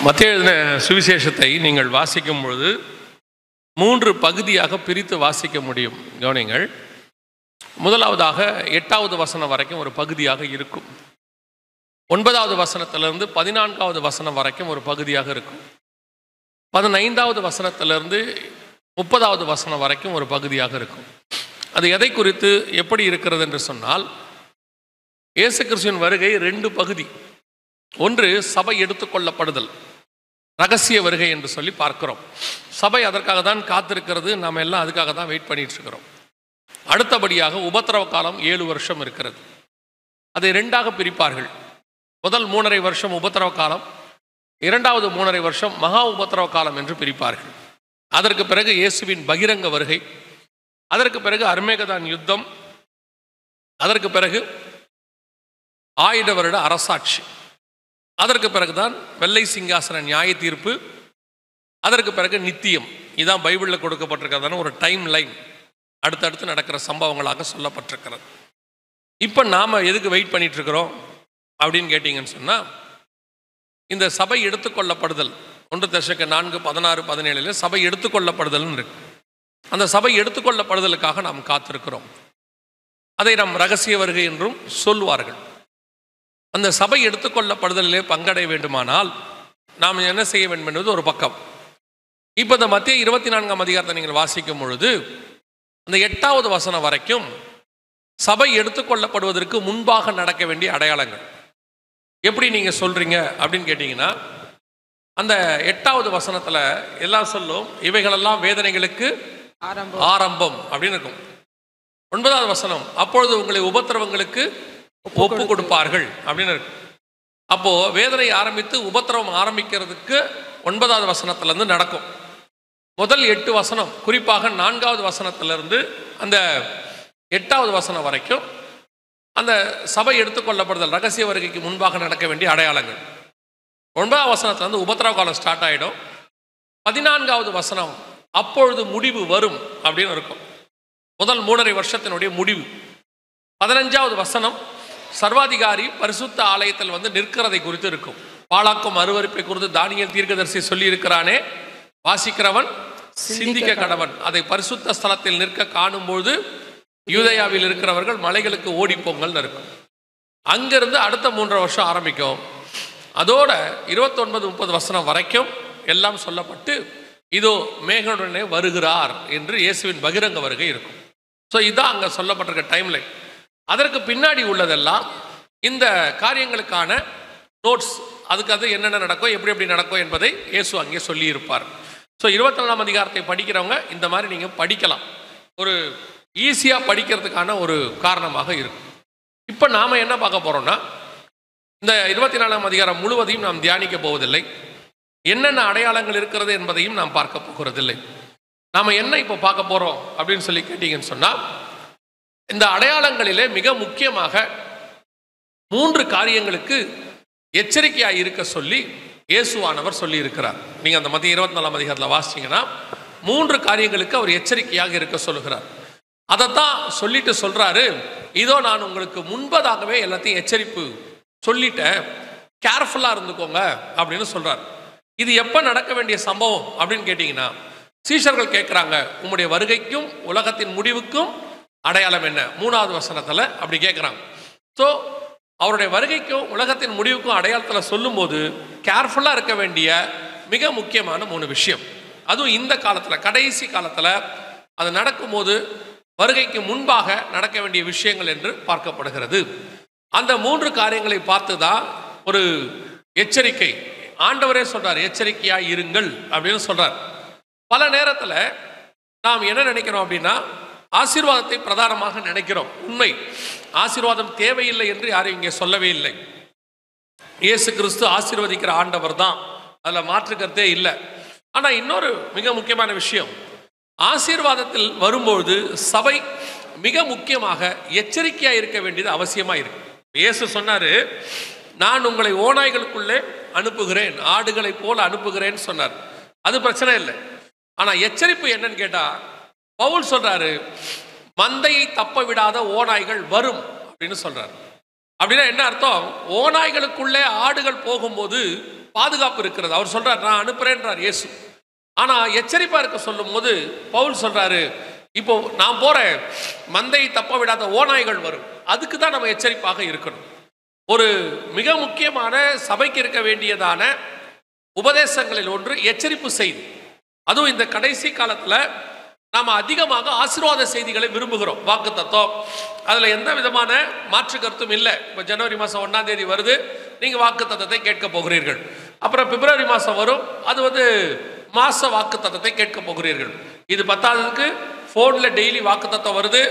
மத்தேயு எழுதின சுவிசேஷத்தை நீங்கள் வாசிக்கும் பொழுது 3 பகுதியாக பிரித்து வாசிக்க முடியும். கவனிங்கள். முதலாவதாக 8வது வசனம் வரைக்கும் ஒரு பகுதியாக இருக்கும். 9வது வசனத்திலிருந்து 14வது வசனம் வரைக்கும் ஒரு பகுதியாக இருக்கும். 15வது வசனத்திலிருந்து 30வது வசனம் வரைக்கும் ஒரு பகுதியாக இருக்கும். அது எதை குறித்து எப்படி இருக்கிறது என்று சொன்னால், இயேசு கிறிஸ்துவின் வருகை 2 பகுதி. ஒன்று சபை எடுத்துக்கொள்ளப்படுதல், ரகசிய வருகை என்று சொல்லி பார்க்கிறோம். சபை அதற்காக தான் காத்திருக்கிறது. நாம் எல்லாம் அதுக்காக தான் வெயிட் பண்ணிட்டு இருக்கிறோம். அடுத்தபடியாக உபத்திரவ காலம் 7 வருஷம் இருக்கிறது. அதை 2ஆக பிரிப்பார்கள். முதல் 3.5 வருஷம் உபத்திரவ காலம், 2வது 3.5 வருஷம் மகா உபத்திரவ காலம் என்று பிரிப்பார்கள். அதற்கு பிறகு இயேசுவின் பகிரங்க வருகை, அதற்கு பிறகு அர்மேகதான் யுத்தம், அதற்கு பிறகு 1000 வருட அரசாட்சி, அதற்கு பிறகுதான் வெள்ளை சிங்காசன நியாய தீர்ப்பு, அதற்கு பிறகு நித்தியம். இதுதான் பைபிளில் கொடுக்கப்பட்டிருக்கிறதான ஒரு டைம் லைன், அடுத்தடுத்து நடக்கிற சம்பவங்களாக சொல்லப்பட்டிருக்கிறது. இப்போ நாம் எதுக்கு வெயிட் பண்ணிட்டு இருக்கிறோம் அப்படின்னு கேட்டிங்கன்னு சொன்னால், இந்த சபை எடுத்துக்கொள்ளப்படுதல் 1 தெசலோனிக்கேயர் 4:16-17 சபை எடுத்துக்கொள்ளப்படுதல்னு இருக்கு. அந்த சபை எடுத்துக்கொள்ளப்படுதலுக்காக நாம் காத்திருக்கிறோம். அதை நாம் ரகசிய வருகை என்றும் சொல்வார்கள். அந்த சபை எடுத்துக்கொள்ளப்படுதலிலே பங்கடைய வேண்டுமானால் நாம் என்ன செய்ய வேண்டும் என்பது ஒரு பக்கம். இப்போ இந்த மத்தேயு 24ஆம் அதிகாரத்தை நீங்கள் வாசிக்கும் பொழுது அந்த 8வது வசனம் வரைக்கும் சபை எடுத்துக்கொள்ளப்படுவதற்கு முன்பாக நடக்க வேண்டிய அடையாளங்கள். எப்படி நீங்கள் சொல்கிறீங்க அப்படின்னு கேட்டிங்கன்னா, அந்த 8வது வசனத்தில் எல்லாம் சொல்லும், இவைகளெல்லாம் வேதனைகளுக்கு ஆரம்பம் அப்படின்னு இருக்கும். 9வது வசனம், அப்பொழுது உங்களை உபத்திரவங்களுக்கு ஒப்பு கொடுப்பார்கள் அப்படின்னு இருக்கு. அப்போ வேதனை ஆரம்பித்து உபத்திரவம் ஆரம்பிக்கிறதுக்கு 9வது வசனத்திலிருந்து நடக்கும். முதல் 8 வசனம், குறிப்பாக 4வது வசனத்திலிருந்து அந்த 8வது வசனம் வரைக்கும் அந்த சபை எடுத்துக்கொள்ளப்படுதல், ரகசிய வருகைக்கு முன்பாக நடக்க வேண்டிய அடையாளங்கள். 9வது வசனத்திலிருந்து உபத்திரவ காலம் ஸ்டார்ட் ஆகிடும். 14வது வசனம், அப்பொழுது முடிவு வரும் அப்படின்னு இருக்கும். முதல் 3.5 வருஷத்தினுடைய முடிவு. 15வது வசனம், சர்வாதிகாரி பரிசுத்த ஆலயத்தில் வந்து நிற்கிறதை குறித்து இருக்கும். பாழாக்கும் அருவருப்பை குறித்து தானியேல் தீர்க்கதரிசி சொல்லி இருக்கிறானே, வாசிக்கிறவன் சிந்திக்க கடவன். அதை பரிசுத்த ஸ்தலத்தில் நிற்க காணும்போது யூதேயாவில் இருக்கிறவர்கள் மலைகளுக்கு ஓடிப்போங்கள்னு இருக்கும். அங்கிருந்து அடுத்த 3.5 வருஷம் ஆரம்பிக்கும். அதோட 29-30 வசனம் வரைக்கும் எல்லாம் சொல்லப்பட்டு, இதோ மேகனுடனே வருகிறார் என்று இயேசுவின் பகிரங்க வருகை இருக்கும். ஸோ இதுதான் அங்கே சொல்லப்பட்டிருக்க டைம்லைன். அதற்கு பின்னாடி உள்ளதெல்லாம் இந்த காரியங்களுக்கான நோட்ஸ், அதுக்கு அது என்னென்ன நடக்கும், எப்படி எப்படி நடக்கும் என்பதை இயேசு அங்கே சொல்லியிருப்பார். ஸோ 24ஆம் அதிகாரத்தை படிக்கிறவங்க இந்த மாதிரி நீங்கள் படிக்கலாம். ஒரு ஈஸியாக படிக்கிறதுக்கான ஒரு காரணமாக இருக்கும். இப்போ நாம் என்ன பார்க்க போகிறோம்னா, இந்த 24ஆம் அதிகாரம் முழுவதையும் நாம் தியானிக்க போவதில்லை. என்னென்ன அடையாளங்கள் இருக்கிறது என்பதையும் நாம் பார்க்க போகிறதில்லை. நாம் என்ன இப்போ பார்க்க போகிறோம் அப்படின்னு சொல்லி கேட்டீங்கன்னு சொன்னால், இந்த அடையாளங்களிலே மிக முக்கியமாக 3 காரியங்களுக்கு எச்சரிக்கையாக இருக்க சொல்லி இயேசுவானவர் சொல்லி இருக்கிறார். நீங்கள் அந்த மத்திய 24ஆம் அதிகாரத்தில் வாசிச்சிங்கன்னா 3 காரியங்களுக்கு அவர் எச்சரிக்கையாக இருக்க சொல்லுகிறார். அதைத்தான் சொல்லிட்டு சொல்கிறாரு, இதோ நான் உங்களுக்கு முன்பதாகவே எல்லாத்தையும் எச்சரிப்பு சொல்லிட்டேன், கேர்ஃபுல்லாக இருந்துக்கோங்க அப்படின்னு சொல்கிறார். இது எப்போ நடக்க வேண்டிய சம்பவம் அப்படின்னு கேட்டிங்கன்னா, சீஷர்கள் கேட்குறாங்க, உம்முடைய வருகைக்கும் உலகத்தின் முடிவுக்கும் அடையாளம் என்ன? 3வது வசனத்தில் அப்படி கேட்குறாங்க. ஸோ அவருடைய வருகைக்கும் உலகத்தின் முடிவுக்கும் அடையாளத்தில் சொல்லும்போது கேர்ஃபுல்லாக இருக்க வேண்டிய மிக முக்கியமான 3 விஷயம். அதுவும் இந்த காலத்தில், கடைசி காலத்தில் அது நடக்கும்போது வருகைக்கு முன்பாக நடக்க வேண்டிய விஷயங்கள் என்று பார்க்கப்படுகிறது. அந்த 3 காரியங்களை பார்த்து தான் ஒரு எச்சரிக்கை. ஆண்டவரே சொல்கிறார், எச்சரிக்கையாக இருங்கள் அப்படின்னு சொல்கிறார். பல நேரத்தில் நாம் என்ன நினைக்கிறோம் அப்படின்னா, ஆசீர்வாதத்தை பிரதானமாக நினைக்கிறோம். உண்மை, ஆசீர்வாதம் தேவையில்லை என்று யாரும் இங்கே சொல்லவே இல்லை. இயேசு கிறிஸ்து ஆசீர்வதிக்கிற ஆண்டவர் தான், அதில் மாற்றுக்கிறதே இல்லை. ஆனால் இன்னொரு மிக முக்கியமான விஷயம், ஆசீர்வாதத்தில் வரும்பொழுது சபை மிக முக்கியமாக எச்சரிக்கையாக இருக்க வேண்டியது அவசியமாக இருக்கு. இயேசு சொன்னார், நான் உங்களை ஓநாய்களுக்குள்ளே அனுப்புகிறேன், ஆடுகளை போல அனுப்புகிறேன்னு சொன்னார். அது பிரச்சனை இல்லை. ஆனால் எச்சரிப்பு என்னன்னு கேட்டால், பவுல் சொல்றாரு, மந்தையை தப்ப விடாத ஓநாய்கள் வரும் அப்படின்னு சொல்றாரு. அப்படின்னா என்ன அர்த்தம்? ஓநாய்களுக்குள்ளே ஆடுகள் போகும்போது பாதுகாப்பு இருக்கிறது. அவர் சொல்றார், நான் அனுப்புறேன்றார் இயேசு. ஆனா எச்சரிப்பா இருக்க சொல்லும் போது பவுல் சொல்றாரு, இப்போ நான் போறேன், மந்தை தப்ப விடாத ஓநாய்கள் வரும், அதுக்கு தான் நம்ம எச்சரிப்பாக இருக்கணும். ஒரு மிக முக்கியமான சபைக்கு இருக்க வேண்டியதான உபதேசங்களில் ஒன்று எச்சரிப்பு செய்தி. அதுவும் இந்த கடைசி காலத்துல நாம அதிகமாக ஆசீர்வாத செய்திகளை விரும்புகிறோம். வாக்கு தத்துவம், அதுல எந்த விதமான மாற்று கருத்தும் இல்லை. இப்போ ஜனவரி மாதம் 1ஆம் தேதி வருது, நீங்க வாக்கு தத்தத்தை கேட்க போகிறீர்கள். அப்புறம் பிப்ரவரி மாதம் வரும், அது மாச வாக்கு தத்தத்தை கேட்க போகிறீர்கள். இது பத்தாததுக்கு போன்ல டெய்லி வாக்கு தத்தம் வருது.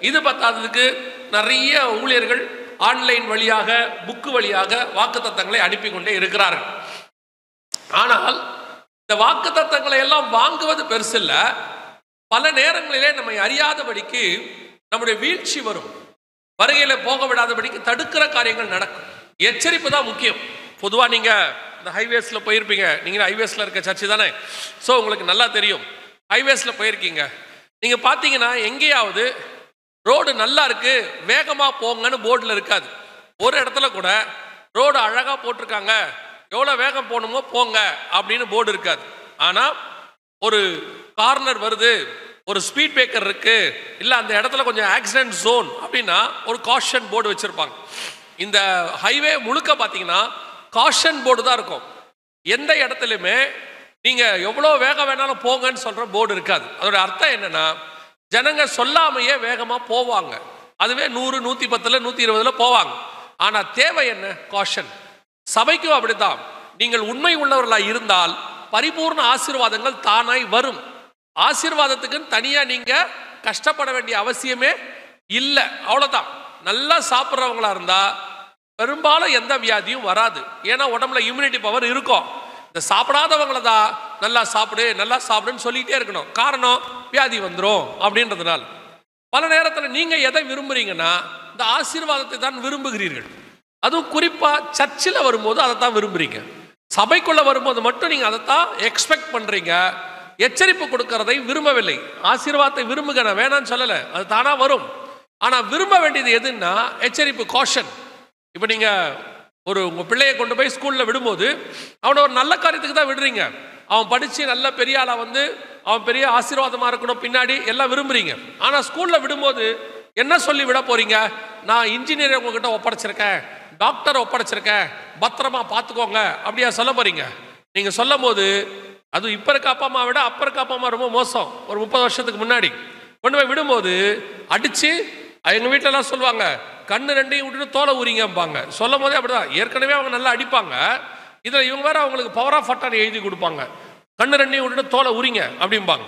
இது பத்தாததுக்கு நிறைய ஊழியர்கள் ஆன்லைன் வழியாக புக்கு வழியாக வாக்கு தத்தங்களை அனுப்பி கொண்டே இருக்கிறார்கள். ஆனால் இந்த வாக்கு தத்தங்களை எல்லாம் வாங்குவது பெருசு இல்ல. பல நேரங்களிலே நம்மை அறியாதபடிக்கு நம்முடைய வீழ்ச்சி வரும், வருகையில போக விடாதபடிக்கு தடுக்கிற காரியங்கள் நடக்கும். எச்சரிப்பு தான் முக்கியம். பொதுவாக நீங்க இந்த ஹைவேஸ்ல போயிருப்பீங்க, நீங்க ஹைவேஸ்ல இருக்க சர்ச்சு தானே, ஸோ உங்களுக்கு நல்லா தெரியும். ஹைவேஸ்ல போயிருக்கீங்க, நீங்க பார்த்தீங்கன்னா எங்கேயாவது ரோடு நல்லா இருக்கு வேகமா போங்கன்னு போர்டில் இருக்காது. ஒரு இடத்துல கூட ரோடு அழகா போட்டிருக்காங்க, எவ்வளோ வேகம் போகணுமோ போங்க அப்படின்னு போர்டு இருக்காது. ஆனால் ஒரு கார்னர் வருது, ஒரு ஸ்பீட் பிரேக்கர் இருக்கு, இல்லை அந்த இடத்துல கொஞ்சம் ஆக்சிடென்ட் ஜோன் அப்படின்னா ஒரு காஷன் போர்டு வச்சிருப்பாங்க. இந்த ஹைவே முழுக்க பார்த்தீங்கன்னா காஷன் போர்டு தான் இருக்கும். எந்த இடத்துலையுமே நீங்க எவ்வளோ வேகம் வேணாலும் போங்கன்னு சொல்ற போர்டு இருக்காது. அதோட அர்த்தம் என்னன்னா, ஜனங்க சொல்லாமையே வேகமா போவாங்க. அதுவே 100, 110, 120 போவாங்க. ஆனா தேவை என்ன? காஷன். சபைக்கும் அப்படித்தான். நீங்கள் உண்மை உள்ளவர்களாக இருந்தால் பரிபூர்ண ஆசீர்வாதங்கள் தானாய் வரும். ஆசீர்வாதத்துக்கு தனியா நீங்க கஷ்டப்பட வேண்டிய அவசியமே இல்லை. அவ்வளவுதான். நல்லா சாப்பிட்றவங்களா இருந்தா பெரும்பாலும் எந்த வியாதியும் வராது. ஏன்னா உடம்புல இம்யூனிட்டி பவர் இருக்கும். இந்த சாப்பிடாதவங்கள தான் நல்லா சாப்பிடு நல்லா சாப்பிடுன்னு சொல்லிட்டே இருக்கணும். காரணம், வியாதி வந்துடும் அப்படின்றதுனால. பல நேரத்தில் நீங்க எதை விரும்புறீங்கன்னா இந்த ஆசீர்வாதத்தை தான் விரும்புகிறீர்கள். அதுவும் குறிப்பா சர்ச்சில் வரும்போது அதை தான் விரும்புறீங்க. சபைக்குள்ள வரும்போது மட்டும் நீங்க அதைத்தான் எக்ஸ்பெக்ட் பண்றீங்க. எச்சரிப்பு கொடுக்கறதை விரும்பவில்லை. ஆசீர்வாதத்தை விரும்புக, நான் வேணான்னு சொல்லல, அது தானா வரும். ஆனா விரும்ப வேண்டியது எதுன்னா எச்சரிப்பு, காஷன். இப்போ நீங்க உங்க பிள்ளையை கொண்டு போய் ஸ்கூல்ல விடும்போது அவனை ஒரு நல்ல காரியத்துக்கு தான் விடுறீங்க. அவன் படிச்சு நல்ல பெரிய ஆளா அவன் பெரிய ஆசீர்வாதமா இருக்கணும் பின்னாடி எல்லாம் விரும்புறீங்க. ஆனா ஸ்கூல்ல விடும்போது என்ன சொல்லி விட போறீங்க? நான் இன்ஜினியர் உங்ககிட்ட ஒப்படைச்சிருக்கேன், டாக்டர் ஒப்படைச்சிருக்கேன், பத்திரமா பார்த்துக்கோங்க அப்படியா சொல்ல போறீங்க? நீங்க சொல்லும் போது அது இப்ப இருக்க அப்பா அம்மா விட அப்ப இருக்க அப்பா அம்மா ரொம்ப மோசம். ஒரு 30 வருஷத்துக்கு முன்னாடி கொண்டு போய் விடும்போது அடிச்சு, எங்க வீட்டுல எல்லாம் சொல்லுவாங்க, கண்ணு ரெண்டையும் விட்டுட்டு தோலை உரிங்கம்பாங்க. சொல்லும் போதே அப்படிதான். ஏற்கனவே அவங்க நல்லா அடிப்பாங்க, இதுல இவங்க வேற அவங்களுக்கு பவர் ஆஃப் அட்டானி எழுதி கொடுப்பாங்க, கண்ணு ரெண்டையும் விட்டுட்டு தோலை உரிங்க அப்படிம்பாங்க.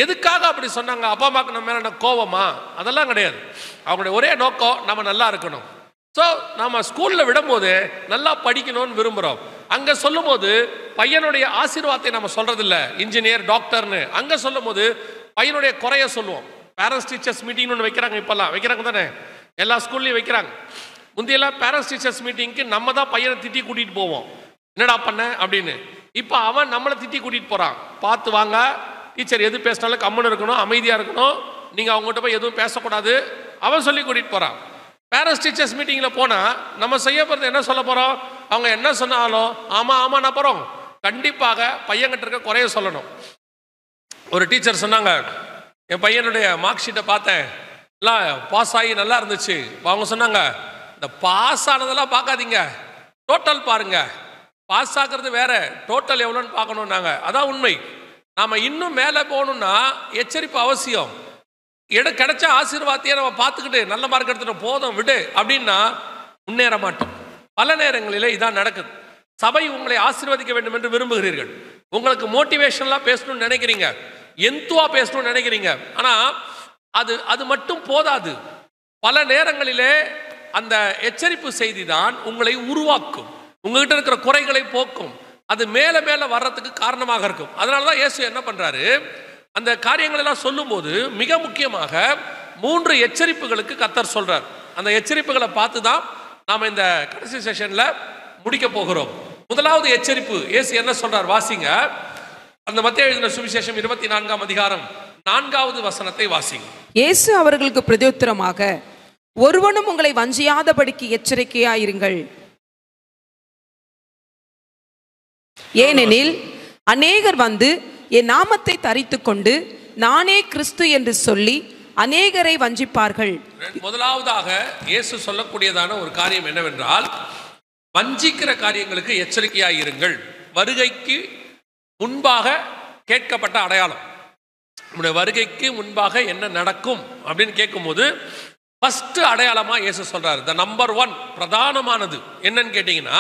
எதுக்காக அப்படி சொன்னாங்க? அப்பா அம்மாவுக்கு நம்ம மேல கோவமா? அதெல்லாம் கிடையாது. அவங்களுடைய ஒரே நோக்கம் நம்ம நல்லா இருக்கணும். ஸோ நம்ம ஸ்கூல்ல விடும்போது நல்லா படிக்கணும்னு விரும்புகிறோம். அங்கே சொல்லும் போது பையனுடைய ஆசீர்வாதத்தை நம்ம சொல்றது இல்லை, இன்ஜினியர் டாக்டர்னு. அங்கே சொல்லும் போது பையனுடைய குறைய சொல்லுவோம். பேரண்ட்ஸ் டீச்சர்ஸ் மீட்டிங்னு ஒன்று வைக்கிறாங்க, இப்பெல்லாம் வைக்கிறாங்க தானே, எல்லா ஸ்கூல்லையும் வைக்கிறாங்க. முந்தையெல்லாம் பேரண்ட்ஸ் டீச்சர்ஸ் மீட்டிங்க்கு நம்ம தான் பையனை திட்டி கூட்டிட்டு போவோம், என்னடா பண்ண அப்படின்னு. இப்போ அவன் நம்மளை திட்டி கூட்டிட்டு போறான். பார்த்து வாங்க, டீச்சர் எது பேசினாலும் கம்முன்னு இருக்கணும், அமைதியா இருக்கணும், நீங்க அவங்ககிட்ட போய் எதுவும் பேசக்கூடாது, அவன் சொல்லி கூட்டிட்டு போறான். பேரண்ட்ஸ் டீச்சர்ஸ் மீட்டிங்ல போனா நம்ம செய்ய போறது என்ன சொல்ல போறோம்? அவங்க என்ன சொன்னாலும் ஆமா ஆமா நான் போறோம். கண்டிப்பாக பையன்கிட்ட இருக்க குறைய சொல்லணும். ஒரு டீச்சர் சொன்னாங்க, என் பையனுடைய மார்க் ஷீட்டை பார்த்தேன், எல்லாம் பாஸ் ஆகி நல்லா இருந்துச்சு. அவங்க சொன்னாங்க, இந்த பாஸ் ஆனதெல்லாம் பார்க்காதீங்க, டோட்டல் பாருங்க. பாஸ் ஆகிறது வேற, டோட்டல் எவ்வளோன்னு பார்க்கணும். அதான் உண்மை. நாம இன்னும் மேலே போகணும்னா எச்சரிப்பு அவசியம். கிடைச்ச ஆசீர்வாதத்தையே நம்ம பார்த்துக்கிட்டு நல்ல மார்க் எடுத்துட்டு போதும் விடு அப்படின்னா முன்னேற மாட்டோம். பல நேரங்களில் இதான் நடக்குது. சபை உங்களை ஆசீர்வதிக்க வேண்டும் என்று விரும்புகிறீர்கள், உங்களுக்கு மோட்டிவேஷன்லாம் பேசணும்னு நினைக்கிறீங்க, எந்துவா பேசணும்னு நினைக்கிறீங்க. ஆனா அது மட்டும் போதாது. பல நேரங்களிலே அந்த எச்சரிப்பு செய்தி தான் உங்களை உருவாக்கும், உங்ககிட்ட இருக்கிற குறைகளை போக்கும், அது மேல மேல வர்றதுக்கு காரணமாக இருக்கும். அதனாலதான் இயேசு என்ன பண்றாரு, அந்த காரியங்கள் எல்லாம் சொல்லும் போது மிக முக்கியமாக 3 எச்சரிப்புகளுக்கு கர்த்தர் சொல்றார். அந்த எச்சரிப்புகளை பார்த்து தான் நாம இந்த கடைசி செஷன்ல முடிக்க போகிறோம். முதலாவது எச்சரிப்பு இயேசு என்ன சொல்றார் வாசிங்க. அந்த மத்தேயு எழுதின சுவிசேஷம் 24ஆம் அதிகாரம் 4வது வசனத்தை வாசிங்க. இயேசு அவர்களுக்கு பிரதியுத்தரமாக, ஒருவனும் உங்களை வஞ்சியாதபடிக்கு எச்சரிக்கையாயிருங்கள். ஏனெனில் அநேகர் வந்து என் நாமத்தை தரித்துக் கொண்டு நானே கிறிஸ்து என்று சொல்லி அநேகரை வஞ்சிப்பார்கள். முதலாவதாக இயேசு சொல்லக்கூடியதான ஒரு காரியம் என்னவென்றால், வஞ்சிக்கிற காரியங்களுக்கு எச்சரிக்கையாக இருங்கள். வருகைக்கு முன்பாக கேட்கப்பட்ட அடையாளம், நம்முடைய வருகைக்கு முன்பாக என்ன நடக்கும் அப்படின்னு கேட்கும்போது ஃபர்ஸ்ட் அடையாளமா இயேசு சொல்றாரு. த நம்பர் 1 பிரதானமானது என்னன்னு கேட்டீங்கன்னா,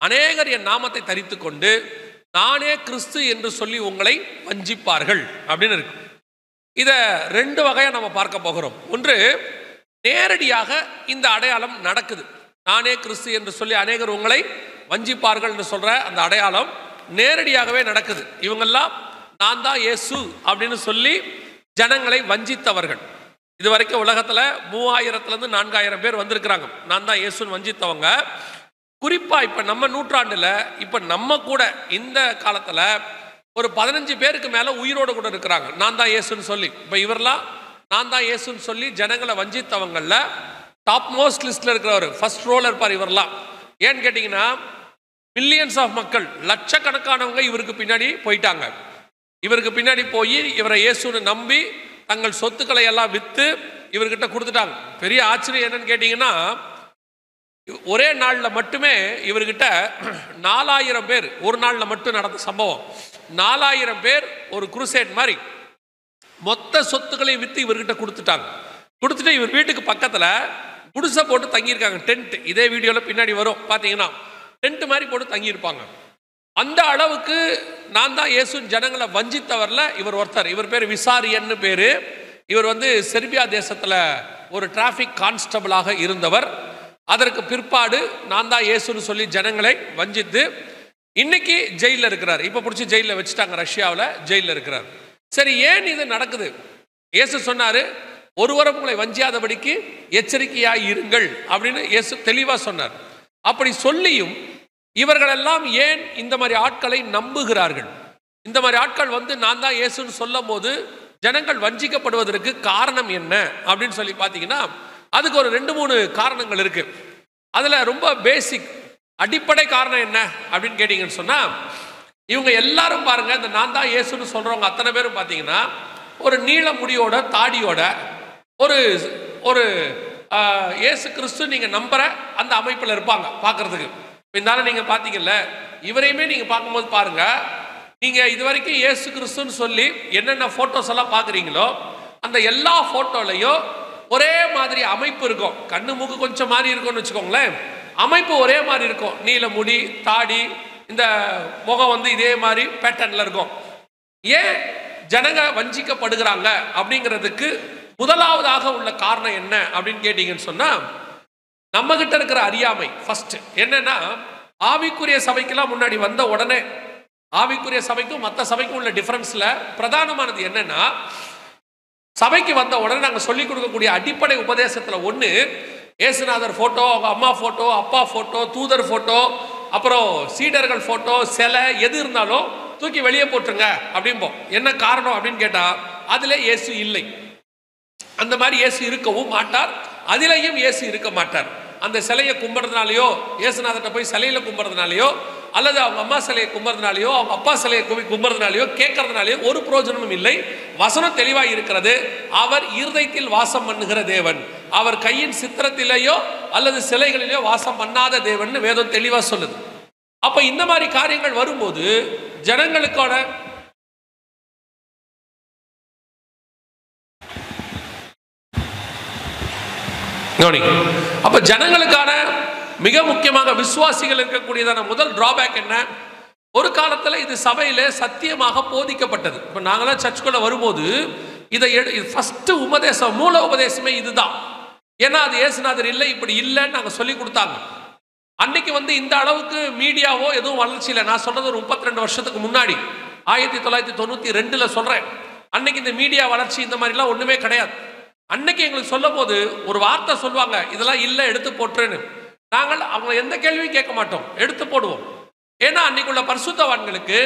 அநேகர் என் நாமத்தை தரித்து கொண்டு நானே கிறிஸ்து என்று சொல்லி உங்களை வஞ்சிப்பார்கள் அப்படின்னு இருக்கு. இதை 2 வகையா நம்ம பார்க்க போகிறோம். ஒன்று, நேரடியாக இந்த அடையாளம் நடக்குது. நானே கிறிஸ்து என்று சொல்லி அநேகர் உங்களை வஞ்சிப்பார்கள் என்று சொல்ற அந்த அடையாளம் நேரடியாகவே நடக்குது. இவங்கெல்லாம் நான் தான் இயேசு அப்படின்னு சொல்லி ஜனங்களை வஞ்சித்தவர்கள். இது வரைக்கும் உலகத்துல 3000 to 4000 பேர் வந்திருக்கிறாங்க நான் தான் இயேசுன்னு வஞ்சித்தவங்க. குறிப்பா இப்ப நம்ம நூற்றாண்டுல, இப்ப நம்ம கூட இந்த காலத்துல ஒரு 15 பேருக்கு மேல உயிரோடு கூட இருக்கிறாங்க நான் தான் இயேசுன்னு சொல்லி. இப்ப இவரெல்லாம் நான் தான் இயேசுன்னு சொல்லி ஜனங்களை வஞ்சித்தவங்கள்ல டாப் மோஸ்ட் லிஸ்ட்ல இருக்கிறவர், ஃபர்ஸ்ட் ரோல இருப்பார் இவரெல்லாம். ஏன்னு கேட்டீங்கன்னா, மில்லியன்ஸ் ஆஃப் மக்கள், லட்சக்கணக்கானவங்க இவருக்கு பின்னாடி போயிட்டாங்க. இவருக்கு பின்னாடி போய் இவரை இயேசுன்னு நம்பி தங்கள் சொத்துக்களை எல்லாம் வித்து இவர்கிட்ட கொடுத்துட்டாங்க. பெரிய ஆச்சரியம் என்னன்னு கேட்டீங்கன்னா, ஒரே நாளில் மட்டுமே இவர்கிட்ட 4000 பேர், ஒரு நாளில் மட்டும் நடந்த சம்பவம், 4000 பேர் ஒரு குருசேட் மாதிரி மொத்த சொத்துக்களையும் வித்து இவர்கிட்ட கொடுத்துட்டாங்க. கொடுத்துட்டு இவர் வீட்டுக்கு பக்கத்துல குடிசை போட்டு தங்கியிருக்காங்க. டென்ட், இதே வீடியோல பின்னாடி வரும் பார்த்தீங்கன்னா, டென்ட் மாதிரி போட்டு தங்கியிருப்பாங்க. அந்த அளவுக்கு நான் தான் இயேசுன்னு ஜனங்களை வஞ்சித்தவர்ல இவர் ஒருத்தர். இவர் பேர் விசாரியன்னு பேரு. இவர் வந்து செர்பியா தேசத்துல ஒரு டிராபிக் கான்ஸ்டபிளாக இருந்தவர். அதற்கு பிற்பாடு நான் தான் இயேசுன்னு சொல்லி ஜனங்களை வஞ்சித்து இன்னைக்கு ஜெயிலில் இருக்கிறார். இப்ப பிடிச்சி ஜெயிலில் வச்சுட்டாங்க, ரஷ்யாவில் ஜெயிலில் இருக்கிறார். சரி, ஏன் இது நடக்குது? இயேசு சொன்னாரு, ஒருவரும் உங்களை வஞ்சியாதபடிக்கு எச்சரிக்கையாய் இருங்கள் அப்படின்னு இயேசு தெளிவா சொன்னார். அப்படி சொல்லியும் இவர்களெல்லாம் ஏன் இந்த மாதிரி ஆட்களை நம்புகிறார்கள்? இந்த மாதிரி ஆட்கள் வந்து நான் தான் இயேசுன்னு சொல்லும் போது ஜனங்கள் வஞ்சிக்கப்படுவதற்கு காரணம் என்ன அப்படின்னு சொல்லி பார்த்தீங்கன்னா, அதுக்கு ஒரு 2-3 காரணங்கள் இருக்கு. அதுல ரொம்ப பேசிக் அடிப்படை காரணம் என்ன அப்படின்னு கேட்டீங்கன்னு சொன்னா, இவங்க எல்லாரும் பாருங்க, இந்த நான் தான் இயேசுன்னு சொல்றவங்க அத்தனை பேரும் பார்த்தீங்கன்னா ஒரு நீள முடியோட தாடியோட ஒரு ஒரு இயேசு கிறிஸ்து நீங்க நம்புற அந்த அமைப்பில் இருப்பாங்க பார்க்கறதுக்கு. இருந்தாலும் நீங்க பார்த்தீங்கல்ல, இவரையுமே நீங்க பார்க்கும்போது பாருங்க, நீங்க இது வரைக்கும் இயேசு கிறிஸ்துன்னு சொல்லி என்னென்ன போட்டோஸ் எல்லாம் பார்க்குறீங்களோ அந்த எல்லா போட்டோலையும் ஒரே மாதிரி அமைப்பு இருக்கும். கண்ணு மூக்கு கொஞ்சம் மாறி இருக்கும்னு வச்சுக்கோங்களேன், அமைப்பு ஒரே மாதிரி இருக்கும். நீல முடி, தாடி, இந்த முகம் வந்து இதே மாதிரி பேட்டர்ன்ல இருக்கும். ஏன் ஜனங்க வஞ்சிக்கப்படுகிறாங்க அப்படிங்கிறதுக்கு முதலாவதாக உள்ள காரணம் என்ன அப்படின்னு கேட்டீங்கன்னு சொன்னா, நம்ம கிட்ட இருக்கிற அறியாமை. ஃபர்ஸ்ட் என்னன்னா, ஆவிக்குரிய சபைக்கெல்லாம் முன்னாடி வந்த உடனே, ஆவிக்குரிய சபைக்கும் மற்ற சபைக்கும் உள்ள டிஃபரன்ஸ்ல பிரதானமானது என்னன்னா, சபைக்கு வந்த உடனே நாங்கள் சொல்லிக் கொடுக்கக்கூடிய அடிப்படை உபதேசத்துல ஒண்ணு, இயேசுநாதர் போட்டோ, அவங்க அம்மா போட்டோ, அப்பா போட்டோ, தூதர் போட்டோ, அப்புறம் சீடர்கள் போட்டோ, சிலை எது இருந்தாலும் தூக்கி வெளியே போட்டுருங்க அப்படிம்போம். என்ன காரணம் அப்படின்னு கேட்டா, அதுல இயேசு இல்லை, அந்த மாதிரி இயேசு இருக்கவும் மாட்டார், அதிலையும் இயேசு இருக்க மாட்டார். அந்த சிலையை கும்பிட்றதுனாலையோ, இயேசுநாதர்கிட்ட போய் சிலையில கும்பிட்றதுனாலையோ, அல்லது அவங்க அம்மா சிலையை கும்பிட்றதுனாலையோ, அவங்க அப்பா சிலையை கும்பிட்றதுனாலையோ, கேட்கறதுனாலையோ ஒரு பிரயோஜனமும் இல்லை. வசனம் தெளிவாக இருக்கிறது, அவர் இருதயத்தில் வாசம் பண்ணுகிற தேவன், அவர் கையின் சித்திரத்திலேயோ அல்லது சிலைகளிலேயோ வாசம் பண்ணாத தேவன் வேதம் தெளிவா சொல்லுது. அப்ப இந்த மாதிரி காரியங்கள் வரும்போது ஜனங்களுக்கான அப்ப ஜனங்களுக்கான மிக முக்கியமாக விசுவாசிகள் இருக்கக்கூடியதான முதல் டிராபேக் என்ன? ஒரு காலத்துல இது சபையில சத்தியமாக போதிக்கப்பட்டது. இப்ப நாங்களாம் சர்ச்சுக்குள்ள வரும்போது இதை ஃபர்ஸ்ட் உபதேசம், மூல உபதேசமே இதுதான். ஏன்னா அது இயேசுநாதர் இல்லை, இப்படி இல்லைன்னு நாங்க சொல்லி கொடுத்தாங்க. அன்னைக்கு வந்து இந்த அளவுக்கு மீடியாவோ எதுவும் வளர்ச்சி இல்லை. நான் சொல்றது ஒரு 32 வருஷத்துக்கு முன்னாடி, 1992ல சொல்றேன். அன்னைக்கு இந்த மீடியா வளர்ச்சி இந்த மாதிரிலாம் ஒண்ணுமே கிடையாது. அன்னைக்கு எங்களுக்கு சொல்லும் போது ஒரு வார்த்தை சொல்லுவாங்க, இதெல்லாம் இல்லை எடுத்து போட்டுருன்னு. நாங்கள் அவங்க எந்த கேள்வியும் கேட்க மாட்டோம், எடுத்து போடுவோம். ஏன்னா அன்னைக்குள்ள பரிசுத்தவான்களுக்கு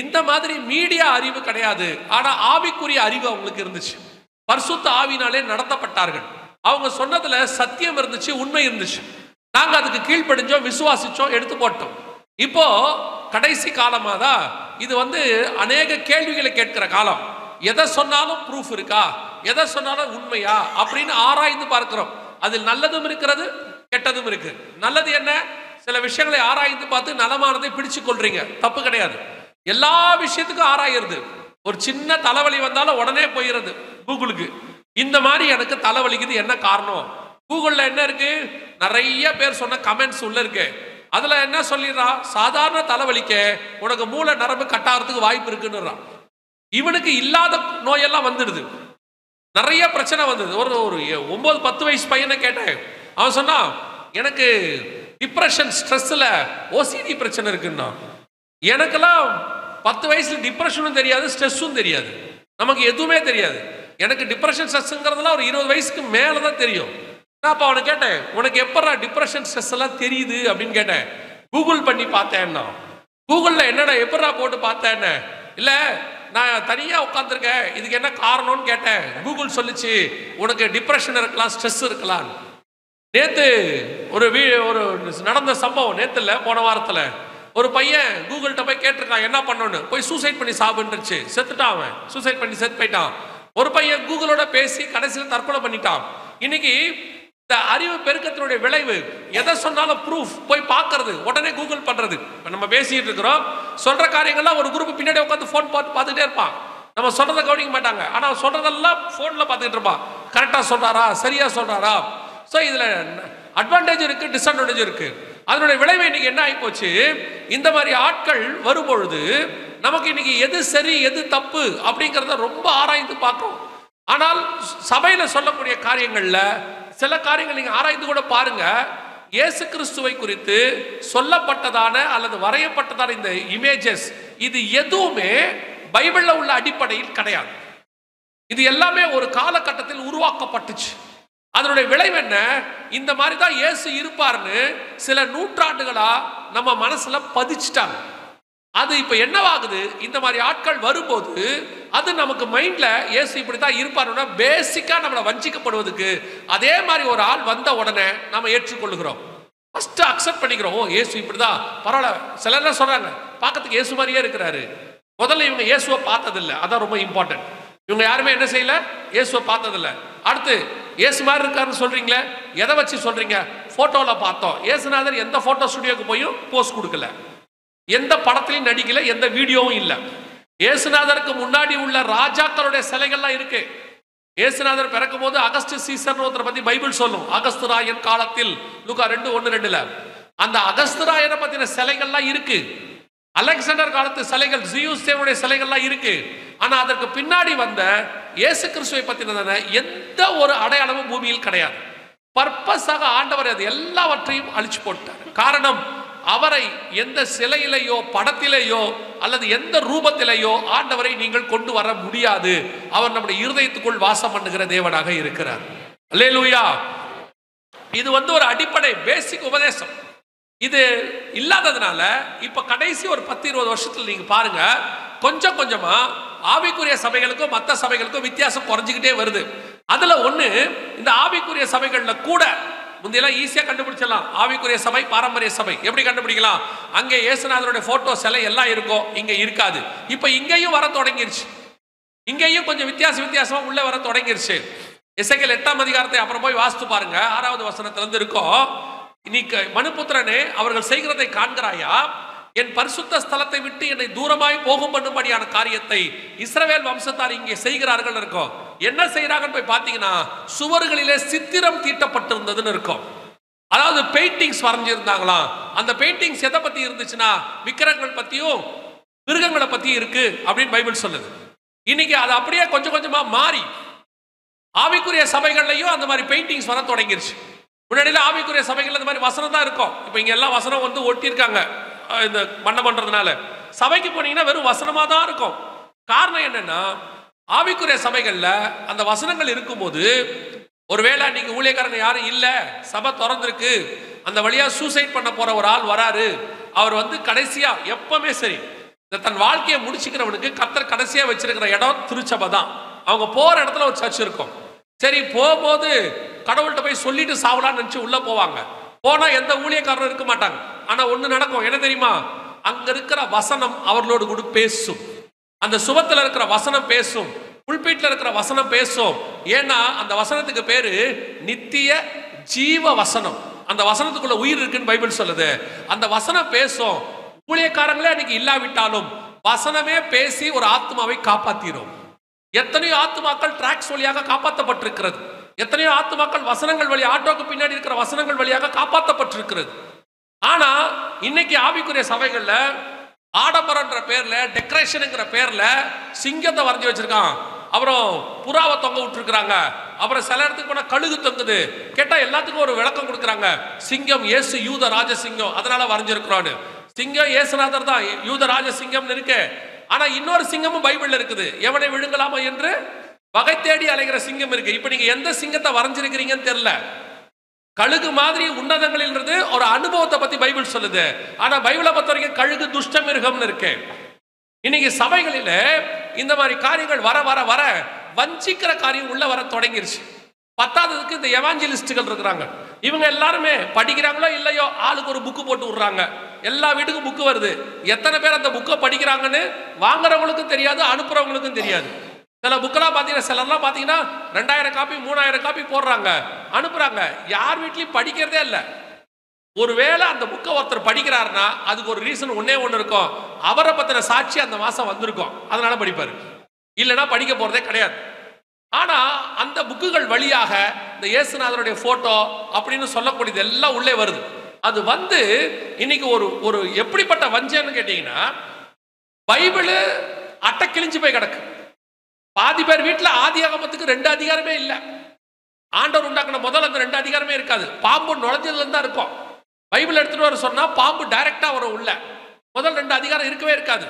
இந்த மாதிரி மீடியா அறிவு கிடையாது, ஆனா ஆவிக்குரிய அறிவு அவங்களுக்கு இருந்துச்சு. பரிசுத்த ஆவினாலே நடத்தப்பட்டார்கள். அவங்க சொன்னதுல சத்தியம் இருந்துச்சு, உண்மை இருந்துச்சு. நாங்க அதுக்கு கீழ்ப்படிஞ்சோம், விசுவாசிச்சோம், எடுத்து போட்டோம். இப்போ கடைசி காலமாக தான் இது அநேக கேள்விகளை கேட்கிற காலம். எதை சொன்னாலும் ப்ரூஃப் இருக்கா, எதை சொன்னாலும் உண்மையா அப்படின்னு ஆராய்ந்து பார்க்கிறோம். அதில் நல்லதும் இருக்கிறது, கெட்டதும் இருக்கு. நல்லது என்ன? சில விஷயங்களை ஆராய்ந்து பார்த்து நலமானதை பிடிச்சு கொள்றீங்க, தப்பு கிடையாது. எல்லா விஷயத்துக்கும் ஆராயிறது. ஒரு சின்ன தலைவலி வந்தாலும் உடனே போயிடுறது கூகுளுக்கு. இந்த மாதிரி எனக்கு தலைவலிக்குது, என்ன காரணம்? கூகுளில் என்ன இருக்கு? நிறைய பேர் சொன்ன கமெண்ட்ஸ் உள்ள இருக்கு. அதுல என்ன சொல்லிடுறா? சாதாரண தலைவலிக்க உனக்கு மூளை நரம்பு கட்டாகிறதுக்கு வாய்ப்பு இருக்குன்னு. இவனுக்கு இல்லாத நோயெல்லாம் வந்துடுது, நிறைய பிரச்சனை வந்தது. ஒரு 9-10 வயசு பையனை கேட்டேன். அவன் சொன்னா எனக்கு டிப்ரெஷன், ஸ்ட்ரெஸ்ல ஓசிடி பிரச்சனை இருக்குன்னா. எனக்கெல்லாம் 10 வயசுல டிப்ரெஷனும் தெரியாது, ஸ்ட்ரெஸ்ஸும் தெரியாது, நமக்கு எதுவுமே தெரியாது. எனக்கு டிப்ரெஷன் ஸ்ட்ரெஸ்ங்கிறதுலாம் ஒரு 20 வயசுக்கு மேலே தான் தெரியும். நான் அப்போ அவனை கேட்டேன், உனக்கு எப்படா டிப்ரெஷன் ஸ்ட்ரெஸ் எல்லாம் தெரியுது அப்படின்னு கேட்டேன். கூகுள் பண்ணி பார்த்தேன்னா. கூகுளில் என்னடா எப்படா போட்டு பார்த்தேன்னு? இல்லை, நான் தனியாக உட்காந்துருக்கேன், இதுக்கு என்ன காரணம்னு கேட்டேன். கூகுள் சொல்லிச்சு, உனக்கு டிப்ரெஷன் இருக்கலாம், ஸ்ட்ரெஸ் இருக்கலாம். நேற்று ஒரு நடந்த சம்பவம், நேற்று இல்லை போன வாரத்தில், ஒரு பையன் கூகுள்கிட்ட போய் கேட்டிருக்கான் என்ன பண்ணணும்னு. போய் சூசைட் பண்ணி சாப்பிட்டுருச்சு, செத்துட்டான். அவன் சூசைட் பண்ணி செத்து போயிட்டான். ஒரு பையன் கூகுளோட பேசி கடைசியில் தற்கொலை பண்ணிட்டான். இன்னைக்கு இந்த அறிவு பெருக்கத்தினுடைய விளைவு, எதை சொன்னாலும் ப்ரூஃப், போய் பார்க்கறது, உடனே கூகுள் பண்றது. நம்ம பேசிட்டு இருக்கிறோம், சொல்ற காரியங்கள்லாம் ஒரு குரூப் பின்னாடி உட்காந்து ஃபோன் பார்த்துட்டே இருப்பான். நம்ம சொல்றதை கவனிக்க மாட்டாங்க, ஆனால் சொல்றதெல்லாம் ஃபோன்ல பார்த்துட்டு இருப்பான். கரெக்டாக சொல்றாரா, சரியா சொல்றாரா? ஸோ இதுல அட்வான்டேஜ் இருக்கு, டிஸ்அட்வான்டேஜ் இருக்கு. அதனுடைய விளைவு இன்னைக்கு என்ன ஆகி போச்சு? இந்த மாதிரி ஆட்கள் வரும்பொழுது நமக்கு இன்னைக்கு எது சரி எது தப்பு அப்படிங்கிறத ரொம்ப ஆராய்ந்து பார்க்கிறோம். ஆனால் சபையில சொல்லக்கூடிய காரியங்கள்ல சில காரியங்கள் நீங்க ஆராய்ந்து கூட பாருங்க. இயேசு கிறிஸ்துவை குறித்து சொல்லப்பட்டதான அல்லது வரையப்பட்டதான இந்த இமேஜஸ், இது எதுவுமே பைபிள்ல உள்ள அடிப்படையில் கிடையாது. இது எல்லாமே ஒரு காலகட்டத்தில் உருவாக்கப்பட்டுச்சு. அதனுடைய விளைவு என்ன? இந்த மாதிரி தான் இயேசு இருப்பார்னு சில நூற்றாண்டுகளா நம்ம மனசுல பதிச்சுட்டாங்க. அது இப்ப என்னவாகுது? இந்த மாதிரி ஆட்கள் வரும்போது அது நமக்கு மைண்ட்ல இயேசு இப்படித்தான் இருப்பாருன்னா பேசிக்கா நம்மளை வஞ்சிக்கப்படுவதுக்கு அதே மாதிரி ஒரு ஆள் வந்த உடனே நம்ம ஏற்றுக்கொள்ளுகிறோம், ஃபர்ஸ்ட் அக்செப்ட் பண்ணிக்கிறோம். ஓ இயேசு இப்படிதான், பரவாயில்ல. சிலர் சொல்றாங்க பார்க்கறதுக்கு இயேசு மாதிரியே இருக்கிறாரு. முதல்ல இவங்க இயேசுவை பார்த்ததில்லை, அதான் ரொம்ப இம்பார்ட்டன்ட். இவங்க யாருமே என்ன செய்யல? இயேசுவை பார்த்ததில்லை. அடுத்து இயேசு மாதிரி இருக்காருன்னு சொல்றீங்களே, எதை வச்சு சொல்றீங்க? போட்டோல பார்த்தோம். இயேசுநாதர் எந்த போட்டோ ஸ்டுடியோக்கு போயும் போஸ்ட் கொடுக்கல, எந்த படத்திலையும் நடிக்கல, எந்த வீடியோவும் இல்லை. இயேசுநாதருக்கு முன்னாடி உள்ள ராஜாக்களுடைய சிலைகள்லாம் இருக்கு. இயேசுநாதர் பிறக்கும் போது அகஸ்ட் சீசர் ஒருத்தரை பத்தி பைபிள் சொல்லும். அகஸ்து ராயன் காலத்தில், லூக்கா 2:1-2 அந்த அகஸ்து ராயனை பத்தின சிலைகள்லாம் இருக்கு. அலெக்சாண்டர் காலத்து சிலைகள், ஜியூஸ் தேவனுடைய சிலைகள்லாம் இருக்கு. ஆனா அதற்கு பின்னாடி வந்த இயேசு கிறிஸ்துவை பத்தினதான எந்த ஒரு அடையாளமும் பூமியில் கிடையாது. பர்பஸாக ஆண்டவர் அது எல்லாவற்றையும் அழிச்சு போட்டார். காரணம், அவரை எந்த சிலையிலேயோ படத்திலேயோ அல்லது எந்த ரூபத்திலேயோ ஆண்டவரை நீங்கள் கொண்டு வர முடியாது. அவர் நம்முடைய இருதயத்துக்குள் வாசம் பண்ணுகிற தேவனாக இருக்கிறார். அல்லேலூயா. இது ஒரு அடிப்படை பேசிக் உபதேசம். இது இல்லாததுனால இப்ப கடைசி ஒரு 10-20 வருஷத்துல நீங்க பாருங்க, கொஞ்சம் கொஞ்சமா ஆவிக்குரிய சபைகளுக்கும் மற்ற சபைகளுக்கும் வித்தியாசம் குறைஞ்சிக்கிட்டே வருது. அதுல ஒண்ணு, இந்த ஆவிக்குரிய சபைகள்ல கூட முந்தையெல்லாம் ஈஸியா கண்டுபிடிச்சிடலாம். ஆவிக்குரிய சபை, பாரம்பரிய சபை எப்படி கண்டுபிடிக்கலாம்? அங்கே இயேசுநாதருடைய போட்டோ சிலை எல்லாம் இருக்கும், இங்க இருக்காது. இப்ப இங்கேயும் வர தொடங்கிருச்சு, இங்கேயும் கொஞ்சம் வித்தியாசமா உள்ள வர தொடங்கிருச்சு. எசேக்கியேல் 8ஆம் அதிகாரத்தை அப்புறம் போய் வாசித்து பாருங்க. 6வது வசனத்திலிருந்து இருக்கும். இன்னைக்கு மனுபுத்திரனே, அவர்கள் செய்கிறதை காண்கிறாயா? என் பரிசுத்த ஸ்தலத்தை விட்டு என்னை தூரமாய் போகும் பண்ணும்படியான காரியத்தை இஸ்ரவேல் வம்சத்தார் இங்கே செய்கிறார்கள் இருக்கும். என்ன செய்யறாங்கன்னு போய் பார்த்தீங்கன்னா, சுவர்களிலே சித்திரம் தீட்டப்பட்டிருந்ததுன்னு இருக்கும். அதாவது பெயிண்டிங்ஸ் வரைஞ்சிருந்தாங்களாம். அந்த பெயிண்டிங்ஸ் எதை பத்தி இருந்துச்சுன்னா, விக்கிரகங்கள் பத்தியும் மிருகங்களை பத்தி இருக்கு அப்படின்னு பைபிள் சொல்லுது. இன்னைக்கு அது அப்படியே கொஞ்சம் கொஞ்சமா மாறி ஆவிக்குரிய சபைகள்லையும் அந்த மாதிரி பெயிண்டிங்ஸ் வர தொடங்கிருச்சு. முன்னாடியில ஆவிக்குரிய சபைகள் இந்த மாதிரி வசனம் தான் இருக்கும். இப்போ இங்க எல்லாம் வசனம் ஒட்டியிருக்காங்க இந்த மன்னம் பண்றதுனால. சபைக்கு போனீங்கன்னா வெறும் வசனமா தான் இருக்கும். காரணம் என்னன்னா, ஆவிக்குரிய சபைகள்ல அந்த வசனங்கள் இருக்கும்போது, ஒருவேளை நீங்க ஊழியக்காரங்க யாரும் இல்ல, சபை திறந்திருக்கு, அந்த வழியா சூசைட் பண்ண போற ஒரு ஆள் வராரு, அவர் கடைசியா எப்பவுமே சரி, தன் வாழ்க்கையை முடிச்சுக்கிறவனுக்கு கர்த்தர் கடைசியா வச்சிருக்கிற இடம் திருச்சபை தான். அவங்க போற இடத்துல ஒரு சர்ச் இருக்கும். சரி, போகும்போது கடவுள்கிட்ட போய் சொல்லிட்டு சாவலான்னு நினைச்சு உள்ள போவாங்க. போனா எந்த ஊழியக்காரரும் இருக்க மாட்டாங்க. ஆனா ஒண்ணு நடக்கும், என்ன தெரியுமா? அங்க இருக்கிற வசனம் அவர்களோடு கூட பேசும். அந்த சுபத்துல இருக்கிற வசனம் பேசும், புல்பீட்ல இருக்கிற வசனம் பேசும். ஏன்னா அந்த வசனத்துக்கு பேரு நித்திய ஜீவ வசனம். அந்த வசனத்துக்குள்ள உயிர் இருக்குன்னு பைபிள் சொல்லுது. அந்த வசனம் பேசும். ஊழியக்காரங்களே அன்னைக்கு இல்லாவிட்டாலும் வசனமே பேசி ஒரு ஆத்மாவை காப்பாத்திரும். எத்தனையோ ஆத்மாக்கள் டிராக்ஸ் வழியாக காப்பாற்றப்பட்டிருக்கிறது. எத்தனையோ ஆத்மாக்கள் வசனங்கள் வழி, ஆட்டோக்கு பின்னாடி இருக்கிற வசனங்கள் வழியாக காப்பாற்றப்பட்டிருக்கிறது. ஆனா இன்னைக்கு ஆவிக்குரிய சபைகள்ல ஆடம்பரன்ற பேர்ல, டெக்கரேஷனுங்கிற பேர்ல சிங்கத்தை வரைஞ்சி வச்சிருக்கான், அப்புறம் புறாவை தொங்க விட்டுருக்காங்க, அப்புறம் சில இடத்துக்கு போனா கழுகு தொங்குது. கேட்டா எல்லாத்துக்கும் ஒரு விளக்கம் கொடுக்குறாங்க. சிங்கம் இயேசு யூத ராஜசிங்கம், அதனால வரைஞ்சிருக்கிறான்னு. சிங்கம் இயேசுநாதர் தான், யூத ராஜசிங்கம் இருக்கு. ஆனா இன்னொரு சிங்கமும் பைபிள்ல இருக்குது, எவனை விழுங்கலாமோ என்று வகை தேடி அலைகிற சிங்கம் இருக்கு. இப்ப நீங்க எந்த சிங்கத்தை வரைஞ்சிருக்கிறீங்கன்னு தெரியல. கழுகு மாதிரி உன்னதங்களில் ஒரு அனுபவத்தை பத்தி பைபிள் சொல்லுது. ஆனா பைபிளை பொறுத்த வரைக்கும் கழுகு துஷ்ட மிருகம்னு இருக்கு. இன்னைக்கு சபைகளில இந்த மாதிரி காரியங்கள் வர வர வர வஞ்சிக்கிற காரியம் உள்ள வர தொடங்கிருச்சு. பத்தாவதுக்கு இந்த எவாஞ்சலிஸ்டுகள் இருக்கிறாங்க. இவங்க எல்லாருமே படிக்கிறாங்களோ இல்லையோ ஆளுக்கு ஒரு புக்கு போட்டு விடுறாங்க. எல்லா வீட்டுக்கும் புக்கு வருது. எத்தனை பேர் அந்த புக்கை படிக்கிறாங்கன்னு வாங்குறவங்களுக்கும் தெரியாது, அனுப்புறவங்களுக்கும் தெரியாது. சில புக்கெல்லாம் பார்த்தீங்கன்னா, சிலர்லாம் பார்த்தீங்கன்னா 2000 காப்பி 3000 காப்பி போடுறாங்க, அனுப்புறாங்க. யார் வீட்லையும் படிக்கிறதே இல்லை. ஒருவேளை அந்த புக்கை ஒருத்தர் படிக்கிறாருன்னா அதுக்கு ஒரு ரீசன் ஒன்னே ஒன்று இருக்கும். அவரை பத்தின சாட்சி அந்த மாசம் வந்திருக்கும், அதனால படிப்பாரு. இல்லைன்னா படிக்க போறதே கிடையாது. ஆனா அந்த புக்குகள் வழியாக இந்த இயேசுநாதருடைய போட்டோ அப்படின்னு சொல்லக்கூடியது எல்லாம் உள்ளே வருது. அது வந்து இன்னைக்கு ஒரு எப்படிப்பட்ட வஞ்சன்னு கேட்டீங்கன்னா, பைபிள் அட்டை கிழிஞ்சு போய் கிடக்கு. பாதி பேர் வீட்டுல ஆதியாகமத்துக்கு 2 அதிகாரமே இல்லை. ஆண்டவர் உண்டாக்குன முதல் அந்த 2 அதிகாரமே இருக்காது. பாம்பு நுழைஞ்சதுல இருந்தா இருக்கும். பைபிள் எடுத்துட்டு வர சொன்னா பாம்பு டைரக்டா வரும் உள்ள. முதல் 2 அதிகாரம் இருக்கவே இருக்காது.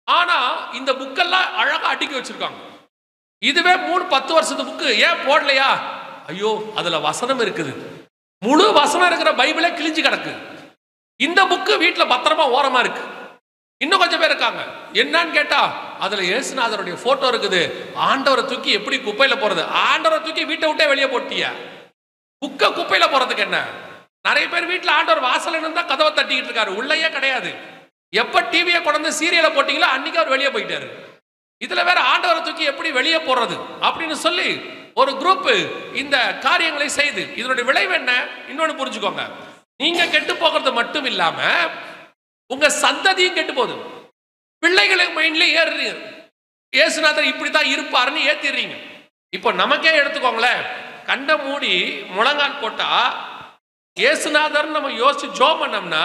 ஆனா இந்த புக்கெல்லாம் அழகா அடுக்கி வச்சிருக்காங்க. இதுவே 3-10 வருஷத்து புக்கு ஏன் போடலையா? ஐயோ அதுல வசனம் இருக்குது. முழு வசனம் இருக்கிற பைபிளே கிழிஞ்சு கிடக்கு. இந்த புக்கு வீட்டுல பத்திரமா ஓரமா இருக்கு. இன்னும் கொஞ்சம் பேர் இருக்காங்க, என்னன்னு கேட்டா அதுல இயேசுநாதருடைய போட்டோ இருக்குது. ஆண்டவரை தூக்கி எப்படி குப்பையில போறது? ஆண்டவரை தூக்கி வீட்டை விட்டே வெளியே போட்டியா? புக்க குப்பையில போறதுக்கு என்ன? நிறைய பேர் வீட்டுல ஆண்டவர் வாசல் இருந்தா கதவை தட்டிக்கிட்டு இருக்காரு, உள்ளேயே கிடையாது. எப்ப டிவியை கொண்டு சீரியலை போட்டீங்களோ அன்னைக்கு அவர் வெளியே போயிட்டாரு. இதுல வேற ஆண்டவரை தூக்கி எப்படி வெளியே போறது அப்படின்னு சொல்லி ஒரு குரூப் இந்த காரியங்களை செய்து இதனுடைய விளைவு என்ன இன்னொன்னு புரிஞ்சுக்கோங்க. நீங்க கெட்டு போகிறது மட்டும் இல்லாம உங்க சந்ததியும் கெட்டு போகுது. பிள்ளைகளை மைண்ட்ல ஏறுறீங்க, இயேசுநாதர் இப்படித்தான் இருப்பாருன்னு ஏத்திடுறீங்க. இப்போ நமக்கே எடுத்துக்கோங்களேன், கண்ட மூடி முழங்கால் போட்டா இயேசுநாதர் நம்ம யோசிச்சு ஜோ பண்ணோம்னா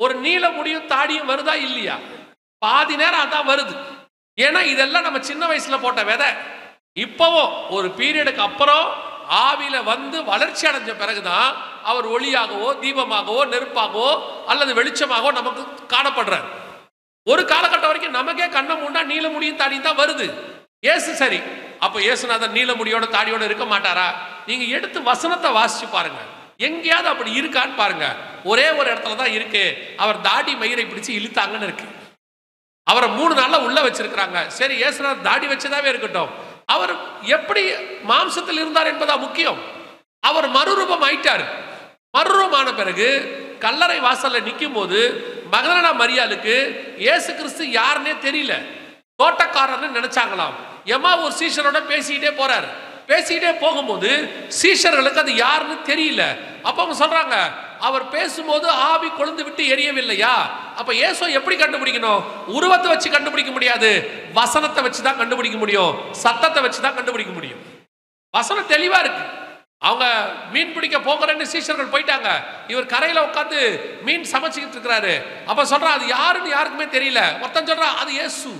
ஒரு நீல முடியும் தாடியும் வருதா இல்லையா? பாதி நேரம் அதான் வருது. ஏன்னா இதெல்லாம் நம்ம சின்ன வயசுல போட்ட விதை. இப்பவும் ஒரு பீரியடுக்கு அப்புறம் ஆவில வந்து வளர்ச்சி அடைஞ்ச பிறகுதான் அவர் ஒளியாகவோ தீபமாகவோ நெருப்பாகவோ அல்லது வெளிச்சமாகவோ நமக்கு காணப்படுறார். ஒரு காலகட்டம் வரைக்கும் நமக்கே கண்ணை மூண்டா நீல முடியும் தாடியும் தான் வருது. ஏசு சரி, அப்ப இயேசுநாதர் நீல முடியோட தாடியோட இருக்க மாட்டாரா? நீங்க எடுத்து வசனத்தை வாசிச்சு பாருங்க, எங்கேயாவது அப்படி இருக்கான்னு பாருங்க. ஒரே ஒரு இடத்துல தான் இருக்கு, அவர் தாடி மயிரை பிடிச்சு இழுத்தாங்கன்னு இருக்கு. அவரை 3 நாள்ல உள்ள வச்சிருக்கிறாங்க. சரி, இயேசுநாதர் தாடி வச்சதாவே இருக்கட்டும், அவர் எப்படி மாம்சத்தில் இருந்தார் என்பதா முக்கியம். அவர் மறுரூபம் ஆயிட்டார். மறுரூபமான பிறகு கல்லறை வாசல்ல நிற்கும் போது மகதலேனா மரியாளுக்கு இயேசு கிறிஸ்து யாருன்னே தெரியல, தோட்டக்காரர்னு நினைச்சாங்களாம். ஒரு சீஷரோட பேசிக்கிட்டே போறாரு. பேசிக்கிட்டே போகும்போது சீஷர்களுக்கு அது யாருன்னு தெரியல. அப்ப அவங்க சொல்றாங்க, அவர் பேசும்போது ஆவி கொழுந்து விட்டு எரியவில்லையா? அப்ப இயேசு எப்படி கண்டுபிடிக்கணும்? உருவத்தை வச்சு கண்டுபிடிக்க முடியாது, வசனத்தை வச்சுதான் கண்டுபிடிக்க முடியும், சத்தத்தை வச்சுதான் கண்டுபிடிக்க முடியும். வசனம் தெளிவா இருக்கு. அவங்க மீன் பிடிக்க போகிறேன்னு சீஷர்கள் போயிட்டாங்க. இவர் கரையில உட்காந்து மீன் சமைச்சுக்கிட்டு இருக்கிறாரு. அப்ப சொல்றா அது யாருன்னு யாருக்குமே தெரியல. ஒருத்தன் சொல்றா அது இயேசு.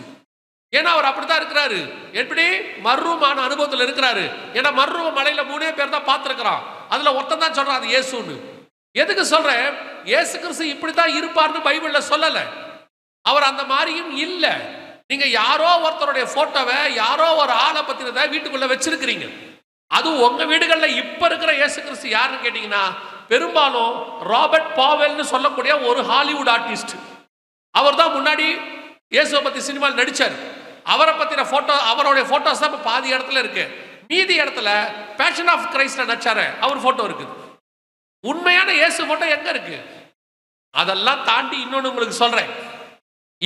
ஏன்னா அவர் அப்படித்தான் இருக்கிறாரு. எப்படி? மர்ரூமான அனுபவத்தில் இருக்கிறாரு. ஏன்னா மர்ரூம மலையில 3 பேர் தான் பார்த்திருக்கிறான். அதுல ஒருத்தன் தான் சொல்றான் அது இயேசுன்னு. எதுக்கு சொல்றேன்? இயேசு கிறிஸ்து இப்படித்தான் இருப்பார்னு பைபிள்ல சொல்லல. அவர் அந்த மாதிரியும் இல்ல. நீங்க யாரோ ஒருத்தருடைய போட்டோவை, யாரோ ஒரு ஆளை பத்தினதை வீட்டுக்குள்ள வச்சிருக்கிறீங்க. அது உங்க வீடுகள்ல இப்ப இருக்கிற இயேசு கிறிஸ்து யாருன்னு கேட்டீங்கன்னா பெரும்பாலும் ராபர்ட் பாவெல்னு சொல்லக்கூடிய ஒரு ஹாலிவுட் ஆர்டிஸ்ட். அவர் தான் முன்னாடி இயேசுவை பத்தி சினிமாவில் நடிச்சார். அவரை பத்தின போட்டோ, அவருடைய போட்டோஸ் தான் பாதி இடத்துல இருக்கு. மீதி இடத்துல பேஷன் ஆஃப் கிரைஸ்ட்ல நடிச்சாரு, அவர் போட்டோ இருக்குது. உண்மையான இயேசு போட்டோ எங்க இருக்கு? அதெல்லாம் தாண்டி இன்னொன்னு உங்களுக்கு சொல்றேன்.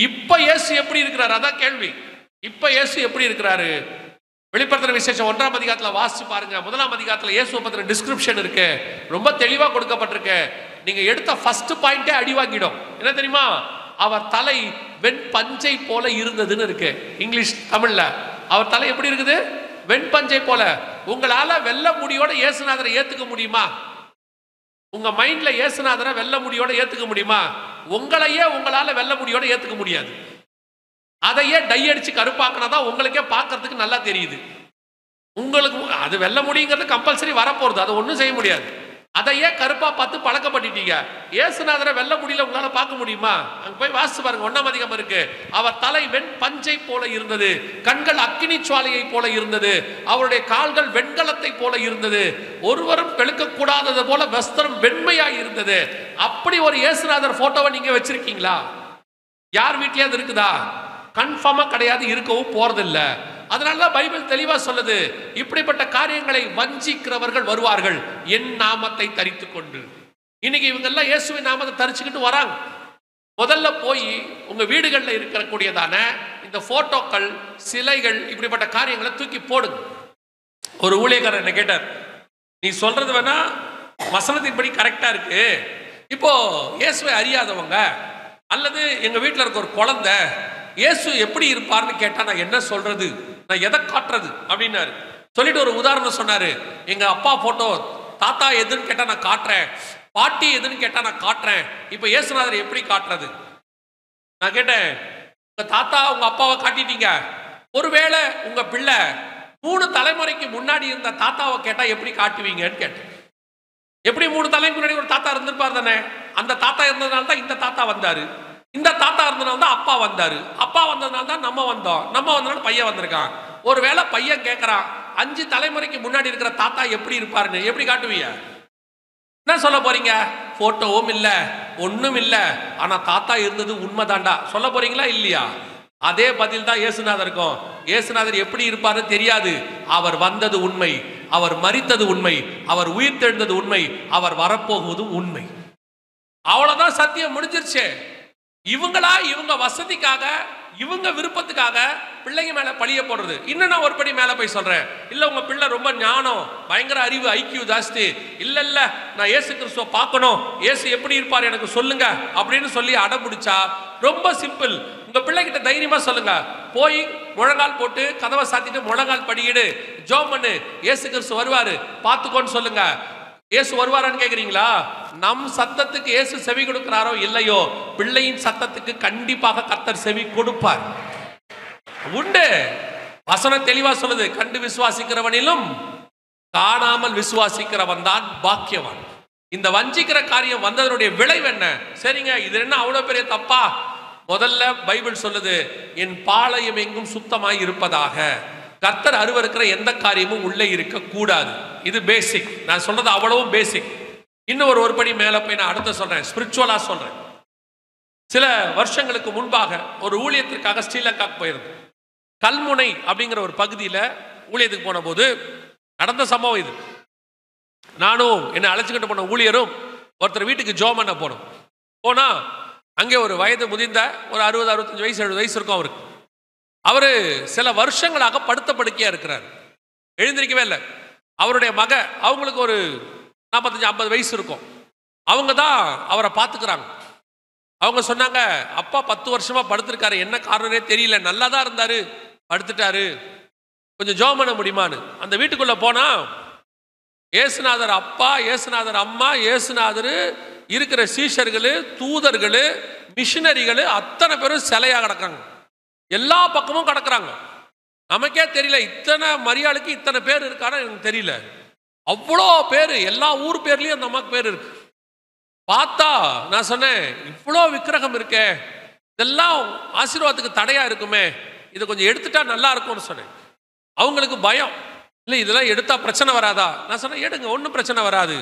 இப்ப இயேசு எப்படி இருக்கிறாரு? அதான் கேள்வி. இப்ப இயேசு எப்படி இருக்கிறாரு? வெளிப்படுத்தின விசேஷம் 1ஆம் அதிகாரத்துல வாசிச்சு பாருங்க. 1ஆம் அதிகாரத்துல இயேசுவை பத்தின டிஸ்கிரிப்ஷன் இருக்கு, ரொம்ப தெளிவா கொடுக்கப்பட்டிருக்கு. நீங்க எடுத்த ஃபர்ஸ்ட் பாயிண்டே அடி வாங்கிடும். என்ன தெரியுமா? அவர் தலை வெண் பஞ்சை போல இருந்ததுன்னு இருக்கு இங்கிலீஷ். தமிழ்ல அவர் தலை எப்படி இருக்குது? வெண் பஞ்சை போல. உங்களால வெள்ள முடியோட இயேசுநாதரை ஏத்துக்க முடியுமா? உங்க மைண்ட்ல இயேசுநாதரை வெள்ள முடியோட ஏத்துக்க முடியுமா? உங்களையே உங்களால வெள்ள முடியோட ஏத்துக்க முடியாது. அதையே டை அடிச்சு கருப்பாக்கினாதான் உங்களுக்கே பார்க்கறதுக்கு நல்லா தெரியுது. உங்களுக்கு அது வெள்ள முடியுங்கிறது கம்பல்சரி வரப்போறது, அதை ஒன்றும் செய்ய முடியாது. அதையே கருப்பா பார்த்து பழக்கப்பட்டுட்டீங்க. இயேசுநாதரை வெள்ள முடியல உங்களால பார்க்க முடியுமா? அங்க போய் வாசிச்சு பாருங்க. 1ஆம் அதிகாரம் இருக்கு. அவர் தலை வெண் பஞ்சை போல இருந்தது, கண்கள் அக்கினி சுவாலையை போல இருந்தது, அவருடைய கால்கள் வெண்கலத்தை போல இருந்தது, ஒருவரும் வெளுக்க கூடாதது போல வஸ்திரம் வெண்மையாய் இருந்தது. அப்படி ஒரு இயேசுநாதர் போட்டோவை நீங்க வச்சிருக்கீங்களா? யார் வீட்லயாவது இருக்குதா? கன்ஃபார்மா கிடையாது, இருக்கவும் போறதில்ல. அதனாலதான் பைபிள் தெளிவா சொல்லுது, இப்படிப்பட்ட காரியங்களை வஞ்சிக்கிறவர்கள் வருவார்கள் என் நாமத்தை தரித்துக் கொண்டு. இன்னைக்கு இவங்க எல்லாம் இயேசுவின் நாமத்தை தரிச்சுக்கிட்டு வராங்க. முதல்ல போய் உங்க வீடுகளில் இருக்கக்கூடியதான இந்த போட்டோக்கள், சிலைகள், இப்படிப்பட்ட காரியங்களை தூக்கி போடுங்க. ஒரு ஊழியக்காரர் என்ன கேட்டார், நீ சொல்றது வேணா வசனத்தின்படி கரெக்டா இருக்கு, இப்போ இயேசுவை அறியாதவங்க அல்லது எங்க வீட்டில் இருக்க ஒரு குழந்தை இயேசு எப்படி இருப்பார்னு கேட்டா நான் என்ன சொல்றது, நான் எதை காட்டுறது அப்படின்னாரு. சொல்லிட்டு ஒரு உதாரணம் சொன்னாரு. எங்க அப்பா போட்டோ, தாத்தா எதுன்னு கேட்டா நான் காட்டுறேன், பாட்டி எதுன்னு கேட்டா நான் காட்டுறேன், இப்ப இயேசுநாதர் எப்படி காட்டுறது? நான் கேட்டேன், உங்க தாத்தா உங்க அப்பாவை காட்டிட்டீங்க, ஒருவேளை உங்க பிள்ளை 3 தலைமுறைக்கு முன்னாடி இருந்த தாத்தாவை கேட்டா எப்படி காட்டுவீங்கன்னு கேட்டேன். எப்படி 3 தலைமுறைக்கு முன்னாடி ஒரு தாத்தா இருந்திருப்பார் தானே, அந்த தாத்தா இருந்ததுனால தான் இந்த தாத்தா வந்தாரு, இந்த தாத்தா இருந்ததுனால தான் அப்பா வந்தாரு, அப்பா வந்ததுனால தான் நம்ம வந்தோம், நம்ம வந்ததுனால பையன் வந்திருக்கான். ஒருவேளை பையன் கேட்கறான், 5 தலைமுறைக்கு முன்னாடி இருக்கிற தாத்தா எப்படி இருப்பாருன்னு, எப்படி காட்டுவீங்க? என்ன சொல்ல போறீங்க? போட்டோவும் இல்ல, ஒண்ணும் இல்ல, ஆனா தாத்தா இருந்தது உண்மைதாண்டா சொல்ல போறீங்களா இல்லையா? அதே பதில் தான் இயேசுநாதருக்கும். இயேசுநாதர் எப்படி இருப்பாரு தெரியாது, அவர் வந்தது உண்மை, அவர் மரித்தது உண்மை, அவர் உயிர் தெழுந்தது உண்மை, அவர் வரப்போகுவதும் உண்மை. அவ்வளவுதான், சத்தியம் முடிஞ்சிருச்சு. இவங்களா இவங்க வசதிக்காக, இவங்க விருப்பத்துக்காக பிள்ளைங்க மேல பழிய போடுறது. இன்னும் நான் ஒரு படி மேல போய் சொல்றேன், இல்ல உங்க பிள்ளை ரொம்ப ஞானம், பயங்கர அறிவு, ஐக்கியூ ஜாஸ்தி, இல்ல இல்ல நான் இயேசு கிறிஸ்துவ பார்க்கணும், இயேசு எப்படி இருப்பார் எனக்கு சொல்லுங்க அப்படின்னு சொல்லி அடம்பிடிச்சா ரொம்ப சிம்பிள். உங்க பிள்ளைகிட்ட தைரியமா சொல்லுங்க, போய் முழங்கால் போட்டு கதவை சாத்திட்டு முழங்கால் படியிடு, ஜெபம் பண்ணு, இயேசு கிறிஸ்து வருவாரு பார்த்துக்கோன்னு சொல்லுங்க. இயேசு வருவாரான்னு கேக்குறீங்களா? நம் சத்தத்துக்கு இயேசு செவி கொடுக்கிறாரோ இல்லையோ, பிள்ளையின் சத்தத்துக்கு கண்டிப்பாக கர்த்தர் செவி கொடுப்பார். உண்டு, வசனம் தெளிவா சொல்லுது, கண்டு விசுவாசிக்கிறவனிலும் காணாமல் விசுவாசிக்கிறவன் தான் பாக்கியவான். இந்த வஞ்சிக்கிற காரியம் வந்ததனுடைய விளைவு என்ன? சரிங்க, இது என்ன அவ்வளவு பெரிய தப்பா? முதல்ல பைபிள் சொல்லுது, என் பாளையம் எங்கும் சுத்தமாய் இருப்பதாக. கர்த்தர் அருவருக்கிற எந்த காரியமும் உள்ளே இருக்க கூடாது. இது பேசிக். நான் சொல்றது அவ்வளவு பேசிக். இன்னும் ஒரு படி மேல போய் நான் அடுத்த சொல்றேன், ஸ்பிரிச்சுவலா சொல்றேன். சில வருஷங்களுக்கு முன்பாக ஒரு ஊழியத்திற்காக ஸ்ரீலங்காக்கு போயிருந்தோம். கல்முனை அப்படிங்கிற ஒரு பகுதியில் ஊழியத்துக்கு போன போது நடந்த சம்பவம் இது. நானும் என்னை அழைச்சிக்கிட்டு போன ஊழியரும் ஒருத்தர் வீட்டுக்கு ஜெபம் பண்ண போனோம். போனா அங்கே ஒரு வயது முதிர்ந்த ஒரு 60, 65 வயசு 70 வயசு இருக்கும் அவருக்கு. அவரு சில வருஷங்களாக படுத்த படுக்கையா இருக்கிறார், எழுந்திருக்கவே இல்லை. அவருடைய மக, அவங்களுக்கு ஒரு 45, 50 வயசு இருக்கும், அவங்க தான் அவரை பார்த்துக்கிறாங்க. அவங்க சொன்னாங்க, அப்பா 10 வருஷமா படுத்திருக்காரு, என்ன காரணமே தெரியல, நல்லா தான் இருந்தாரு, படுத்துட்டாரு, கொஞ்சம் ஜெபம் பண்ண முடியுமான்னு. அந்த வீட்டுக்குள்ள போனா இயேசுநாதர் அப்பா, இயேசுநாதர் அம்மா, இயேசுநாதர் இருக்கிற சீஷர்கள், தூதர்கள், மிஷினரிகள் அத்தனை பேரும் சிலையா கிடக்காங்க, எல்லா பக்கமும் கிடக்குறாங்க. நமக்கே தெரியல இத்தனை மரியாளுக்கு இத்தனை பேர் இருக்கான்னு எனக்கு தெரியல. அவ்வளோ பேர், எல்லா ஊர் பேர்லயும் அந்த அம்மாக்கு பேர் இருக்கு. பார்த்தா நான் சொன்னேன், இவ்வளோ விக்கிரகம் இருக்கே, இதெல்லாம் ஆசீர்வாதத்துக்கு தடையா இருக்குமே, இதை கொஞ்சம் எடுத்துட்டா நல்லா இருக்கும்னு சொன்னேன். அவங்களுக்கு பயம், இல்லை இதெல்லாம் எடுத்தா பிரச்சனை வராதா? நான் சொன்னேன், எடுங்க, ஒன்றும் பிரச்சனை வராது.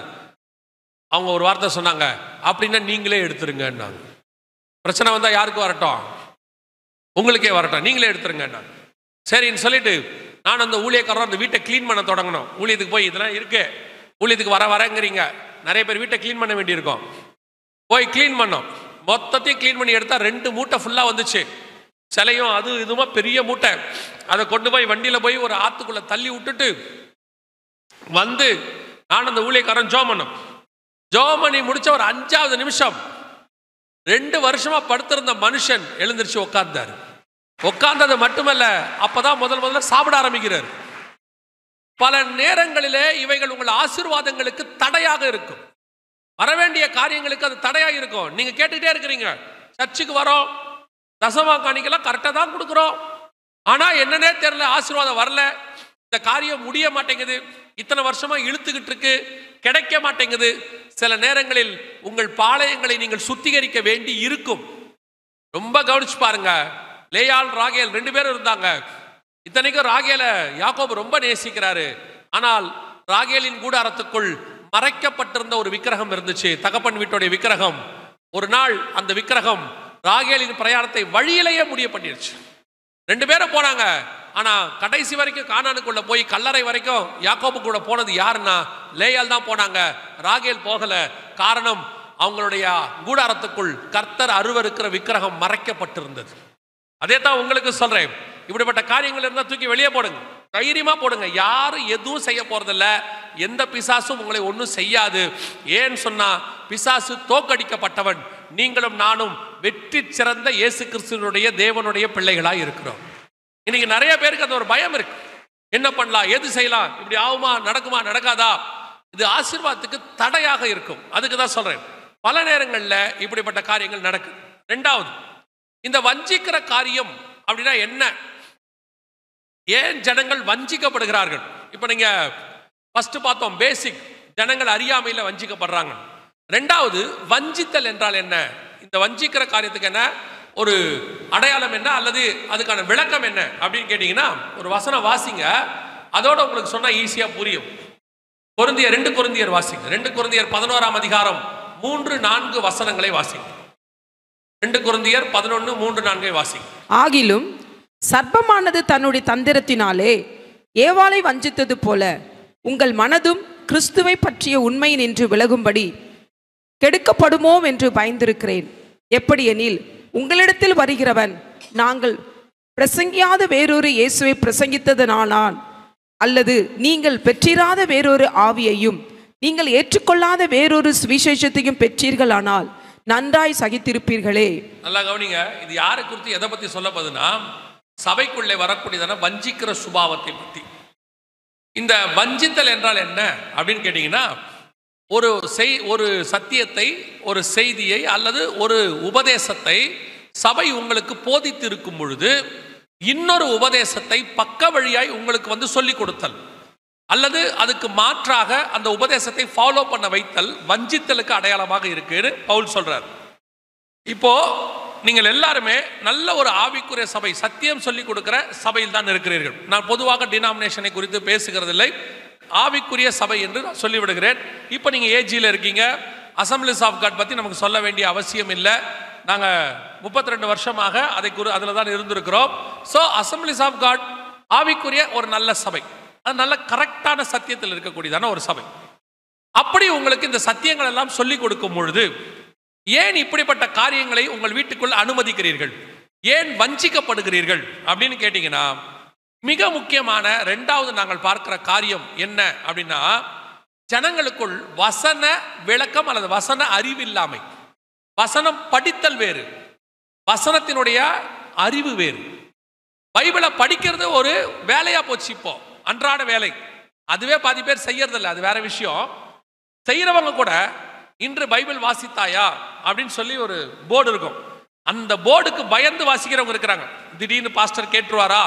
அவங்க ஒரு வார்த்தை சொன்னாங்க, அப்படின்னா நீங்களே எடுத்துருங்கன்னாங்க. பிரச்சனை வந்தா யாருக்கு வரட்டும்? உங்களுக்கே வரட்டும், நீங்களே எடுத்துருங்க. சரின்னு சொல்லிட்டு நான் அந்த ஊழியக்காரர் அந்த வீட்டை கிளீன் பண்ண தொடங்கணும். ஊழியத்துக்கு போய் இதெல்லாம் இருக்கு, ஊழியத்துக்கு வரங்கிறீங்க, நிறைய பேர் வீட்டை கிளீன் பண்ண வேண்டியிருக்கும். போய் கிளீன் பண்ணோம். மொத்தத்தையும் க்ளீன் பண்ணி எடுத்தா 2 மூட்டை ஃபுல்லாக வந்துச்சு. சிலையும் அது இதுமா பெரிய மூட்டை. அதை கொண்டு போய் வண்டியில் போய் ஒரு ஆற்றுக்குள்ளே தள்ளி விட்டுட்டு வந்து நான் அந்த ஊழியக்காரன் ஜோம் பண்ணி முடிச்ச ஒரு 5வது நிமிஷம் 2 வருஷமா படுத்திருந்த மனுஷன் எழுந்திருச்சு உட்கார்ந்தார். உட்கார்ந்தது மட்டுமல்ல, அப்பதான் முதல்ல சாப்பிட ஆரம்பிக்கிறார். பல நேரங்களிலே இவைகள் உங்கள் ஆசீர்வாதங்களுக்கு தடையாக இருக்கும். வரவேண்டிய காரியங்களுக்கு அது தடையாக இருக்கும். நீங்க கேட்டுக்கிட்டே இருக்கிறீங்க, சர்ச்சுக்கு வரோம், தசமா காணிக்கலாம் கரெக்டாக தான் கொடுக்குறோம், ஆனா என்னன்னே தெரியல, ஆசீர்வாதம் வரல, இந்த காரியம் முடிய மாட்டேங்குது, இத்தனை வருஷமா இழுத்துக்கிட்டு இருக்கு, கிடைக்க மாட்டேங்குது. சில நேரங்களில் உங்கள் பாளையங்களை நீங்கள் சுத்திகரிக்க வேண்டி இருக்கும். ரொம்ப கவனிச்சு பாருங்க. லேயாள் ராகேல் 2 பேரும் இருந்தாங்க. இத்தனைக்கும் ராகேல யாக்கோபு ரொம்ப நேசிக்கிறாரு. ஆனால் ராகேலின் கூடாரத்துக்குள் மறைக்கப்பட்டிருந்த ஒரு விக்கிரகம் இருந்துச்சு, தகப்பன் வீட்டுடைய விக்கிரகம். ஒரு நாள் அந்த விக்கிரகம் ராகேலின் பிரயாணத்தை வழியிலேயே முடிய பண்ணிருச்சு. 2 பேரும் போனாங்க. ஆனா கடைசி வரைக்கும் கானானுக்குள்ள போய் கல்லறை வரைக்கும் யாக்கோபு கூட போனது யாருன்னா லேயாள் தான் போனாங்க. ராகேல் போகல. காரணம், அவங்களுடைய கூடாரத்துக்குள் கர்த்தர் அருவருக்கிற விக்கிரகம் மறைக்கப்பட்டிருந்தது. அதே தான் உங்களுக்கு சொல்றேன். இப்படிப்பட்ட காரியங்கள் இருந்தால் தூக்கி வெளியே போடுங்க, தைரியமா போடுங்க. யாரும் எதுவும் செய்ய போறதில்ல. எந்த பிசாசும் உங்களை ஒன்றும் செய்யாது. ஏன்னு சொன்னா பிசாசு தோக்கடிக்கப்பட்டவன். நீங்களும் நானும் வெற்றி சிறந்த இயேசு கிறிஸ்துவனுடைய தேவனுடைய பிள்ளைகளாய் இருக்கிறோம். இன்னைக்கு நிறைய பேருக்கு அந்த ஒரு பயம் இருக்கு. என்ன பண்ணலாம், எது செய்யலாம், இப்படி ஆகுமா, நடக்குமா, நடக்காதா? இது ஆசீர்வாதத்துக்கு தடையாக இருக்கும். அதுக்கு தான் சொல்றேன், பல நேரங்களில் இப்படிப்பட்ட காரியங்கள் நடக்குது. 2வது, இந்த வஞ்சிக்கிற காரியம் அப்படின்னா என்ன? ஏன் ஜனங்கள் வஞ்சிக்கப்படுகிறார்கள்? இப்ப நீங்க ஃபர்ஸ்ட் பார்த்தோம், பேசிக், ஜனங்கள் அறியாமையில் வஞ்சிக்கப்படுறாங்க. 2வது, வஞ்சித்தல் என்றால் என்ன? இந்த வஞ்சிக்கிற காரியத்துக்கு என்ன ஒரு அடையாளம் என்ன, அல்லது அதுக்கான விளக்கம் என்ன அப்படின்னு கேட்டீங்கன்னா, ஒரு வசனம் வாசிங்க, அதோட உங்களுக்கு சொன்னா ஈஸியா புரியும். 2 கொரிந்தியர் வாசிங்க. 2 கொரிந்தியர் 11ஆம் அதிகாரம் 3-4 வசனங்களை வாசிங்க. 2 கொரிந்தியர் 11:3-4 வாசிங்க. ஆகிலும் சர்ப்பமானது தன்னுடைய தந்திரத்தினாலே ஏவாளை வஞ்சித்தது போல உங்கள் மனதும் கிறிஸ்துவை பற்றிய உண்மை நின்று விலகும்படி கெடுக்கப்படுமோ என்று பயந்திருக்கிறேன். எப்படி எனில், உங்களிடத்தில் வருகிறவன் நாங்கள் பிரசங்கியாத வேறொரு இயேசுவை பிரசங்கித்ததனாலான், அல்லது நீங்கள் பெற்றிராத வேறொரு ஆவியையும் நீங்கள் ஏற்றுக்கொள்ளாத வேறொரு சுவிசேஷத்தையும் பெற்றீர்களானால் நன்றாய் சகித்திருப்பீர்களே. நல்லா கவனிங்க. இது யாரை குறித்து எதை பத்தி சொல்லப்படுதுன்னா, சபைக்குள்ளே வரக்கூடியதான வஞ்சிக்கிற சுபாவத்தை பத்தி. இந்த வஞ்சித்தல் என்றால் என்ன அப்படின்னு கேட்டீங்கன்னா, ஒரு சத்தியத்தை, ஒரு செய்தியை அல்லது ஒரு உபதேசத்தை சபை உங்களுக்கு போதித்து இருக்கும் பொழுது இன்னொரு உபதேசத்தை பக்க வழியாய் உங்களுக்கு வந்து சொல்லிக் கொடுத்தல், அல்லது அதுக்கு மாற்றாக அந்த உபதேசத்தை ஃபாலோ பண்ண வைத்தல் வஞ்சித்தலுக்கு அடையாளமாக இருக்குன்னு பவுல் சொல்றார். இப்போ நீங்கள் எல்லாருமே நல்ல ஒரு ஆவிக்குரிய சபை, சத்தியம் சொல்லிக் கொடுக்கிற சபையில் தான் இருக்கிறீர்கள். நான் பொதுவாக டினாமினேஷனை குறித்து பேசுகிறதில்லை, ஆவிக்குரிய சபை என்று நான் சொல்லிவிடுகிறேன். இப்போ நீங்கள் ஏஜியில் இருக்கீங்க, அசம்பிளிஸ் ஆஃப் காட் பற்றி நமக்கு சொல்ல வேண்டிய அவசியம் இல்லை. நாங்கள் 32 வருஷமாக அதில் தான் இருந்திருக்கிறோம். ஸோ அசம்பிளிஸ் ஆஃப் காட் ஆவிக்குரிய ஒரு நல்ல சபை, அது நல்ல கரெக்டான சத்தியத்தில் இருக்கக்கூடியதான ஒரு சபை. அப்படி உங்களுக்கு இந்த சத்தியங்கள் எல்லாம் சொல்லிக் கொடுக்கும் பொழுது ஏன் இப்படிப்பட்ட காரியங்களை உங்கள் வீட்டுக்குள் அனுமதிக்கிறீர்கள், ஏன் வஞ்சிக்கப்படுகிறீர்கள் அப்படின்னு கேட்டீங்கன்னா, மிக முக்கியமான 2வது நாங்கள் பார்க்கிற காரியம் என்ன அப்படின்னா, ஜனங்களுக்குள் வசன விளக்கம் அல்லது வசன அறிவில்லாமை. வசனம் படித்தல் வேறு, வசனத்தினுடைய அறிவு வேறு. பைபிளை படிக்கிறது ஒரு வேலையா போச்சு, இப்போ அன்றாட வேலை. அதுவே பாதி பேர் செய்யறதில்லை, அது வேற விஷயம். செய்யறவங்க கூட இன்று பைபிள் வாசித்தாயா அப்படின்னு சொல்லி ஒரு போர்டு இருக்கும், அந்த போர்டுக்கு பயந்து வாசிக்கிறவங்க இருக்கிறாங்க. திடீர்னு பாஸ்டர் கேட்டுருவாரா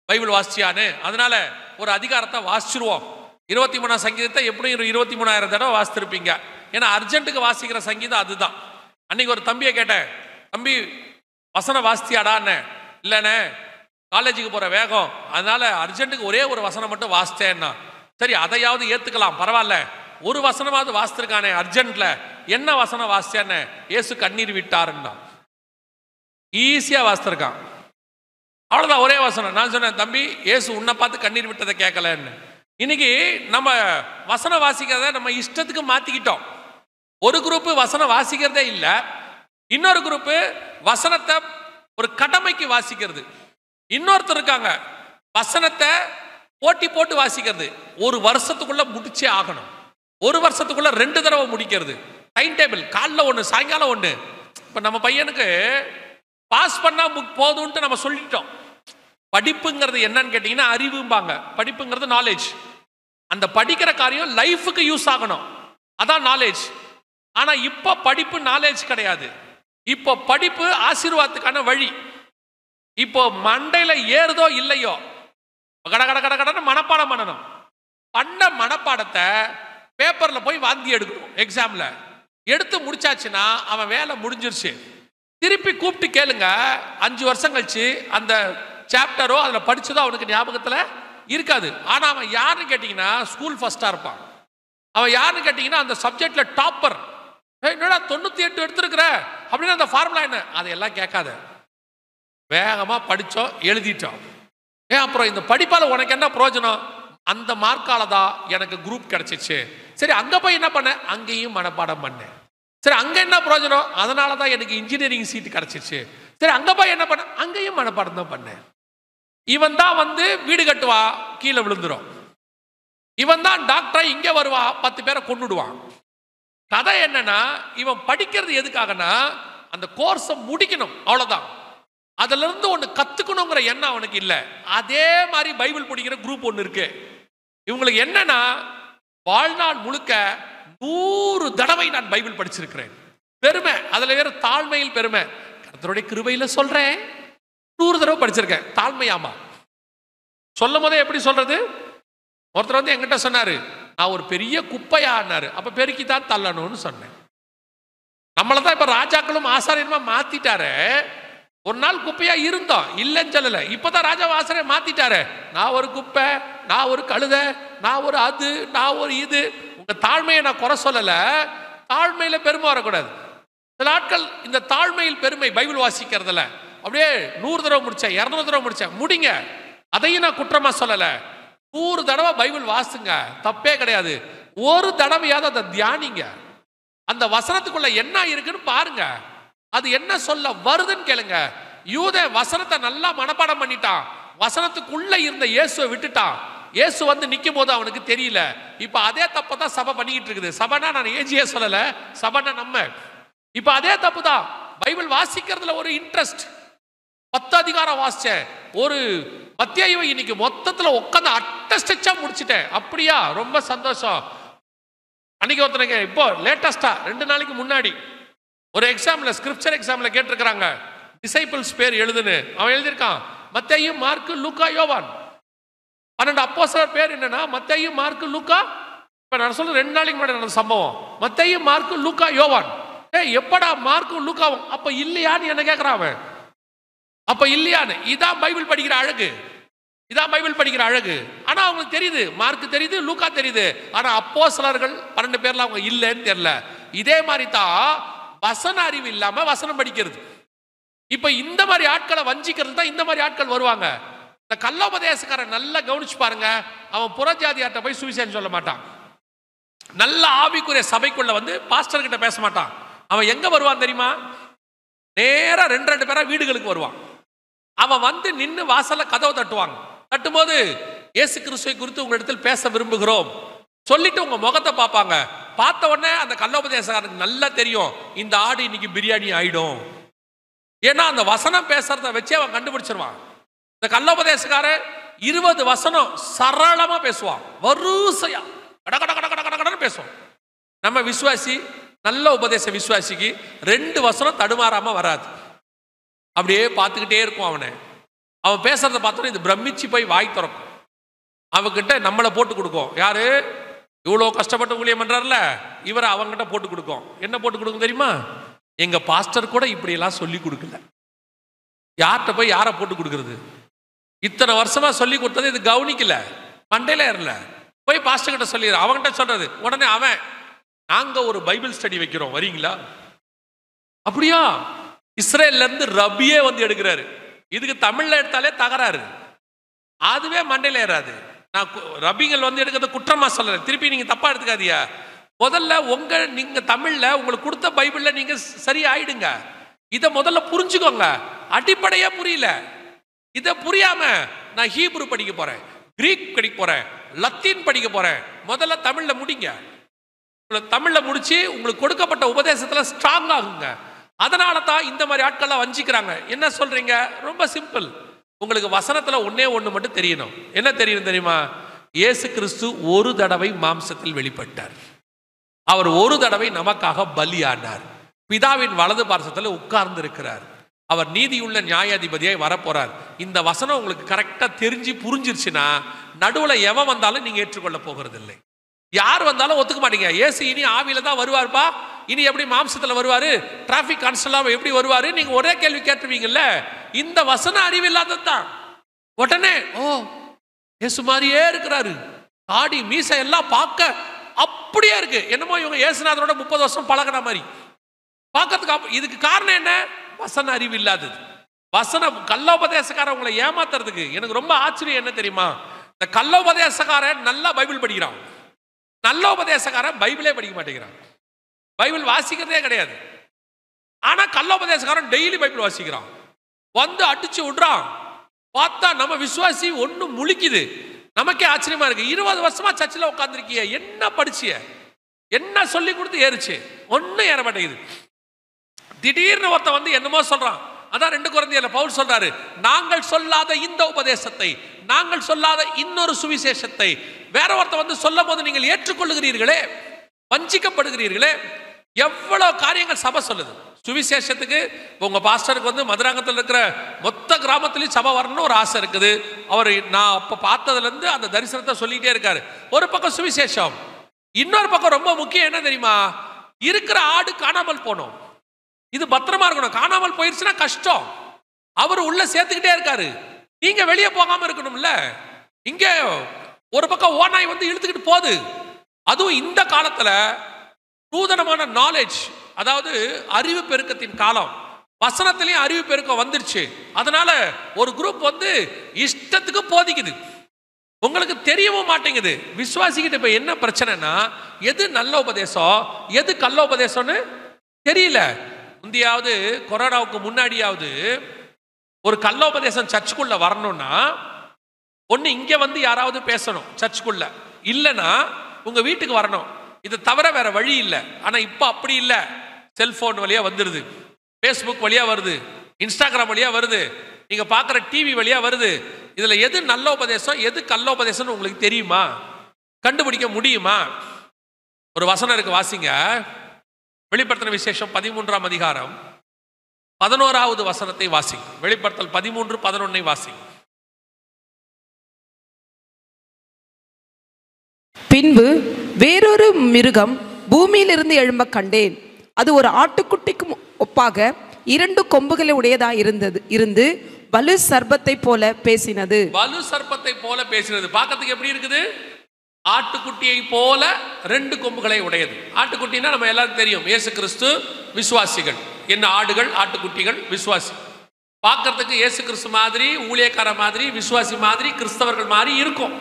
பைபிள் வாசிச்சியான்னு, அதனால ஒரு அதிகாரத்தை வாசிச்சிருவோம். 23ஆம் சங்கீதத்தை எப்படியும் 23,000 தடவை வாசித்திருப்பீங்க. ஏன்னா அர்ஜென்ட்டுக்கு வாசிக்கிற சங்கீதம் அதுதான். அன்னைக்கு ஒரு தம்பியை கேட்டேன், தம்பி வசனம் வாசித்தியாடான்னு. இல்லைண்ணே, காலேஜுக்கு போகிற வேகம், அதனால அர்ஜென்ட்டுக்கு ஒரே ஒரு வசனம் மட்டும் வாசித்தேன்னா. சரி, அதையாவது ஏற்றுக்கலாம், பரவாயில்ல, ஒரு வசனமாவது வாசித்திருக்கானே அர்ஜென்ட்ல, என்ன வசனம் வாசித்தேன்னு. இயேசு கண்ணீர் விட்டாருன்னா ஈஸியாக வாசித்திருக்கான், அவ்வளோதான், ஒரே வசனம். நான் சொன்னேன், தம்பி இயேசு உன்னை பார்த்து கண்ணீர் விட்டதை கேட்கலன்னு. இன்னைக்கு நம்ம வசனம் வாசிக்கிறத நம்ம இஷ்டத்துக்கு மாற்றிக்கிட்டோம். ஒரு குரூப்பு வசனம் வாசிக்கிறதே இல்லை, இன்னொரு குரூப் வசனத்தை ஒரு கடமைக்கு வாசிக்கிறது. இன்னொருத்தர் இருக்காங்க வசனத்தை போட்டி போட்டு வாசிக்கிறது. ஒரு வருஷத்துக்குள்ள முடிச்சே ஆகணும். ஒரு வருஷத்துக்குள்ள 2 தடவை முடிக்கிறது. டைம் டேபிள், காலைல ஒன்று சாயங்காலம் ஒன்று. இப்போ நம்ம பையனுக்கு பாஸ் பண்ணா போதும்ட்டு நம்ம சொல்லிட்டோம். படிப்புங்கிறது என்னன்னு கேட்டீங்கன்னா அறிவும்பாங்க. படிப்புங்கிறது நாலேஜ். அந்த படிக்கிற காரியம் லைஃபுக்கு யூஸ் ஆகணும், அதான் நாலேஜ். ஆனா இப்போ படிப்பு நாலேஜ் கிடையாது. இப்போ படிப்பு ஆசீர்வாதத்துக்கான வழி. இப்போ மண்டையில ஏறுதோ இல்லையோ கட கட கட கடன்னு மனப்பாடம் பண்ணணும். பண்ண மனப்பாடத்தை பேப்பர்ல போய் வாந்தி எடுக்கணும். எக்ஸாம்ல எடுத்து முடிச்சாச்சுன்னா அவன் வேலை முடிஞ்சிருச்சு. திருப்பி கூப்பிட்டு கேளுங்க, 5 வருஷம் கழிச்சு அந்த சாப்டரோ அதுல படிச்சதோ அவனுக்கு ஞாபகத்துல இருக்காது. ஆனா அவன் யாருன்னு கேட்டீங்கன்னா ஸ்கூல் ஃபர்ஸ்டா இருப்பான். அவன் யாருன்னு கேட்டீங்கன்னா அந்த சப்ஜெக்ட்ல டாப்பர். என்னடா 98 எடுத்திருக்கிற அப்படின்னு அந்த ஃபார்முலா என்ன, அதையெல்லாம் கேட்காத. வேகமா படிச்சோம், எழுதிட்டோம். அப்புறம் இந்த படிப்பால உனக்கு என்ன பிரயோஜனம்? அந்த மார்க்கால தான் எனக்கு குரூப் கிடைச்சிச்சு. சரி, அங்க போய் என்ன பண்ண? அங்கேயும் மனப்பாடம் பண்ணேன். சரி, அங்க என்ன பிரயோஜனம்? அதனால தான் எனக்கு இன்ஜினியரிங் சீட் கிடைச்சிச்சு. சரி, அங்க போய் என்ன பண்ண? அங்கேயும் மனப்பாடம் தான் பண்ணேன். இவன் தான் வந்து வீடு கட்டுவா, கீழே விழுந்துரும். இவன் தான் டாக்டரா இங்க வருவா, 10 பேரை கொண்டுடுவான். கதை என்னன்னா, இவன் படிக்கிறது எதுக்காகனா அந்த கோர்ஸை முடிக்கணும், அவ்வளவுதான். அதுல இருந்து ஒண்ணு கத்துக்கணுங்கிற எண்ணம் அவனுக்கு இல்ல. அதே மாதிரி பைபிள் படிக்கிற குரூப் ஒண்ணு இருக்கு. இவங்களுக்கு என்னன்னா, வாழ்நாள் முழுக்க 100 தடவை நான் பைபிள் படிச்சிருக்கிறேன். பெருமை, அதுல வேற தாழ்மையில் பெருமை. கர்த்தருடைய கிருபையில சொல்றேன், 100 தடவை படிச்சிருக்கேன். தாழ்மையாமா சொல்லும் போதே எப்படி சொல்றது? ஒருத்தர் வந்து என்கிட்ட சொன்னாரு, நான் ஒரு பெரிய குப்பையானாரு. அப்ப பெருக்கி தான் தள்ளணும்னு சொன்னேன். நம்மளதான் இப்ப ராஜாக்களும் ஆசாரியமா மாத்திட்டாரு. ஒரு நாள் குப்பையா இருந்தோம், இல்லைன்னு சொல்லல. இப்பதான் ராஜா ஆசாரிய மாத்திட்டாரு. நான் ஒரு குப்பை, நான் ஒரு கழுத, நான் ஒரு அது, நான் ஒரு இது. உங்க தாழ்மையை நான் குறை சொல்லல. தாழ்மையில பெருமை வரக்கூடாது. சில ஆட்கள் இந்த தாழ்மையில் பெருமை பைபிள் வாசிக்கிறதுல அப்படியே 100 தடவை முடிச்சேன், 200 தடவை முடிச்சேன், முடிங்க. அதையும் நான் குற்றமா சொல்லல. 100 தடவை பைபிள் வாசிங்க, தப்பே கிடையாது. ஒரு தடவையாவது அதை தியானிங்க. அந்த வசனத்துக்குள்ள என்ன இருக்குன்னு பாருங்க. அது என்ன சொல்ல வருதுன்னு கேளுங்க. யூத வசனத்தை நல்லா மனப்பாடம் பண்ணிட்டான். வசனத்துக்குள்ள இருந்த இயேசுவை விட்டுட்டான். இயேசு வந்து நிக்கும் போது அவனுக்கு தெரியல. இப்ப அதே தப்பு தான் சபை பண்ணிக்கிட்டு இருக்குது. சபைனா நான் ஏஜியே சொல்லல, சபைனா நம்ம. இப்ப அதே தப்பு தான். பைபிள் வாசிக்கிறதுல ஒரு இன்ட்ரெஸ்ட். 10 அதிகாரம் வாசிச்சேன், ஒரு மத்தியாயவை இன்னைக்கு மொத்தத்துல உட்காந்து அட்டஸ்டா முடிச்சிட்டேன். அப்படியா, ரொம்ப சந்தோஷம். அன்னைக்கு ஒருத்தனுங்க இப்போ லேட்டஸ்டா 2 நாளைக்கு முன்னாடி ஒரு எக்ஸாம்ல, ஸ்கிரிப்சர் எக்ஸாம்ல கேட்டிருக்கிறாங்க, டிசைபிள்ஸ் பேர் எழுதுன்னு. அவன் எழுதியிருக்கான் மத்தேயு, மார்க்கு, லூக்கா, யோவான். 12 அப்போஸ்தலர் பேர் என்னன்னா மத்தேயு, மார்க்கு, லூக்கா. இப்ப நான் சொல்ல 2 நாளைக்கு முன்னாடி நடந்த சம்பவம். மத்தேயு, மார்க்கு, லூக்கா, யோவான். எப்படா மார்க்கும் லூக்காவும்? அப்ப இல்லையான்னு என்ன கேட்கிறான் அவன். அப்ப இல்லையான்னு. இதான் பைபிள் படிக்கிற அழகு, இதான் பைபிள் படிக்கிற அழகு. ஆனா அவங்களுக்கு தெரியுது, மார்க்கு தெரியுது, லூக்கா தெரியுது. ஆனா அப்போஸ்தலர்கள் 12 பேர்ல அவங்க இல்லைன்னு தெரியல. இதே மாதிரி தான் வசன அறிவு இல்லாம வசனம் படிக்கிறது. இப்ப இந்த மாதிரி ஆட்களை வஞ்சிக்கிறது தான் இந்த மாதிரி ஆட்கள் வருவாங்க. இந்த கள்ளோபதேசக்காரன் நல்லா கவனிச்சு பாருங்க. அவன் புறஜாதியார்ட்ட போய் சுவிசேஷம் சொல்ல மாட்டான். நல்ல ஆவிக்குரிய சபைக்குள்ள வந்து பாஸ்டர் கிட்ட பேச மாட்டான். அவன் எங்க வருவான் தெரியுமா? நேரா 2 பேரா வீடுகளுக்கு வருவான். அவன் வந்து நின்று வாசல்ல கதவை தட்டுவாங்க. தட்டும்போது இயேசு கிறிஸ்துவை குறித்து உங்களிடத்தில் பேச விரும்புகிறோம் சொல்லிட்டு உங்க முகத்தை பார்ப்பாங்க. பார்த்த உடனே அந்த கள்ளோபதேசக்காரனுக்கு நல்லா தெரியும், இந்த ஆடு இன்னைக்கு பிரியாணி ஆயிடும். ஏன்னா அந்த வசனம் பேசுறத வச்சு அவன் கண்டுபிடிச்சிருவான். இந்த கள்ளோபதேசக்காரன் 20 வசனம் சரளமா பேசுவான், வரிசையா கட கட கட கட கடன்னு பேசுவான். நம்ம விசுவாசி, நல்ல உபதேச விசுவாசிக்கு 2 வசனம் தடுமாறாம வராது. அப்படியே பார்த்துக்கிட்டே இருக்கும். அவன் பேசுறத பார்த்தோன்னே இது பிரமிச்சு போய் வாய் திறக்கும். அவன்கிட்ட நம்மளை போட்டு கொடுக்கும். யாரு? இவ்வளோ கஷ்டப்பட்டு ஊழியம் பண்றாருல, இவரை அவங்ககிட்ட போட்டு கொடுக்கும். என்ன போட்டு கொடுக்கும் தெரியுமா? எங்க பாஸ்டர் கூட இப்படி எல்லாம் சொல்லி கொடுக்கல. யார்கிட்ட போய் யாரை போட்டு கொடுக்கறது? இத்தனை வருஷமா சொல்லி கொடுத்தது இது கவனிக்கல, மண்டையில ஏறல. போய் பாஸ்டர் கிட்ட சொல்லிடுற, அவன்கிட்ட சொல்றது. உடனே அவன், நாங்க ஒரு பைபிள் ஸ்டடி வைக்கிறோம், வரீங்களா? அப்படியா? இஸ்ரேல்ல இருந்து ரபியே வந்து எடுக்கிறாரு. இதுக்கு தமிழ்ல எடுத்தாலே தகராறு, அதுவே மண்டையில ஏறாது. நான் ரபிகள் வந்து எடுக்கிறது குற்றமா சொல்லல, திருப்பி நீங்க தப்பா எடுத்துக்காதியா. முதல்ல நீங்க தமிழ்ல உங்களுக்கு கொடுத்த பைபிள்ல நீங்க சரி ஆயிடுங்க. இதை முதல்ல புரிஞ்சுக்கோங்க. அடிப்படையே புரியல. இதை புரியாம நான் ஹீப்ரு படிக்க போறேன், கிரீக் படிக்க போறேன், லத்தீன் படிக்க போறேன். முதல்ல தமிழ்ல முடிங்க. தமிழ்ல முடிச்சு உங்களுக்கு கொடுக்கப்பட்ட உபதேசத்துல ஸ்ட்ராங் ஆகுங்க. அதனால தான் இந்த மாதிரி ஆட்கள்லாம் வஞ்சிக்கிறாங்க. என்ன சொல்றீங்க? ரொம்ப சிம்பிள். உங்களுக்கு வசனத்துல ஒன்னே ஒண்ணு மட்டும் தெரியணும். என்ன தெரியணும் தெரியுமா? இயேசு கிறிஸ்து ஒரு தடவை மாம்சத்தில் வெளிப்பட்டார். அவர் ஒரு தடவை நமக்காக பலியானார். பிதாவின் வலது பார்சத்தில் உட்கார்ந்து இருக்கிறார். அவர் நீதியுள்ள நியாயாதிபதியாய் வரப்போறார். இந்த வசனம் உங்களுக்கு கரெக்டா தெரிஞ்சு புரிஞ்சிருச்சுன்னா நடுவுல எவன் வந்தாலும் நீங்க ஏற்றுக்கொள்ள போகிறது இல்லை. யார் வந்தாலும் ஒத்துக்க மாட்டீங்க. இயேசு இனி ஆவியில தான் வருவார்ப்பா, இனி எப்படி மாம்சத்துல வருவாரு, டிராபிக் கான்ஸ்டபிளா எப்படி வருவாரு, நீங்க ஒரே கேள்வி கேட்டுருவீங்கல்ல. இந்த வசன அறிவு இல்லாததான் உடனே இயேசு மாதிரியே இருக்கிறாரு, தாடி மீசை எல்லாம் பார்க்க அப்படியே இருக்கு, என்னமோ இவங்க இயேசுநாதரோட 30 வருஷம் பழகின மாதிரி பார்க்கறதுக்கு. இதுக்கு காரணம் என்ன? வசன அறிவு இல்லாதது. வசன கள்ளோபதேசக்காரன் உங்களை ஏமாத்துறதுக்கு. எனக்கு ரொம்ப ஆச்சரியம் என்ன தெரியுமா? இந்த கள்ளோபதேசக்காரன் நல்லா பைபிள் படிக்கிறான், நல்ல உபதேசக்காரன் பைபிளே படிக்க மாட்டேங்கிறான், பைபிள் வாசிக்கிறதே கிடையாது. ஆனா கள்ளோபதேசக்காரன் டெய்லி பைபிள் வாசிக்கிறான், வந்து அடிச்சு விடுறான். பார்த்தா நம்ம விசுவாசி ஒண்ணு முழிக்குது. நமக்கே ஆச்சரியமா இருக்கு. 20 வருஷமா சர்ச்சில் உட்கார்ந்துருக்கிய, என்ன படிச்சிய, என்ன சொல்லி கொடுத்து ஏறிச்சு, ஒன்னும் ஏற மாட்டேங்குது. திடீர்னு ஒருத்த வந்து என்னமோ சொல்றான். அதான் 2 கொரிந்தியர்ல பவுல் சொல்றாரு, நாங்கள் சொல்லாத இந்த உபதேசத்தை, நாங்கள் சொல்லாத இன்னொரு சுவிசேஷத்தை வேற ஒருத்த வந்து சொல்லும் போது நீங்கள் ஏற்றுக்கொள்ளுகிறீர்களே, வஞ்சிக்கப்படுகிறீர்களே. எவ்வளவு காரியங்கள் சபை சொல்லுது. சுவிசேஷத்துக்கு உங்க பாஸ்டருக்கு வந்து மதுராங்கத்தில் இருக்கிற மொத்த கிராமத்திலையும் சபை வரணும்னு ஒரு ஆசை இருக்குது. அவர் நான் அப்ப பார்த்ததுல இருந்து அந்த தரிசனத்தை சொல்லிட்டே இருக்காரு. ஒரு பக்கம் சுவிசேஷம், இன்னொரு பக்கம் ரொம்ப முக்கியம் என்ன தெரியுமா? இருக்கிற ஆடு காணாமல் போனோம், இது பத்திரமா இருக்கணும். காணாமல் போயிருச்சுன்னா கஷ்டம். அவர் உள்ள சேர்த்துக்கிட்டே இருக்காரு, நீங்க வெளியே போகாம இருக்கணும்ல. இங்க ஒரு பக்கம் ஓநாய் வந்து இழுத்துக்கிட்டு போகுது. அதுவும் இந்த காலத்துல நூதனமான நாலேஜ், அதாவது அறிவு பெருக்கத்தின் காலம். வசனத்திலையும் அறிவு பெருக்கம் வந்துருச்சு. அதனால ஒரு குரூப் வந்து இஷ்டத்துக்கு போதிக்குது, உங்களுக்கு தெரியவும் மாட்டேங்குது. விசுவாசிக்கிட்ட இப்ப என்ன பிரச்சனைனா, எது நல்ல உபதேசம் எது கள்ள உபதேசம்னு தெரியல. முந்தையாவது கொரோனாவுக்கு முன்னாடியாவது ஒரு கள்ள உபதேசம் சர்ச்சுக்குள்ள வரணும்னா ஒன்னு இங்க வந்து யாராவது பேசணும் சர்ச்சுக்குள்ள, இல்லைன்னா உங்க வீட்டுக்கு வரணும். இது தவிர வேற வழி இல்லை. ஆனா இப்ப அப்படி இல்லை. செல்போன் வழியா வந்துருது, பேஸ்புக் வழியா வருது, இன்ஸ்டாகிராம் வழியா வருது, நீங்க பாக்குற டிவி வழியா வருது. இதுல எது நல்ல உபதேசம் எது கள்ள உபதேசம் உங்களுக்கு தெரியுமா? கண்டுபிடிக்க முடியுமா? ஒரு வசனம் இருக்கு, வாசிங்க. வெளிப்படுத்தின விசேஷம் 13ஆம் அதிகாரம் 11வது வசனத்தை வாசிங்க. வெளிப்படுத்தல் 13:11 வாசிங்க. பின்பு வேறொரு மிருகம் பூமியிலிருந்து எழும்ப கண்டேன். அது ஒரு ஆட்டுக்குட்டிக்கும் ஒப்பாக 2 கொம்புகளை உடையதா இருந்து வலு சர்ப்பத்தை போல பேசினது. வலு சர்ப்பத்தை போல பேசினது. பார்க்கிறதுக்கு எப்படி இருக்குது? ஆட்டுக்குட்டியை போல 2 கொம்புகளை உடையது. ஆட்டுக்குட்டினா நம்ம எல்லாருக்கும் தெரியும், இயேசு கிறிஸ்து, விசுவாசிகள். என்ன ஆடுகள், ஆட்டுக்குட்டிகள், விசுவாசி. பார்க்கறதுக்கு இயேசு கிறிஸ்து மாதிரி, ஊழியக்கார மாதிரி, விசுவாசி மாதிரி, கிறிஸ்தவர்கள் மாதிரி இருக்கும்.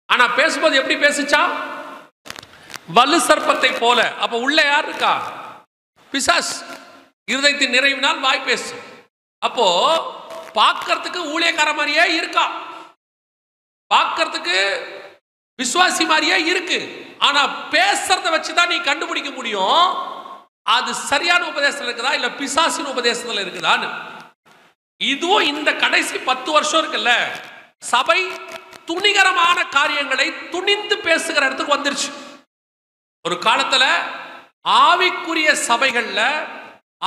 ஆனா பேசும்போது எப்படி பேசுச்சா? வலு சர்ப்பத்தை போல. அப்ப உள்ள யார் இருக்கா? பிசாஸ். இருதயத்தின் நிறைவினால் வாய் பேசும். அப்போ பார்க்கறதுக்கு ஊழியக்கார மாதிரியே இருக்கா, பார்க்கறதுக்கு விசுவாசி மாதிரியே இருக்கு. ஆனா பேசுறத வச்சுதான் நீ கண்டுபிடிக்க முடியும் அது சரியான உபதேசத்துல இருக்குதா இல்ல பிசாசின் உபதேசத்துல இருக்குதான்னு. இதுவும் இந்த கடைசி 10 வருஷம் இருக்குல்ல, சபை துணிகரமான காரியங்களை துணிந்து பேசுகிற இடத்துக்கு வந்துருச்சு. ஒரு காலத்துல ஆவிக்குரிய சபைகள்ல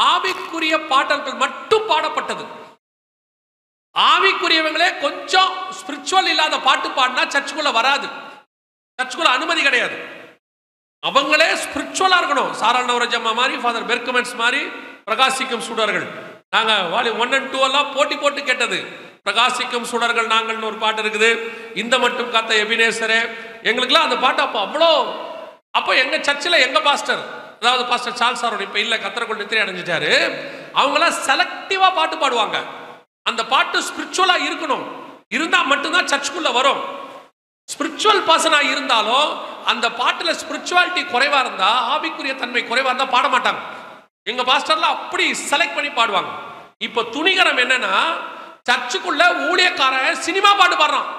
ஆவிக்குரிய பாடல்கள் மட்டும் பாடப்பட்டது. ஆவிக்குரியவங்களே கொஞ்சம் ஸ்பிரிச்சுவல் இல்லாத பாட்டு பாடினா சர்ச்சுக்குள்ள வராது, சர்ச்சுக்குள்ள அனுமதி கிடையாது. அவங்களே ஸ்பிரிச்சுவலா இருக்கணும். சாரா நவரஜம்மா மாதிரி, ஃபாதர் பெர்கமென்ஸ் மாதிரி, பிரகாசிக்கும் சுடர்கள். நாங்க 1 and 2 எல்லாம் போட்டி போட்டு கேட்டது. பிரகாசிக்கும் சுடர்கள் நாங்கள்னு ஒரு பாட்டு இருக்குது. இந்த மட்டும் காத்த எபினேசரே, எங்களுக்குலாம் அந்த பாட்டு அப்போ அவ்வளோ. அப்போ எங்க சர்ச்சில் எங்க பாஸ்டர், அதாவது பாஸ்டர் சார்ல்ஸ் சாரோட, இப்ப இல்ல கத்தரக்குள் நித்திரை அடைஞ்சிட்டாரு, அவங்களாம் செலக்டிவா பாட்டு பாடுவாங்க. அந்த பாட்டு ஸ்பிரிச்சுவலா இருக்கணும், இருந்தா மட்டும்தான் சர்ச்சுக்குள்ள வரும். ஸ்பிரிச்சுவல் பர்சனா இருந்தாலும் அந்த பாட்டுல ஸ்பிரிச்சுவாலிட்டி குறைவா இருந்தா, ஆவிக்குரிய தன்மை குறைவா இருந்தா பாட மாட்டாங்க. எங்க பாஸ்டர்ல அப்படி செலக்ட் பண்ணி பாடுவாங்க. இப்ப துணிகரம் என்னன்னா, சர்ச்சுக்குள்ள ஊழியக்காரன் சினிமா பாட்டு பாடுறான்.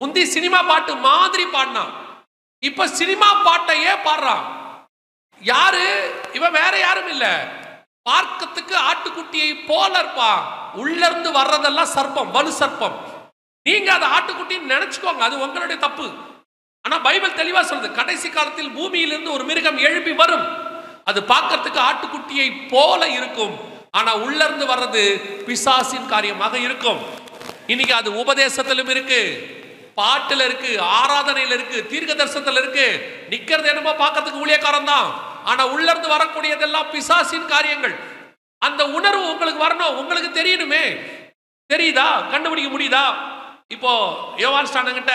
முந்தி சினிமா பாட்டு மாதிரி பாடினான், இப்ப சினிமா பாட்டையே பாடுறான். யாரு இவன்? வேற யாரும் இல்ல, பார்க்கத்துக்கு ஆட்டுக்குட்டியை போல இருப்பான், உள்ள இருந்து வர்றதெல்லாம் சர்ப்பம், வலு சர்ப்பம். நீங்க அதை ஆட்டுக்குட்டின்னு நினைச்சுக்கோங்க, அது உங்களுடைய தப்பு. ஆனா பைபிள் தெளிவா சொல்லுது, கடைசி காலத்தில் பூமியிலிருந்து ஒரு மிருகம் எழுப்பி வரும், அது பார்க்கறதுக்கு ஆட்டுக்குட்டியை போல இருக்கும், ஆனா உள்ள இருந்து வர்றது பிசாசின் காரியமாக இருக்கும். இன்னைக்கு அது உபதேசத்திலும் இருக்கு, பாட்டுல இருக்கு, ஆராதனையில இருக்கு, தீர்க்க தரிசனத்துல இருக்கு. நிக்கிறது என்னமோ பார்க்கறதுக்கு ஊழியக்காரன் தான், ஆனா உள்ள இருந்து வரக்கூடியதெல்லாம் பிசாசின் காரியங்கள். அந்த உணர்வு உங்களுக்கு வரணும், உங்களுக்கு தெரியணுமே. தெரியுதா? கண்டுபிடிக்க முடியுதா? இப்போ யோவான் ஸ்நானகிட்ட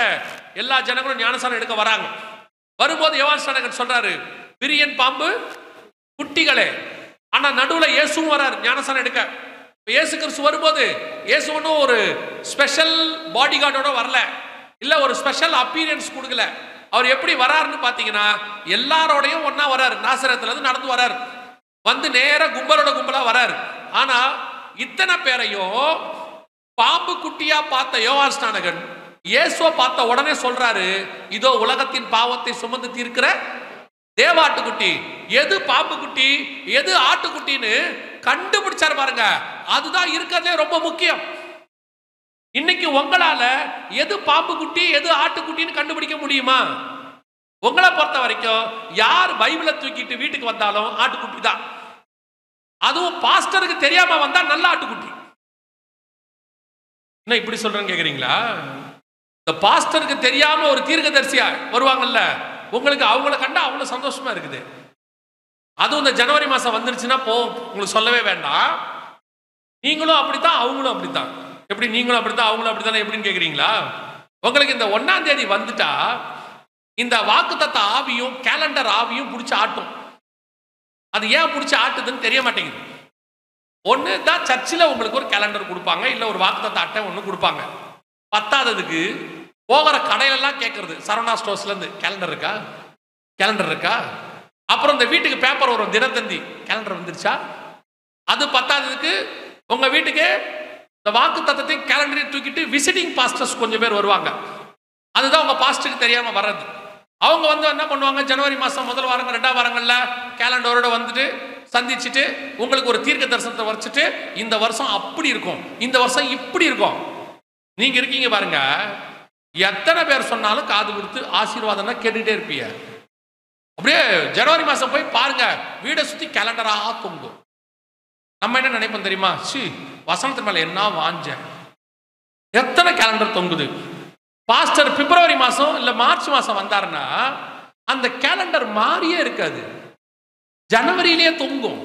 எல்லா ஜனங்களும் ஞானஸ்நானம் எடுக்க வராங்க. வரும்போது யோவான் ஸ்நானகர் சொல்றாரு, விரியன் பாம்பு குட்டிகளே. ஆனா நடுவுல இயேசுவும் வராரு ஞானஸ்நானம் எடுக்க. இயேசு கிறிஸ்து வரும்போது இயேசு ஒன்றும் ஒரு ஸ்பெஷல் பாடி கார்டோட வரல, இல்ல ஒரு ஸ்பெஷல் அப்பீரியன்ஸ் கொடுக்கல. அவர் எப்படி வராருன்னு பாத்தீங்கன்னா, எல்லாரோடையும் ஒன்னா வராரு. நாசரேத்துல இருந்து நடந்து வராரு, வந்து நேர கும்பலோட கும்பலா வராரு. ஆனா இத்தனை பேரையும் பாம்பு குட்டியா பார்த்த யோவான் ஸ்நானகன் இயேசுவை பார்த்த உடனே சொல்றாரு, இதோ உலகத்தின் பாவத்தை சுமந்து தீர்க்கிற தேவாட்டுக்குட்டி. எது பாம்பு குட்டி, எது ஆட்டுக்குட்டின்னு கண்டுபிடிச்சாரு பாருங்க. அதுதான் இருக்கிறதுலே ரொம்ப முக்கியம். இன்னைக்கு உங்களால எது பாம்பு குட்டி எது ஆட்டுக்குட்டின்னு கண்டுபிடிக்க முடியுமா? உங்களை பொறுத்த வரைக்கும் யார் பைபிளை தூக்கிட்டு வீட்டுக்கு வந்தாலும் ஆட்டுக்குட்டி தான். அதுவும் பாஸ்டருக்கு தெரியாம வந்தா நல்ல ஆட்டுக்குட்டி. என்ன இப்படி சொல்றேன்னு கேக்குறீங்களா? இந்த பாஸ்டருக்கு தெரியாம ஒரு தீர்க்கதரிசியா வருவாங்கல்ல, உங்களுக்கு அவங்கள கண்டா அவ்வளவு சந்தோஷமா இருக்குது. அதுவும் இந்த ஜனவரி மாசம் வந்துருச்சுன்னா போ, உங்களுக்கு சொல்லவே வேண்டாம். நீங்களும் அப்படித்தான், அவங்களும் அப்படித்தான். எப்படி நீங்களும் அப்படித்தான் அவங்களும் அப்படித்தானே எப்படின்னு கேக்குறீங்களா? உங்களுக்கு இந்த 1ஆம் தேதி வந்துட்டா இந்த வாக்குத்தத்த ஆவியும் கேலண்டர் ஆவியும் பிடிச்சி ஆட்டும். அது ஏன் பிடிச்சி ஆட்டுதுன்னு தெரிய மாட்டேங்குது. ஒன்று தான் சர்ச்சில் உங்களுக்கு ஒரு கேலண்டர் கொடுப்பாங்க, இல்லை ஒரு வாக்குத்தத்த அட்டை ஒன்று கொடுப்பாங்க. பத்தாததுக்கு போகிற கடையிலெல்லாம் கேட்கறது, சரவணா ஸ்டோர்ஸ்லேருந்து கேலண்டர் இருக்கா, கேலண்டர் இருக்கா. அப்புறம் இந்த வீட்டுக்கு பேப்பர் வரும், தினத்தந்தி, கேலண்டர் வந்துருச்சா. அது பத்தாததுக்கு உங்கள் வீட்டுக்கு இந்த வாக்கு தத்தத்தையும் கேலண்டரையும் தூக்கிட்டு விசிட்டிங் பாஸ்டர்ஸ் கொஞ்சம் பேர் வருவாங்க. அதுதான் உங்கள் பாஸ்டருக்கு தெரியாமல் வர்றது. அவங்க வந்து என்ன பண்ணுவாங்க, ஜனவரி மாதம் முதல் வாரங்கள் 2ஆம் வாரங்களில் கேலண்டரோட வந்துட்டு சந்திச்சுட்டு உங்களுக்கு ஒரு தீர்க்க தரிசனத்தை வச்சுட்டு, இந்த வருஷம் அப்படி இருக்கும், இந்த வருஷம் இப்படி இருக்கும். நீங்க இருக்கீங்க பாருங்க, எத்தனை பேர் சொன்னாலும் காது கொடுத்து ஆசீர்வாதம்னா கேட்டுட்டே இருப்பீங்க. அப்படியே ஜனவரி மாசம் போய் பாருங்க, வீடை சுத்தி கேலண்டரா தொங்கும். நம்ம என்ன நினைப்போம் தெரியுமா, சி வசனத்து மேல என்ன வாஞ்ச, எத்தனை கேலண்டர் தொங்குது. பாஸ்டர் பிப்ரவரி மாசம் இல்ல மார்ச் மாசம் வந்தாருன்னா அந்த கேலண்டர் மாறியே இருக்காது, ஜனவரியிலேயே தொங்கும்.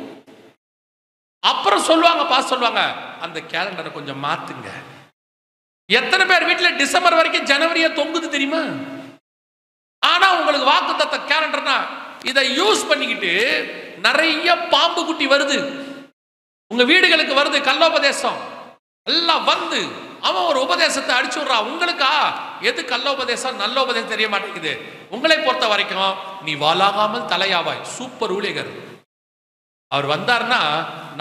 அப்புறம் சொல்லுவாங்க, பாஸ் சொல்லுவாங்க, அந்த கேலண்டரை கொஞ்சம் மாத்துங்க. எத்தனை பேர் வீட்டுல டிசம்பர் வரைக்கும் ஜனவரியே தொங்குது தெரியுமா? ஆனா உங்களுக்கு வாக்குத்தத்த கேலண்டர்னா இதை யூஸ் பண்ணிக்கிட்டு நிறைய பாம்பு குட்டி வருது, உங்க வீடுகளுக்கு வருது. கல்லோபதேசம் எல்லாம் வந்து அவன் ஒரு உபதேசத்தை அடிச்சு விடுறான். உங்களுக்கா எது கல்லோபதேசம் நல்ல உபதேசம் தெரிய மாட்டேங்குது. உங்களை பொறுத்த வரைக்கும் நீ வாலாகாமல் தலையாவாய், சூப்பர் ஊழியர். அவர் வந்தார்னா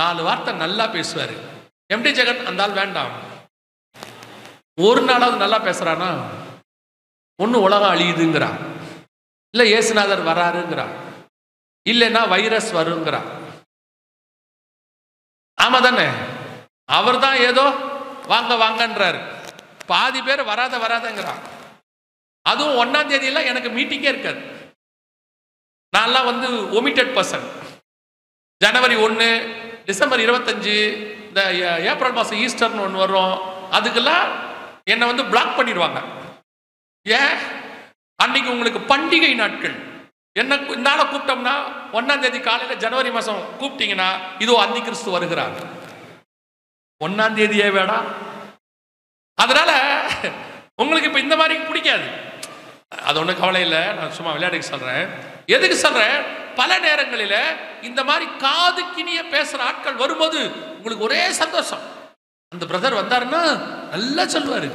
4 வார்த்தை நல்லா பேசுவாரு. எம்டி ஜெகன் அந்த ஆள் வேண்டாம், ஒரு நாளாவது நல்லா பேசுறானா, ஒன்னு உலகம் அழியுதுங்கிறான், இல்ல இயேசுநாதர் வராருங்கிறான், இல்லைன்னா வைரஸ் வருங்கிறான். ஆமா தானே? அவர் தான் ஏதோ வாங்க வாங்கன்றாரு, பாதி பேர் வராதங்கிறான். அதுவும் 1ஆம் தேதியெல்லாம் எனக்கு மீட்டிங்கே இருக்காது. நான்லாம் வந்து ஒமிட்டட் பர்சன். ஜனவரி 1, டிசம்பர் 25, இந்த ஏப்ரல் மாதம் ஈஸ்டர்னு ஒன்று வரும், அதுக்கெல்லாம் என்னை வந்து பிளாக் பண்ணிடுவாங்க. ஏன்? அன்னைக்கு உங்களுக்கு பண்டிகை நாட்கள். என்ன நாளை கூப்பிட்டோம்னா 1ஆம் தேதி காலையில் ஜனவரி மாதம் கூப்பிட்டீங்கன்னா இதோ அந்தி கிறிஸ்து வருகிறார். 1ஆம் தேதியே வேடா. அதனால உங்களுக்கு இப்போ இந்த மாதிரி பிடிக்காது. அது ஒன்றும் கவலை இல்லை, நான் சும்மா விளையாட்டுக்கு சொல்கிறேன். எதுக்கு சொல்கிறேன், பல நேரங்களில் இந்த மாதிரி காது கிணிய பேசுகிற ஆட்கள் வரும்போது உங்களுக்கு ஒரே சந்தோஷம். அந்த பிரதர் வந்தாருன்னா நல்லா சொல்லுவார்.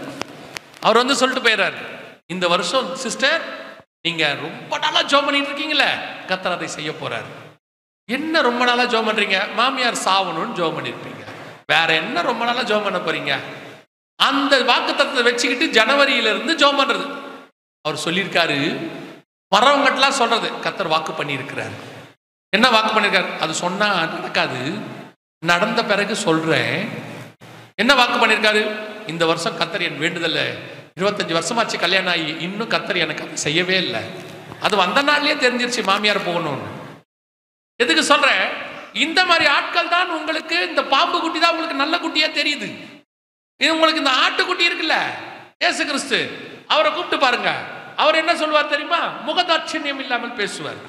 அவர் வந்து சொல்லிட்டு போயிடுறாரு, இந்த வருஷம் சிஸ்டர் நீங்க ரொம்ப நாளா ஜெபம் பண்ணிட்டு இருக்கீங்களே, கர்த்தர் அதை செய்ய போறாரு. என்ன ரொம்ப நாளா ஜெபம் பண்றீங்க? மாமியார் சாவணும்னு ஜெபம் பண்ணிருப்பீங்க. வேற என்ன ரொம்ப நாளா ஜெபம் பண்ண போறீங்க? அந்த வாக்குத்தத்தத்தை வச்சுக்கிட்டு ஜனவரியில இருந்து ஜெபம் பண்றது. அவர் சொல்லியிருக்காரு, வரவங்கட்டெல்லாம் சொல்றது கர்த்தர் வாக்கு பண்ணியிருக்கிறார். என்ன வாக்கு பண்ணியிருக்காரு? அது சொன்னா நடக்காது, நடந்த பிறகு சொல்றேன். என்ன வாக்கு பண்ணியிருக்காரு? இந்த வருஷம் கர்த்தர் என் வேண்டுதல்ல 25 வருஷமாச்சு கல்யாணம் ஆகி, இன்னும் கர்த்தர் எனக்கு அதை செய்யவே இல்லை. அது வந்த நாள்லயே தெரிஞ்சிருச்சு மாமியார் போகணும்னு. எதுக்கு சொல்றேன்? இந்த மாதிரி ஆட்கள் தான் உங்களுக்கு, இந்த பாம்பு குட்டி தான் உங்களுக்கு நல்ல குட்டியா தெரியுது. இது உங்களுக்கு இந்த ஆட்டுக்குட்டி இருக்குல்ல, இயேசு கிறிஸ்து, அவரை கூப்பிட்டு பாருங்க. அவர் என்ன சொல்லுவார் தெரியுமா? முகதாட்சண்யம் இல்லாமல் பேசுவார்.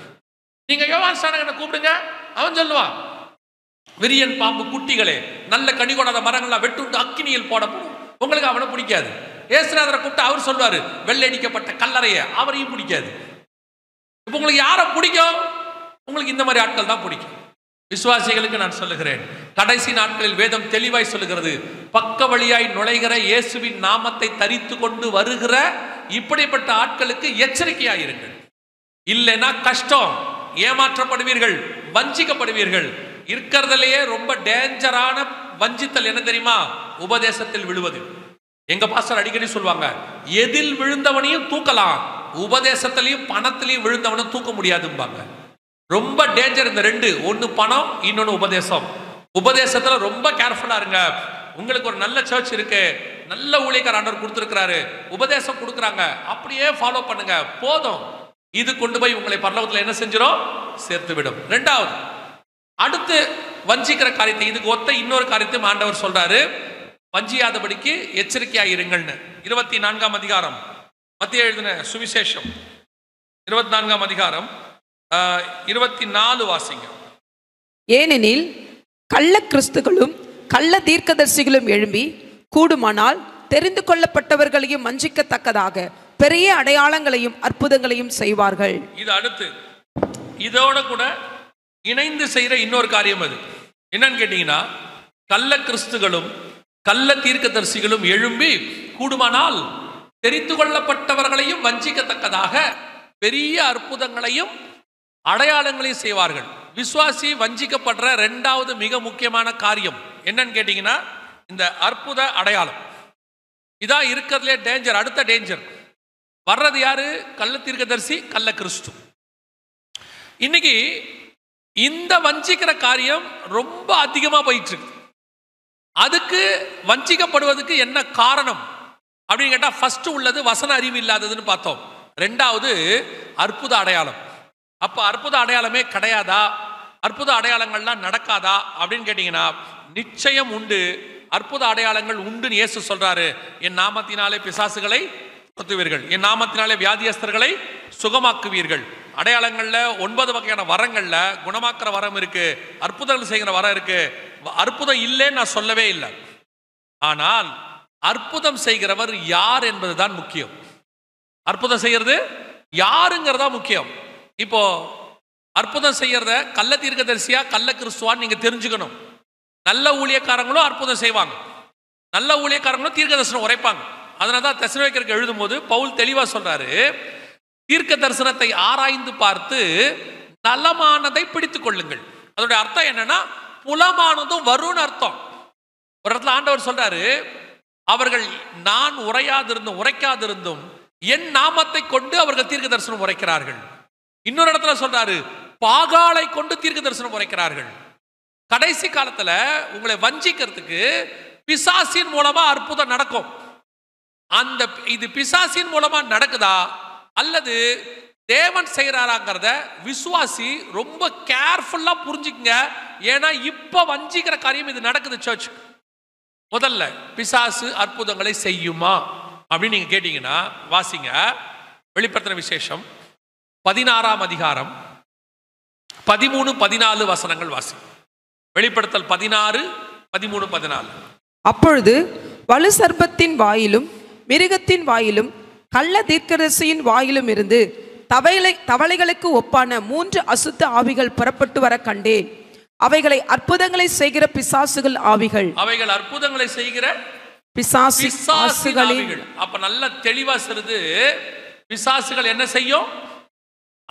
நீங்க யோவான் ஸ்நானகனை கூப்பிடுங்க, அவன் சொல்லுவான், விரியன் பாம்பு குட்டிகளே, நல்ல கனி கொடாத மரங்கள்லாம் வெட்டுண்டு அக்கினியில் போடப்படும். உங்களுக்கு அவனை பிடிக்காது. இயேசுநாதரை கூப்பிட்டு அவர் சொல்வாரு, வெள்ளடிக்கப்பட்ட கல்லறைய, அவரையும் பிடிக்காது. இப்போ உங்களுக்கு யாரை பிடிக்கும்? உங்களுக்கு இந்த மாதிரி ஆட்கள் தான் பிடிக்கும். விசுவாசிகளுக்கு நான் சொல்லுகிறேன், கடைசி நாட்களில் வேதம் தெளிவாய் சொல்லுகிறது, பக்க வழியாய் நுழைகிற இயேசுவின் நாமத்தை தரித்து கொண்டு வருகிற இப்படிப்பட்ட ஆட்களுக்கு எச்சரிக்கையாயிருங்கள். இல்லைன்னா கஷ்டம், ஏமாற்றப்படுவீர்கள், வஞ்சிக்கப்படுவீர்கள். இருக்கிறதுலேயே ரொம்ப டேஞ்சரான வஞ்சித்தல் என்ன தெரியுமா? உபதேசத்தில் விழுவது. எங்க பாஸ்டர் அடிக்கடி சொல்லுவாங்க, எதில் விழுந்தவனையும் தூக்கலாம், உபதேசத்திலையும் பணத்திலையும் விழுந்தவனும் தூக்க முடியாதும்பாங்க. ரொம்ப டேஞ்சர் இந்த ரெண்டு. ஒன்னு பணம், இன்னொன்னு உபதேசம். உபதேசத்துல ரொம்ப கேர்ஃபுல்லா இருங்க. உங்களுக்கு ஒரு நல்ல சர்ச் இருக்கு, நல்ல ஊழியக்காரர் ஆண்டவர் கொடுத்திருக்கிறாரு, உபதேசம் கொடுக்குறாங்க, அப்படியே ஃபாலோ பண்ணுங்க, போதும். இது கொண்டு போய் உங்களை பரலோகத்துல என்ன செஞ்சிடும்? சேர்த்து விடும். ரெண்டாவது, அடுத்து வஞ்சிக்கிற காரியத்தை, இதுக்கு ஒத்த இன்னொரு காரியத்தையும் ஆண்டவர் சொல்றாரு, வஞ்சியாதபடிக்கு எச்சரிக்கையா இருங்கள்னு. 24ஆம் அதிகாரம், மத்திய எழுதின சுவிசேஷம் 24ஆம் அதிகாரம் 24 வாசிங்க. ஏனெனில் கள்ள கிறிஸ்துகளும் கள்ள தீர்க்கதரிசிகளும் எழும்பி கூடுமானால் தெரிந்து கொள்ளப்பட்டவர்களையும் வஞ்சிக்கத்தக்கதாக பெரிய அடையாளங்களையும் அற்புதங்களையும் செய்வார்கள். இது அடுத்து இதோட கூட இணைந்து செய்யற இன்னொரு காரியம். அது என்னன்னு கேட்டீங்கன்னா, கள்ள கிறிஸ்துகளும் கள்ள தீர்க்கதரிசிகளும் எழும்பி கூடுமானால் தெரிந்து கொள்ளப்பட்டவர்களையும் வஞ்சிக்கத்தக்கதாக பெரிய அற்புதங்களையும் அடையாளங்களையும் செய்வார்கள். விசுவாசி வஞ்சிக்கப்படுற ரெண்டாவது மிக முக்கியமான காரியம் என்னன்னு கேட்டீங்கன்னா, இந்த அற்புத அடையாளம். இதான் இருக்கிறதுலே டேஞ்சர். அடுத்த டேஞ்சர் வர்றது யாரு? கள்ள தீர்க்கதரிசி, கள்ள கிறிஸ்து. இன்னைக்கு இந்த வஞ்சிக்கிற காரியம் ரொம்ப அதிகமா போயிட்டு இருக்கு. அதுக்கு வஞ்சிக்கப்படுவதற்கு என்ன காரணம் அப்படின்னு கேட்டா, ஃபர்ஸ்ட் உள்ளது வசன அறிவு இல்லாததுன்னு பார்த்தோம். ரெண்டாவது அற்புத அடையாளம். அப்ப அற்புத அடையாளமே கிடையாதா? அற்புத அடையாளங்கள்லாம் நடக்காதா அப்படின்னு கேட்டீங்கன்னா, நிச்சயம் உண்டு. அற்புத அடையாளங்கள் உண்டுன்னு இயேசு சொல்றாரு. என் நாமத்தினாலே பிசாசுகளை துரத்துவீர்கள், என் நாமத்தினாலே வியாதியஸ்தர்களை சுகமாக்குவீர்கள். அடையாளங்கள்ல 9 வகையான வரங்கள்ல குணமாக்குற வரம் இருக்கு, அற்புதங்கள் செய்கிற வரம் இருக்கு. அற்புதம் இல்லைன்னு நான் சொல்லவே இல்லை. ஆனால் அற்புதம் செய்கிறவர் யார் என்பதுதான் முக்கியம். அற்புதம் செய்யறது யாருங்கிறதா முக்கியம். இப்போ அற்புதம் செய்யறத கள்ள தீர்க்கதரிசியா கள்ள கிறிஸ்துவான்னு நீங்க தெரிஞ்சுக்கணும். நல்ல ஊழியக்காரங்களும் அற்புதம் செய்வாங்க, நல்ல ஊழியக்காரங்களும் தீர்க்க தரிசனம் உரைப்பாங்க. அதனாலதான் தெசலோனிக்கருக்கு எழுதும் போது பவுல் தெளிவா சொல்றாரு, தீர்க்க தரிசனத்தை ஆராய்ந்து பார்த்து நலமானதை பிடித்துக் கொள்ளுங்கள். அதோட அர்த்தம் என்னன்னா, புலமானதும் வரும்னு அர்த்தம். ஒரு இடத்துல ஆண்டவர் சொல்றாரு, அவர்கள் நான் உரைக்காதிருந்தும் என் நாமத்தை கொண்டு அவர்கள் தீர்க்க தரிசனம் உரைக்கிறார்கள். இன்னொரு இடத்துல சொல்றாரு, பாகாலை கொண்டு தீர்க்க தரிசனம் உரைக்கிறார்கள். கடைசி காலத்துல உங்களை வஞ்சிக்கிறதுக்கு பிசாசின் மூலமா அற்புதம் நடக்கும். அந்த இது பிசாசின் மூலமா நடக்குதா அல்லது தேவன் செய்யறாராங்கிறத விசுவாசி ரொம்ப கேர்ஃபுல்லா புரிஞ்சுக்குங்க. ஏன்னா இப்ப வஞ்சிக்கிற காரியம் இது நடக்குது சர்ச். முதல்ல பிசாசு அற்புதங்களை செய்யுமா அப்படின்னு நீங்க கேட்டீங்கன்னா, வாசிங்க வெளிப்படுத்தின விசேஷம் 16ஆம் அதிகாரம் 13, 14 வசனங்கள் வாசி. வெளிப்படுத்தல் 16, 13, 14. அப்பொழுது வலு சர்ப்பத்தின் வாயிலும் மிருகத்தின் வாயிலும் கள்ள தீர்க்கதரிசியின் வாயிலும் இருந்து தவளைகளுக்கு ஒப்பான 3 அசுத்த ஆவிகள் புறப்பட்டு வர கண்டேன். அவைகளை அற்புதங்களை செய்கிற பிசாசுகள் ஆவிகள். அவைகள் அற்புதங்களை செய்கிற பிசாசுகள். அப்ப நல்ல தெளிவா சொல்லுது, பிசாசுகள் என்ன செய்யும்?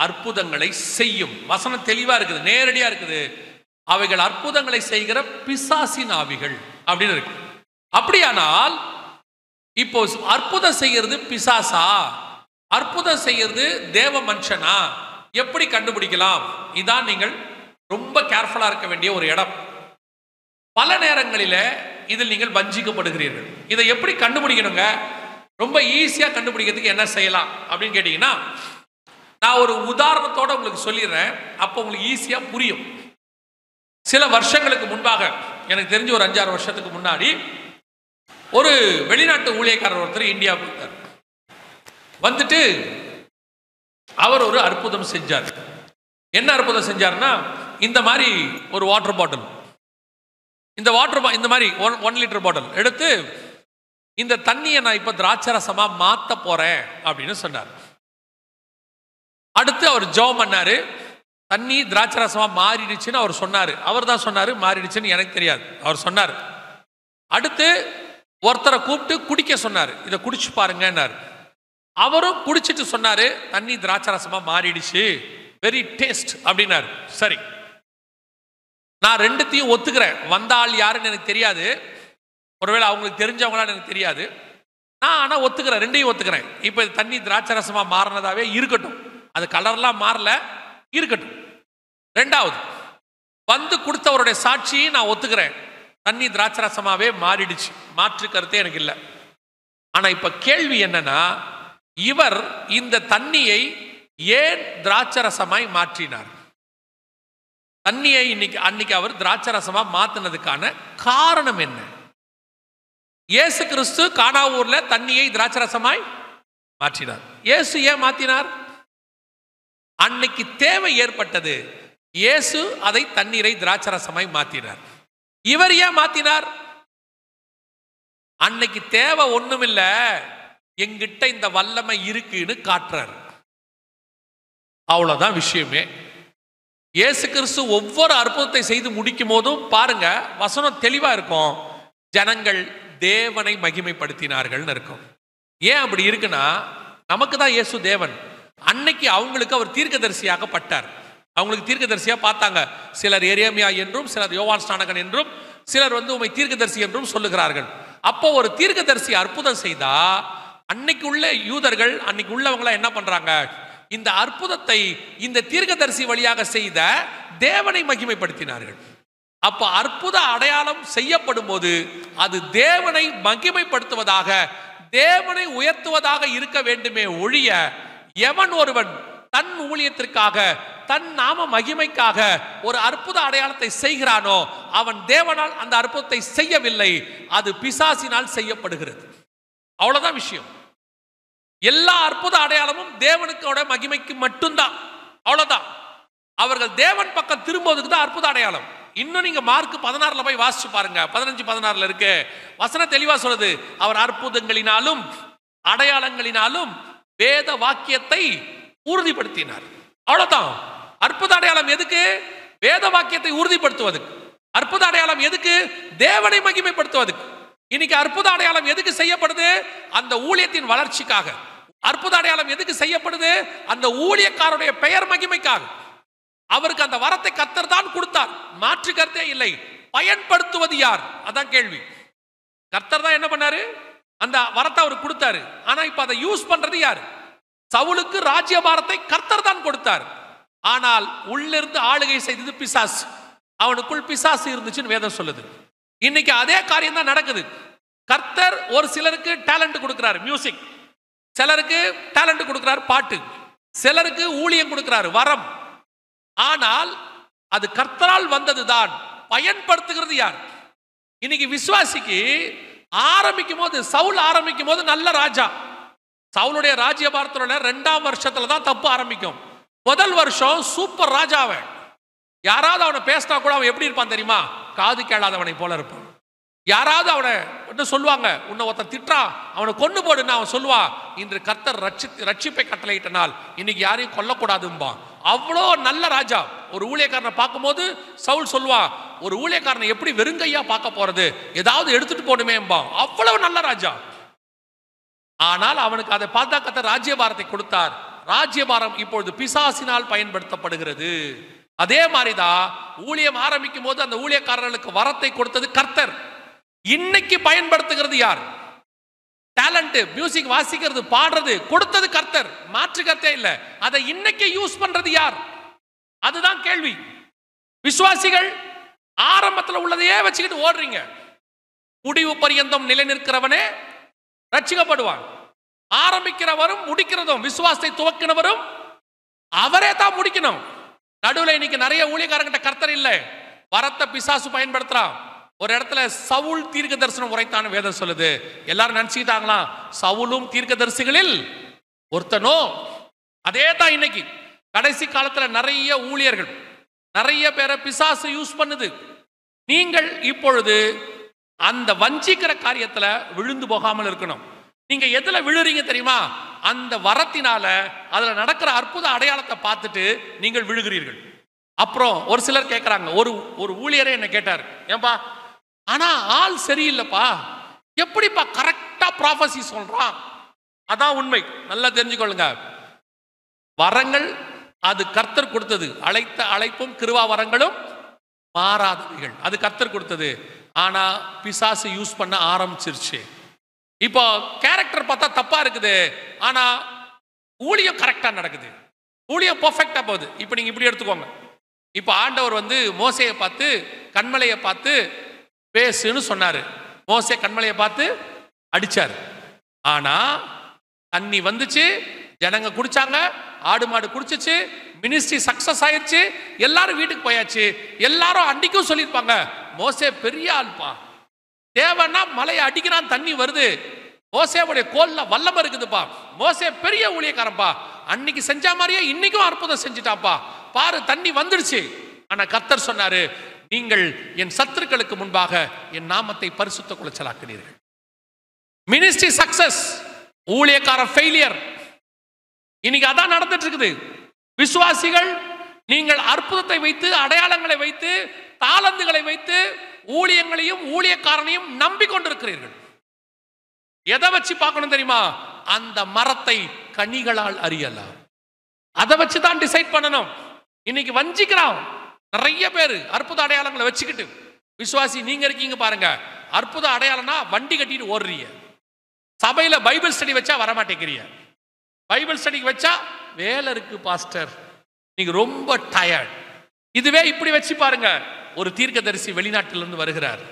அற்புதங்களை செய்யும். வசனம் தெளிவா இருக்குது, நேரடியா இருக்குது. அவைகள் அற்புதங்களை செய்கிற பிசாசின் ஆவிகள் அப்படின்னு இருக்கு. அப்படியானால் இப்போ அற்புதம் செய்யறது பிசாசா, அற்புதம் செய்யறது தேவ மனுஷனா, எப்படி கண்டுபிடிக்கலாம்? இதான் நீங்கள் ரொம்ப கேர்ஃபுல்லா இருக்க வேண்டிய ஒரு இடம். பல நேரங்களில் இதில் நீங்கள் வஞ்சிக்கப்படுகிறீர்கள். இதை எப்படி கண்டுபிடிக்கணுங்க? ரொம்ப ஈஸியா கண்டுபிடிக்கிறதுக்கு என்ன செய்யலாம் அப்படின்னு கேட்டீங்கன்னா, நான் ஒரு உதாரணத்தோட உங்களுக்கு சொல்லிடுறேன், அப்போ உங்களுக்கு ஈஸியா புரியும். சில வருஷங்களுக்கு முன்பாக, எனக்கு தெரிஞ்ச ஒரு 5-6 வருஷத்துக்கு முன்னாடி, ஒரு வெளிநாட்டு ஊழியக்காரர் ஒருத்தர் இந்தியாவுக்கு வந்தார். வந்துட்டு அவர் ஒரு அற்புதம் செஞ்சார். என்ன அற்புதம் செஞ்சார்னா, இந்த மாதிரி ஒரு வாட்டர் பாட்டில், இந்த மாதிரி 1 லிட்டர் பாட்டில் எடுத்து, இந்த தண்ணியை நான் இப்ப திராட்சரசமா மாத்த போறேன் அப்படின்னு சொன்னார். அடுத்து அவர் ஜெபம் பண்ணாரு. தண்ணி திராட்சரசமா மாறிடுச்சுன்னு அவர் சொன்னாரு. அவர் தான் சொன்னாரு, மாறிடுச்சுன்னு எனக்கு தெரியாது, அவர் சொன்னார். அடுத்து ஒருத்தரை கூப்பிட்டு குடிக்க சொன்னார். இதை குடிச்சு பாருங்கன்னாரு. அவரும் குடிச்சிட்டு சொன்னாரு, தண்ணி திராட்சரசமா மாறிடுச்சு, வெரி டேஸ்ட் அப்படின்னாரு. சரி, நான் ரெண்டுத்தையும் ஒத்துக்கிறேன். வந்த ஆள் யாருன்னு எனக்கு தெரியாது, ஒருவேளை அவங்களுக்கு தெரிஞ்சவங்களான்னு எனக்கு தெரியாது. நான் ஆனா ஒத்துக்கிறேன், ரெண்டையும் ஒத்துக்கிறேன். இப்ப தண்ணி திராட்சரசமா மாறினதாவே இருக்கட்டும், அது கலர்லாம் மாறல, இருக்கட்டும். ரெண்டாவது, வந்து கொடுத்தவருடைய சாட்சியை நான் ஒத்துக்கிறேன், தண்ணி திராட்சரசமாவே மாறிடுச்சு, மாற்று கருத்தே எனக்கு இல்லை. ஆனா இப்ப கேள்வி என்னன்னா, இவர் இந்த தண்ணியை ஏன் திராட்சரசமாய் மாற்றினார்? தண்ணியை அன்னைக்கு அவர் திராட்சரசமா மாத்தினதுக்கான காரணம் என்ன? இயேசு கிறிஸ்து கானாவூர்ல தண்ணியை திராட்சரசமாய் மாற்றினார். இயேசு ஏன் மாத்தினார்? அன்னைக்கு தேவை ஏற்பட்டது, இயேசு அதை தண்ணீரை திராட்சரசமாய் மாத்தினார். இவர் ஏன் மாத்தினார்? அன்னைக்கு தேவை ஒண்ணுமில்ல, எங்கிட்ட இந்த வல்லமை இருக்குன்னு காட்டுறார். அவ்வளவுதான் விஷயமே. இயேசு கிறிஸ்து ஒவ்வொரு அற்புதத்தை செய்து முடிக்கும் போதும் பாருங்க, வசனம் தெளிவா இருக்கும், ஜனங்கள் தேவனை மகிமைப்படுத்தினார்கள் இருக்கும். ஏன் அப்படி இருக்குன்னா, நமக்கு தான் இயேசு தேவன். அன்னைக்கு அவங்களுக்கு அவர் தீர்க்கதரிசியாக பட்டார். அவங்களுக்கு தீர்க்கதரிசியா பார்த்தாங்க. சிலர் எரேமியா என்றும், சிலர் யோவான் ஸ்நானகன் என்றும், சிலர் உம்மை தீர்க்கதரிசி என்றும் சொல்லுகிறார்கள். அப்போ ஒரு தீர்க்கதரிசி அற்புதம் செய்தா, அன்னைக்கு உள்ள யூதர்கள், அன்னைக்கு உள்ளவங்கள என்ன பண்றாங்க? இந்த அற்புதத்தை இந்த தீர்க்கதரிசி வழியாக செய்த தேவனை மகிமைப்படுத்தினார்கள். அப்ப அற்புத அடையாளம் செய்யப்படும் போது அது தேவனை மகிமைப்படுத்துவதாக, தேவனை உயர்த்துவதாக இருக்க வேண்டுமே ஒழிய, எவன் ஒருவன் தன் ஊழியத்திற்காக, தன் நாம மகிமைக்காக ஒரு அற்புத அடையாளத்தை செய்கிறானோ, அவன் தேவனால் அந்த அற்புதத்தை செய்யவில்லை, அது பிசாசினால் செய்யப்படுகிறது. அவ்வளவுதான் விஷயம். எல்லா அற்புத அடையாளமும் தேவனுக்கோட மகிமைக்கு மட்டும்தான். அவ்வளவுதான். அவர்கள் தேவன் பக்கம் திரும்புவதுக்கு தான் அற்புத அடையாளம். இன்னும் நீங்க மார்க் 16 போய் வாசிச்சு பாருங்க, 15-16 இருக்கு. வசனம் தெளிவா சொல்லுது, அவர் அற்புதங்களினாலும் அடையாளங்களினாலும் வேத வாக்கியத்தை உறுதிப்படுத்தினார். அவ்வளவுதான். அற்புத அடையாளம் எதுக்கு? வேத வாக்கியத்தை உறுதிப்படுத்துவதுக்கு. அற்புத அடையாளம் எதுக்கு? தேவனை மகிமைப்படுத்துவதுக்கு. இன்னைக்கு அற்புத அடையாளம் எதுக்கு செய்யப்படுது? அந்த ஊழியத்தின் வளர்ச்சிக்காக. அற்புத அடையாளம் எதுக்கு செய்யப்படுது? அந்த ஊழியக்காரருடைய பெயர் மகிமைக்காக. அவருக்கு அந்த வரத்தை கர்த்தர் தான் கொடுத்தார், மாற்று கருத்தே இல்லை. பயன்படுத்துவது யார்? அதான் கேள்வி. கர்த்தர் தான் என்ன பண்ணாரு? அந்த வரத்தை அவர் கொடுத்தாரு. ஆனா இப்ப அதை யூஸ் பண்றது யார்? சவுலுக்கு ராஜ்யபாரத்தை கர்த்தர் தான் கொடுத்தார். ஆனால் உள்ளிருந்து ஆளுகை செய்தது பிசாசு. அவனுக்குள் பிசாசு இருந்துச்சுன்னு வேதம் சொல்லுது. இன்னைக்கு அதே காரியம் தான் நடக்குது. கர்த்தர் ஒரு சிலருக்கு டேலண்ட் கொடுக்கிறார், மியூசிக். சிலருக்கு டேலண்ட் கொடுக்கிறார், பாட்டு. சிலருக்கு ஊழியம் கொடுக்கிறார், வரம். ஆனால் அது கர்த்தரால் வந்ததுதான். பயன்படுத்துகிறது யார்? இன்னைக்கு விசுவாசிக்கு ஆரம்பிக்கும் போது, சவுல் ஆரம்பிக்கும் போது நல்ல ராஜா. சவுலுடைய ராஜ்யபாரத்தோட 2ஆம் வருஷத்துல தான் தப்பு ஆரம்பிக்கும். முதல் வருஷம் சூப்பர் ராஜாவன். யாராவது அவனை பேசினா கூட அவன் எப்படி இருப்பான் தெரியுமா? காது கேளாதவனை போல இருப்பான். யாராவது அவனை சொல்லுவாங்க, உன்னை ஒருத்தன் திட்டா அவனை கொண்டு போடுன்னு அவன் சொல்லுவான், இன்று கர்த்தர் ரட்சிப்பை கட்டளையிட்டனால் இன்னைக்கு யாரையும் கொல்லக்கூடாதும்பான். அவ்வளோ நல்ல ராஜா. ஒரு ஊழியக்காரனை பார்க்கும்போது சவுல் சொல்லுவான், ஒரு ஊழியக்காரனை எப்படி வெறுங்கையா பார்க்க போறது, ஏதாவது எடுத்துட்டு போடுமேம்பான். அவ்வளவு நல்ல ராஜா. ஆனால் அவனுக்கு அதை பார்த்தா கர்த்தர் ராஜ்யபாரத்தை கொடுத்தார். ராஜ்யபாரம் இப்பொழுது பிசாசினால் பயன்படுத்தப்படுகிறது. அதே மாதிரிதான் ஊழியம் ஆரம்பிக்கும் போது அந்த ஊழியக்காரர்களுக்கு வரத்தை கொடுத்தது கர்த்தர். இன்னைக்கு பயன்படுத்துகிறது யார்? டேலண்ட், மியூசிக் வாசிக்கிறது, பாடுறது கொடுத்தது கர்த்தர், மாற்று கருத்தே இல்ல. அதை இன்னைக்கு யூஸ் பண்றது யார்? அதுதான் கேள்வி. விசுவாசிகள் ஆரம்பத்தில் உள்ளதையே வச்சுக்கிட்டு ஓடுறீங்க. முடிவு பரியந்தம் நிலை நிற்கிறவனே ரட்சிக்கப்படுவான். ஆரம்பிக்கிறவரும் முடிக்கிறதும், விசுவாசத்தை துவக்கினவரும் அவரே தான் முடிக்கணும். நடுவில் இன்னைக்கு நிறைய ஊழியக்காரங்கிட்ட கர்த்தர் இல்லை, வரத்தை பிசாசு பயன்படுத்துறான். ஒரு இடத்துல சவுல் தீர்க்க தரிசனம் உரைத்தான் வேதம் சொல்லுது. எல்லாரும் நினைச்சுக்கிட்டாங்களா சவுலும் தீர்க்க தரிசிகளில் ஒருத்தனோ? அதே தான் இன்னைக்கு கடைசி காலத்துல நிறைய ஊழியர்கள், நிறைய பேரை பிசாசு யூஸ் பண்ணுது. நீங்கள் இப்பொழுது அந்த வஞ்சிக்கிற காரியத்துல விழுந்து போகாமல் இருக்கணும். நீங்க எதுல விழுறீங்க தெரியுமா? அந்த வரத்தினால அதுல நடக்கிற அற்புத அடையாளத்தை பார்த்துட்டு நீங்கள் விழுகிறீர்கள். அப்புறம் ஒரு சிலர் கேட்கறாங்க, ஒரு ஊழியரே என்ன கேட்டார், ஏன்பா ஆனா ஆள் சரியில்லைப்பா, எப்படிப்பா கரெக்டா ப்ராஃபஸி சொல்றான்? அதான் உண்மை, நல்லா தெரிஞ்சுக்கொள்ளுங்க. வரங்கள் அது கர்த்தர் கொடுத்தது. அழைத்த அழைப்பும் கிருபா வரங்களும் மாறாதவைகள், அது கர்த்தர் கொடுத்தது. ஆனா பிசாசு யூஸ் பண்ண ஆரம்பிச்சிருச்சு. இப்போ கேரக்டர் பார்த்தா தப்பா இருக்குது, ஆனா ஊழியம் கரெக்டா நடக்குது, ஊழியம் பர்ஃபெக்டா போகுது. இப்போ நீங்க இப்படி எடுத்துக்கோங்க. இப்போ ஆண்டவர் மோசேயை பார்த்து கண்மலையை பார்த்து பேசுன்னு சொன்னாரு. மோசே கண்மலையை பார்த்து அடிச்சார். ஆனா தண்ணி வந்துச்சு, ஜனங்க குடிச்சாங்க, ஆடு மாடு குடிச்சிச்சு, மினிஸ்ட்ரி சக்சஸ் ஆயிடுச்சு, எல்லாரும் வீட்டுக்கு போயாச்சு. எல்லாரும் அன்னைக்கும் சொல்லியிருப்பாங்க, மோசே பெரிய ஆள்பா, தேவன்னா மலையை அடிக்கிறான் தண்ணி வருது, மோசேவுடைய கோல்ல வல்லமை இருக்குதுப்பா, மோசே பெரிய ஊழியக்காரன்பா, அன்னைக்கு செஞ்ச மாதிரியே இன்னைக்கும் அற்புதம் செஞ்சுட்டாப்பா, பாரு தண்ணி வந்துடுச்சு. ஆனா கர்த்தர் சொன்னாரு, நீங்கள் என் சத்துருக்களுக்கு முன்பாக என் நாமத்தை பரிசுத்த குலைச்சலாக்கினீர்கள். மினிஸ்ட்ரி சக்சஸ், ஊழியக்கார ஃபெயிலியர். இன்னைக்கு அதான் நடந்துட்டு இருக்குது. விசுவாசிகள் நீங்கள் அற்புதத்தை வைத்து, அடையாளங்களை வைத்து, தாளந்துகளை வைத்து ஊழியங்களையும் ஊழியக்காரனையும் நம்பிக்கொண்டிருக்கிறீர்கள். எதை வச்சு பார்க்கணும் தெரியுமா? அந்த மரத்தை கனிகளால் அறியலாம். அதை வச்சு தான் டிசைட் பண்ணணும். இன்னைக்கு வஞ்சிக்கிறான் நிறைய பேர் அற்புத அடையாளங்களை வச்சுக்கிட்டு. விசுவாசி நீங்க இருக்கீங்க பாருங்க, அற்புத அடையாளம்னா வண்டி கட்டிட்டு ஓடுறீங்க. சபையில பைபிள் ஸ்டடி வச்சா வரமாட்டேங்கிறீங்க. பைபிள் ஸ்டடிக்கு வச்சா வேலை இருக்கு பாஸ்டர், நீங்க ரொம்ப டயர்ட். இதுவே இப்படி வச்சு பாருங்க, ஒரு தீர்க்கதரிசி வெளிநாட்டிலிருந்து வருகிறார்.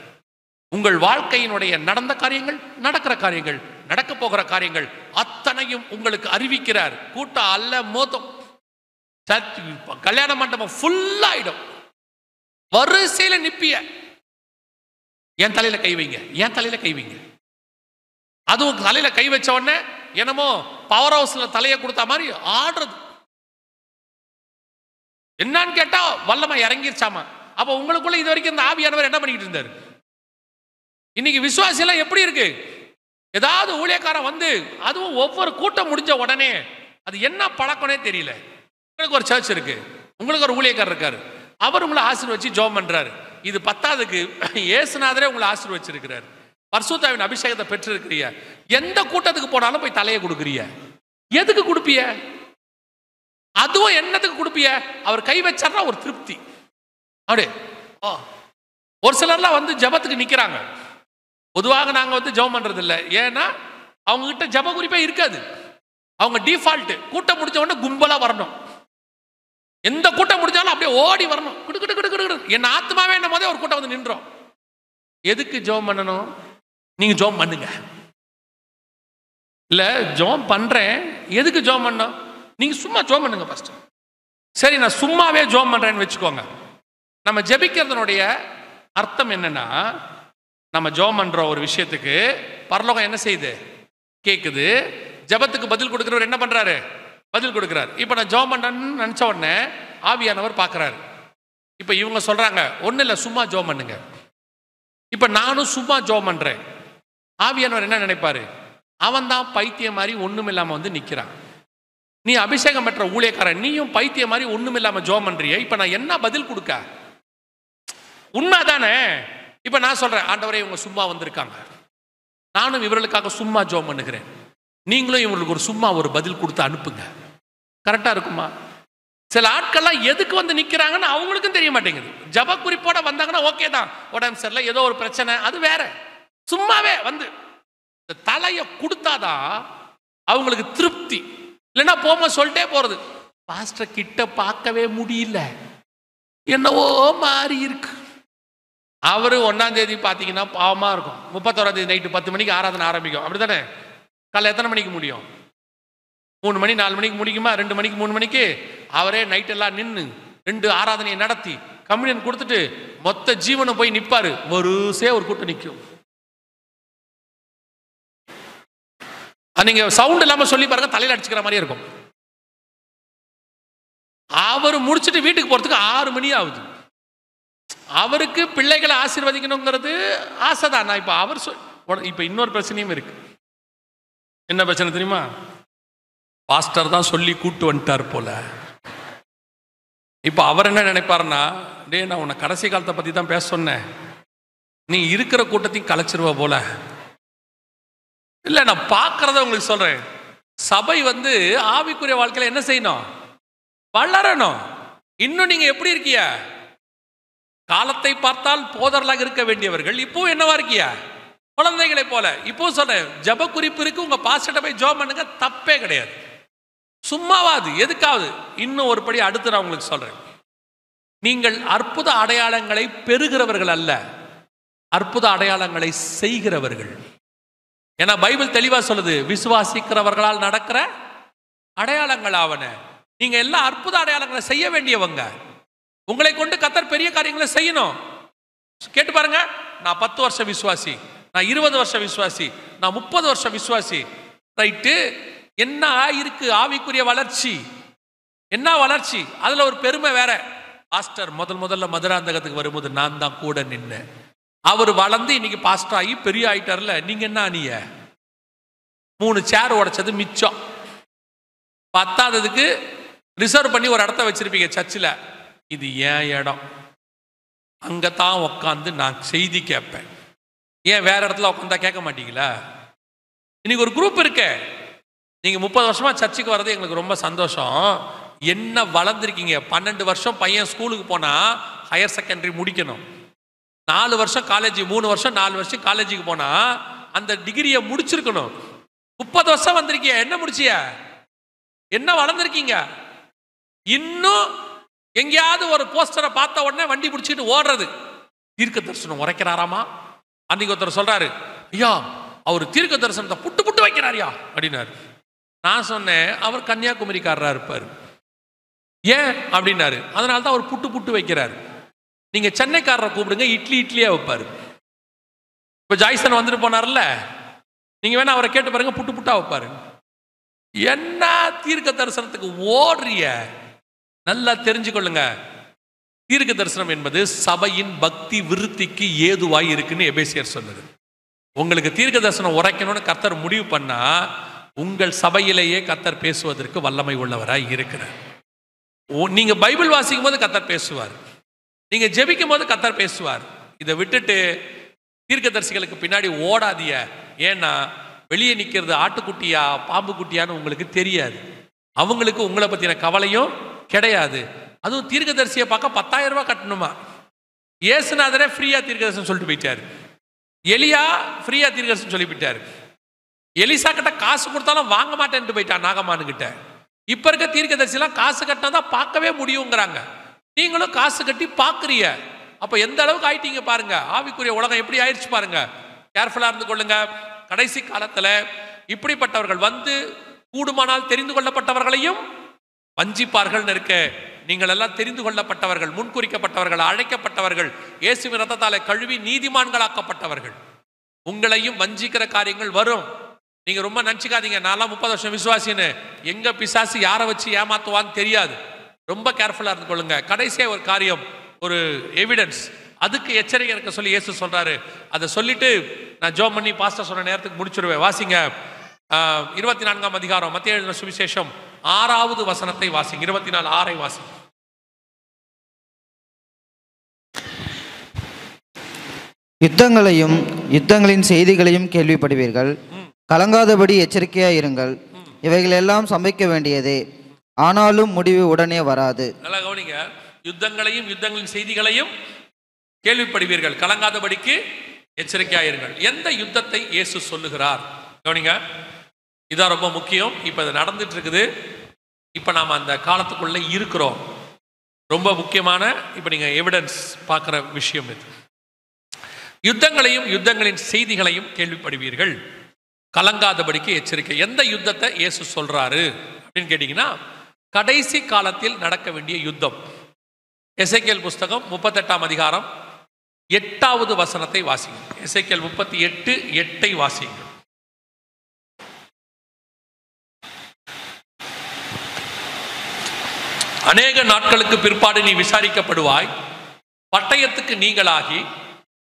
உங்கள் வாழ்க்கையினுடைய நடந்த காரியங்கள், நடக்கிற காரியங்கள், நடக்க போகிற காரியங்கள் அத்தனையும் உங்களுக்கு அறிவிக்கிறார். கூட்டம் அல்ல மோதம், கல்யாண மண்டபம் ஃபுல் ஆயிடும். வரிசையில நிப்பிய என் தலையில கை வைங்க, என் தலையில கை வைங்க. அதுவும் தலையில கை வச்ச உடனே என்னமோ பவர் ஹவுஸ்ல தலையை கொடுத்த மாதிரி ஆடுறது. என்னன்னு கேட்டா வல்லமா இறங்கிருச்சாமா. அப்ப உங்களுக்குள்ள இது வரைக்கும் இந்த ஆவியானவர் என்ன பண்ணிட்டு இருந்தாரு? இன்னைக்கு விசுவாசி எல்லாம் எப்படி இருக்கு? ஏதாவது ஊழியக்காரன் அதுவும் ஒவ்வொரு கூட்டம் முடிஞ்ச உடனே அது என்ன பழக்கம்னே தெரியல. உங்களுக்கு ஒரு சர்ச் இருக்கு, உங்களுக்கு ஒரு ஊழியக்காரர் இருக்காரு, அவர் உங்களை ஆசீர்வச்சு ஜெபம் பண்றாரு. இது பத்தாவதுக்கு இயேசுநாதரே உங்களை ஆசீர்வச்சிருக்கிறார், பரிசுத்தாவின் அபிஷேகத்தை பெற்றிருக்கிறீங்க. எந்த கூட்டத்துக்கு போனாலும் போய் தலையை கொடுக்குறிய. எதுக்கு கொடுப்பிய? அதுவும் என்னத்துக்கு கொடுப்பிய? அவர் கை வச்சார்னா ஒரு திருப்தி. அப்படியே ஒரு சிலர்லாம் ஜபத்துக்கு நிக்கிறாங்க. பொதுவாக நாங்க ஜெபம் பண்றது இல்லை, ஏன்னா அவங்க கிட்ட ஜப குறிப்பே இருக்காது. அவங்க டிஃபால்ட் கூட்டம் முடிஞ்ச உடனே கும்பலா வரணும். எந்த கூட்டம் முடிஞ்சாலும் அப்படியே ஓடி வரணும். என் ஆத்மாவே என்ன போதே ஒரு கூட்டம் நின்றோம். எதுக்கு ஜெபம் பண்ணணும்? நீங்க ஜெபம் பண்ணுங்க. இல்ல ஜெபம் பண்றேன், எதுக்கு ஜெபம் பண்ணணும்? நீங்க சும்மா ஜெபம் பண்ணுங்க ஃபர்ஸ்ட். சரி, நான் சும்மாவே ஜெபம் பண்றேன்னு வச்சுக்கோங்க. நம்ம ஜெபிக்கிறதுனுடைய அர்த்தம் என்னன்னா, நம்ம ஜெபம் பண்ற ஒரு விஷயத்துக்கு பரலோகம் என்ன செய்யுது? கேட்குது. ஜெபத்துக்கு பதில் கொடுக்கிறவர் என்ன பண்றாரு? பதில் கொடுக்கிறார். இப்ப நான் ஜெபம் பண்றேன்னு நினைச்ச உடனே ஆவியானவர் பார்க்கிறாரு. இப்ப இவங்க சொல்றாங்க, ஒண்ணு இல்ல சும்மா ஜெபம் பண்ணுங்க. இப்ப நானும் சும்மா ஜெபம் பண்றேன். ஆவியானவர் என்ன நினைப்பாரு? அவன் தான் பைத்தியம் மாதிரி ஒண்ணும் இல்லாம நிக்கிறான். நீ அபிஷேகம் பெற்ற ஊழியக்காரன், நீயும் பைத்தியம் மாதிரி ஒண்ணும் இல்லாம ஜெபம் பண்றிய. இப்ப நான் என்ன பதில் கொடுக்க? உண்மைதானே? இப்ப நான் சொல்றேன், ஆண்டவரே இவங்க சும்மா வந்திருக்காங்க, நானும் இவர்களுக்காக சும்மா ஜெபம் பண்ணுகிறேன், நீங்களும் இவங்களுக்கு ஒரு சும்மா ஒரு பதில் கொடுத்து அனுப்புங்க. கரெக்டாக இருக்குமா? சில ஆட்கள்லாம் எதுக்கு வந்து நிற்கிறாங்கன்னு அவங்களுக்கும் தெரிய மாட்டேங்குது. ஜப குறிப்போட வந்தாங்கன்னா ஓகே தான், உடம்பு சரியில்லை, ஏதோ ஒரு பிரச்சனை, அது வேற. சும்மாவே வந்து இந்த தலையை கொடுத்தாதான் அவங்களுக்கு திருப்தி. இல்லைன்னா போகும்போது சொல்லிட்டே போறது, பாஸ்டர் கிட்ட பார்க்கவே முடியல, என்னவோ மாறி இருக்கு. அவரு 1ஆம் தேதி பார்த்தீங்கன்னா பாவமா இருக்கும். 31ஆம் தேதி நைட்டு 10 மணிக்கு ஆராதனை ஆரம்பிக்கும், அப்படித்தானே? காலைல எத்தனை மணிக்கு முடியும்? 3 மணி 4 மணிக்கு முடிக்குமா? 2 மணிக்கு 3 மணிக்கு அவரே நைட் எல்லாம் நின்று 2 ஆராதனையை நடத்தி கம்யூனியன் கொடுத்துட்டு மொத்த ஜீவனை போய் நிற்பாரு. வரிசையா ஒரு கூட்டம் நிற்கும். நீங்க சவுண்ட் இல்லாம சொல்லி பாருங்க, தலையில அடிச்சுக்கிற மாதிரியே இருக்கும். அவர் முடிச்சுட்டு வீட்டுக்கு போறதுக்கு 6 மணி ஆகுது. அவருக்கு பிள்ளைகளை ஆசீர்வதிக்கணுங்கிறது ஆசைதான். நான் இப்ப அவர் இப்ப இன்னொரு பிரச்சனையும் இருக்கு. என்ன பிரச்சனை தெரியுமா? பாஸ்டர் தான் சொல்லி கூட்டு வந்துட்டார் போல. இப்ப அவர் என்ன நினைப்பாருன்னா, டே நான் உன்னை கடைசி காலத்தை பத்தி தான் பேச சொன்னேன், நீ இருக்கிற கூட்டத்தையும் கலைச்சிருவ போல. இல்ல, நான் பார்க்கறத உங்களுக்கு சொல்றேன். சபை வந்து ஆவிக்குரிய வாழ்க்கையில என்ன செய்யணும்? வளரணும். இன்னும் நீங்க எப்படி இருக்கீங்க? காலத்தை பார்த்தால் போதர்களாக இருக்க வேண்டியவர்கள் இப்போ என்னவா இருக்கியா? குழந்தைகளை போல. இப்போ சொல்றேன், ஜப குறிப்பு இருக்கு, உங்க பாஸ்டர்ட்ட போய் ஜெபம் பண்ணுங்க, தப்பே கிடையாது. சும்மாவாது எதுக்காவது. இன்னும் ஒரு படி அடுத்து நான் உங்களுக்கு சொல்றேன், நீங்கள் அற்புத அடையாளங்களை பெறுகிறவர்கள் அல்ல, அற்புத அடையாளங்களை செய்கிறவர்கள். ஏன்னா பைபிள் தெளிவா சொல்லுது, விசுவாசிக்கிறவர்களால் நடக்கிற அடையாளங்கள் ஆவன. நீங்க எல்லாம் அற்புத அடையாளங்களை செய்ய வேண்டியவங்க. உங்களை கொண்டு கர்த்தர் பெரிய காரியங்களை செய்யணும். கேட்டு பாருங்க, நான் 10 வருஷம் விசுவாசி, நான் 20 வருஷம் விசுவாசி, நான் 30 வருஷம் விசுவாசி, ரைட்டு. என்ன இருக்கு ஆவிக்குரிய வளர்ச்சி? என்ன வளர்ச்சி? அதுல ஒரு பெருமை வேற. பாஸ்டர் முதல்ல மதுராந்தகத்துக்கு வரும்போது நான் தான் கூட நின்னேன். அவர் வளர்ந்து இன்னைக்கு பாஸ்டர் ஆகி பெரிய ஆயிட்டார்ல, நீங்க என்ன ஆனீங்க? 3 சேர் உடைச்சது மிச்சம். 10ஆவதுக்கு ரிசர்வ் பண்ணி ஒரு இடத்த வச்சிருப்பீங்க சர்ச்சில். இது ஏன் இடம், அங்கதான் உட்காந்து நான் செய்தி கேட்பேன். ஏன் வேற இடத்துல உட்காந்தா கேட்க மாட்டீங்களா? இன்னைக்கு ஒரு குரூப் இருக்கு, நீங்க 30 வருஷமா சர்ச்சுக்கு வர்றது எங்களுக்கு ரொம்ப சந்தோஷம். என்ன வளர்ந்துருக்கீங்க? 12 வருஷம் பையன் ஸ்கூலுக்கு போனா ஹையர் செகண்டரி முடிக்கணும், 4 வருஷம் காலேஜ், 3 வருஷம் 4 வருஷம் காலேஜுக்கு போனா அந்த டிகிரியை முடிச்சிருக்கணும். 30 வருஷம் வந்திருக்கீங்க, என்ன முடிச்சிய? என்ன வளர்ந்துருக்கீங்க? இன்னும் எங்கேயாவது ஒரு போஸ்டரை பார்த்த உடனே வண்டி பிடிச்சிட்டு ஓடுறது. தீர்க்க தரிசனம் உரைக்கிறாராமா? அன்னைக்கு ஒருத்தர் சொல்றாரு, ஐயா அவர் தீர்க்க தரிசனத்தை புட்டு புட்டு வைக்கிறாரியா அப்படின்னாரு. நான் சொன்னேன், அவர் கன்னியாகுமரிக்காரரா இருப்பார். ஏன் அப்படின்னாரு, அதனால தான் அவர் புட்டு புட்டு வைக்கிறாரு. நீங்க சென்னைக்காரரை கூப்பிடுங்க, இட்லியா வைப்பாரு. இப்ப ஜாய்சன் வந்துட்டு போனார்ல, நீங்க வேணா அவரை கேட்டு பாருங்க, புட்டு புட்டா வைப்பாரு. என்ன தீர்க்க தரிசனத்துக்கு ஓடுறிய? நல்லா தெரிஞ்சுக்கொள்ளுங்க, தீர்க்க தரிசனம் என்பது சபையின் பக்தி விருத்திக்கு ஏதுவாய் இருக்குன்னு எபேசியர் சொன்னது. உங்களுக்கு தீர்க்க தரிசனம் உரைக்கணும்னு கர்த்தர் முடிவு பண்ணா, உங்கள் சபையிலேயே கர்த்தர் பேசுவதற்கு வல்லமை உள்ளவராய் இருக்கிறார். நீங்க பைபிள் வாசிக்கும் போது கர்த்தர் பேசுவார், நீங்க ஜெபிக்கும் போது கர்த்தர் பேசுவார். இதை விட்டுட்டு தீர்க்கதரிசிகளுக்கு பின்னாடி ஓடாதிய. ஏன்னா வெளியே நிற்கிறது ஆட்டுக்குட்டியா பாம்பு குட்டியான்னு உங்களுக்கு தெரியாது. அவங்களுக்கு உங்களை பத்தின கவலையும் கிடையாது. அதுவும் தீர்க்கதரிசியை பார்க்க 10,000 ரூபாய் கட்டணுமா? இயேசுநாதரே ஃப்ரீயா தீர்க்கதரிசனம் சொல்லிட்டு போயிட்டாரு. எலியா ஃப்ரீயா தீர்க்கதரிசனம் சொல்லி போயிட்டாரு. எலிசா கிட்ட காசு கொடுத்தாலும் வாங்க மாட்டேன்ட்டு போயிட்டான் நாகமானு கிட்ட. இப்ப இருக்க தீர்க்கதரிசிலாம் காசு கட்டினா தான் பார்க்கவே முடியுங்கிறாங்க. நீங்களும் காசு கட்டி பார்க்குறீங்க. அப்ப எந்த அளவுக்கு ஆயிட்டீங்க பாருங்க. ஆவிக்குரிய உலகம் எப்படி ஆயிடுச்சு பாருங்க. கேர்ஃபுல்லா இருந்து கொள்ளுங்க. கடைசி காலத்துல இப்படிப்பட்டவர்கள் வந்து கூடுமானால் தெரிந்து கொள்ளப்பட்டவர்களையும் வஞ்சிப்பார்கள் இருக்க. நீங்கள் எல்லாம் தெரிந்து கொள்ளப்பட்டவர்கள், முன்குறிக்கப்பட்டவர்கள், அழைக்கப்பட்டவர்கள், இயேசுவின் இரத்தத்தாலே கழுவி நீதிமான்களாக்கப்பட்டவர்கள். உங்களையும் வஞ்சிக்கிற காரியங்கள் வரும். நீங்க ரொம்ப நினைச்சுக்காதீங்க, நான்லாம் 30 வருஷம் விசுவாசின்னு. எங்க பிசாசு யாரை வச்சு ஏமாத்துவான்னு தெரியாது. ரொம்ப கேர்ஃபுல்லா இருந்து கொள்ளுங்க. கடைசியா ஒரு காரியம், ஒரு எவிடன்ஸ், அதுக்கு எச்சரிக்கை இருக்க சொல்லி இயேசு சொல்றாரு. அதை சொல்லிட்டு நான் ஜெபம் பண்ணி பாஸ்டர் சொன்ன நேரத்துக்கு முடிச்சிருவேன். வாசிங்க 24ஆம் அதிகாரம் மத்தேயு எழுதின சுவிசேஷம் 6வது வசனத்தை வாசிங்க. 24:6 வாசிங்க. யுத்தங்களையும் யுத்தங்களின் செய்திகளையும் கேள்விப்படுவீர்கள். கலங்காதபடி எச்சரிக்கையாய் இருங்கள். இவைகள் எல்லாம் சம்பவிக்க வேண்டியதே, ஆனாலும் முடிவு உடனே வராது. நல்லா கவனிங்க. யுத்தங்களையும் யுத்தங்களின் செய்திகளையும் கேள்விப்படுவீர்கள், கலங்காதபடிக்கு எச்சரிக்கையாயிருங்கள். எந்த யுத்தத்தை இயேசு சொல்லுகிறார்? கவனிங்க, இதான் ரொம்ப முக்கியம். இப்போ இது நடந்துட்டு இருக்குது. இப்போ நாம் அந்த காலத்துக்குள்ளே இருக்கிறோம். ரொம்ப முக்கியமான இப்போ நீங்கள் எவிடன்ஸ் பார்க்குற விஷயம் இது. யுத்தங்களையும் யுத்தங்களின் செய்திகளையும் கேள்விப்படுவீர்கள், கலங்காதபடிக்கு எச்சரிக்கை. எந்த யுத்தத்தை இயேசு சொல்றாரு அப்படின்னு கேட்டிங்கன்னா, கடைசி காலத்தில் நடக்க வேண்டிய யுத்தம். எசேக்கியேல் புஸ்தகம் 38ஆம் அதிகாரம் 8வது வசனத்தை வாசிங்க. எசேக்கியேல் 38:8 வாசிங்க. அநேக நாட்களுக்கு பிற்பாடு நீ விசாரிக்கப்படுவாய், பட்டயத்துக்கு நீங்களாகி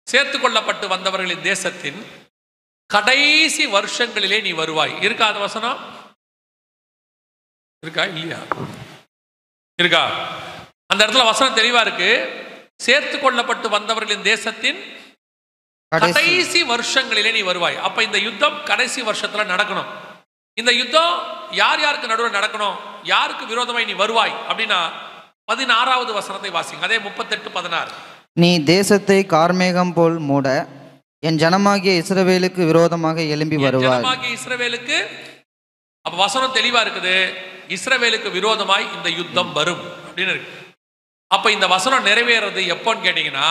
சேர்த்து கொள்ளப்பட்டு வந்தவர்களின் தேசத்தின் கடைசி வருஷங்களிலே நீ வருவாய். இருக்கா அந்த வசனம்? இருக்கா இல்லையா? இருக்கா? அந்த இடத்துல வசனம் தெளிவா இருக்கு. சேர்த்து கொள்ளப்பட்டு வந்தவர்களின் தேசத்தின் கடைசி வருஷங்களிலே நீ வருவாய். அப்ப இந்த யுத்தம் கடைசி வருஷத்துல நடக்கணும். இந்த யுத்தம் யார் யாருக்கு நடுவில் நடக்கணும்? யாருக்கு விரோதமாய் நீ வருவாய் அப்படின்னா 16வது வசனத்தை வாசிங்க. அதே 38:16. நீ தேசத்தை கார்மேகம் போல் மூட என் ஜனமாகிய இஸ்ரவேலுக்கு விரோதமாக எழும்பி வருவாய். ஜனமாகிய இஸ்ரவேலுக்கு, அப்ப வசனம் தெளிவா இருக்குது, இஸ்ரவேலுக்கு விரோதமாய் இந்த யுத்தம் வரும் அப்படின்னு இருக்கு. அப்ப இந்த வசனம் நிறைவேறது எப்போன்னு கேட்டீங்கன்னா,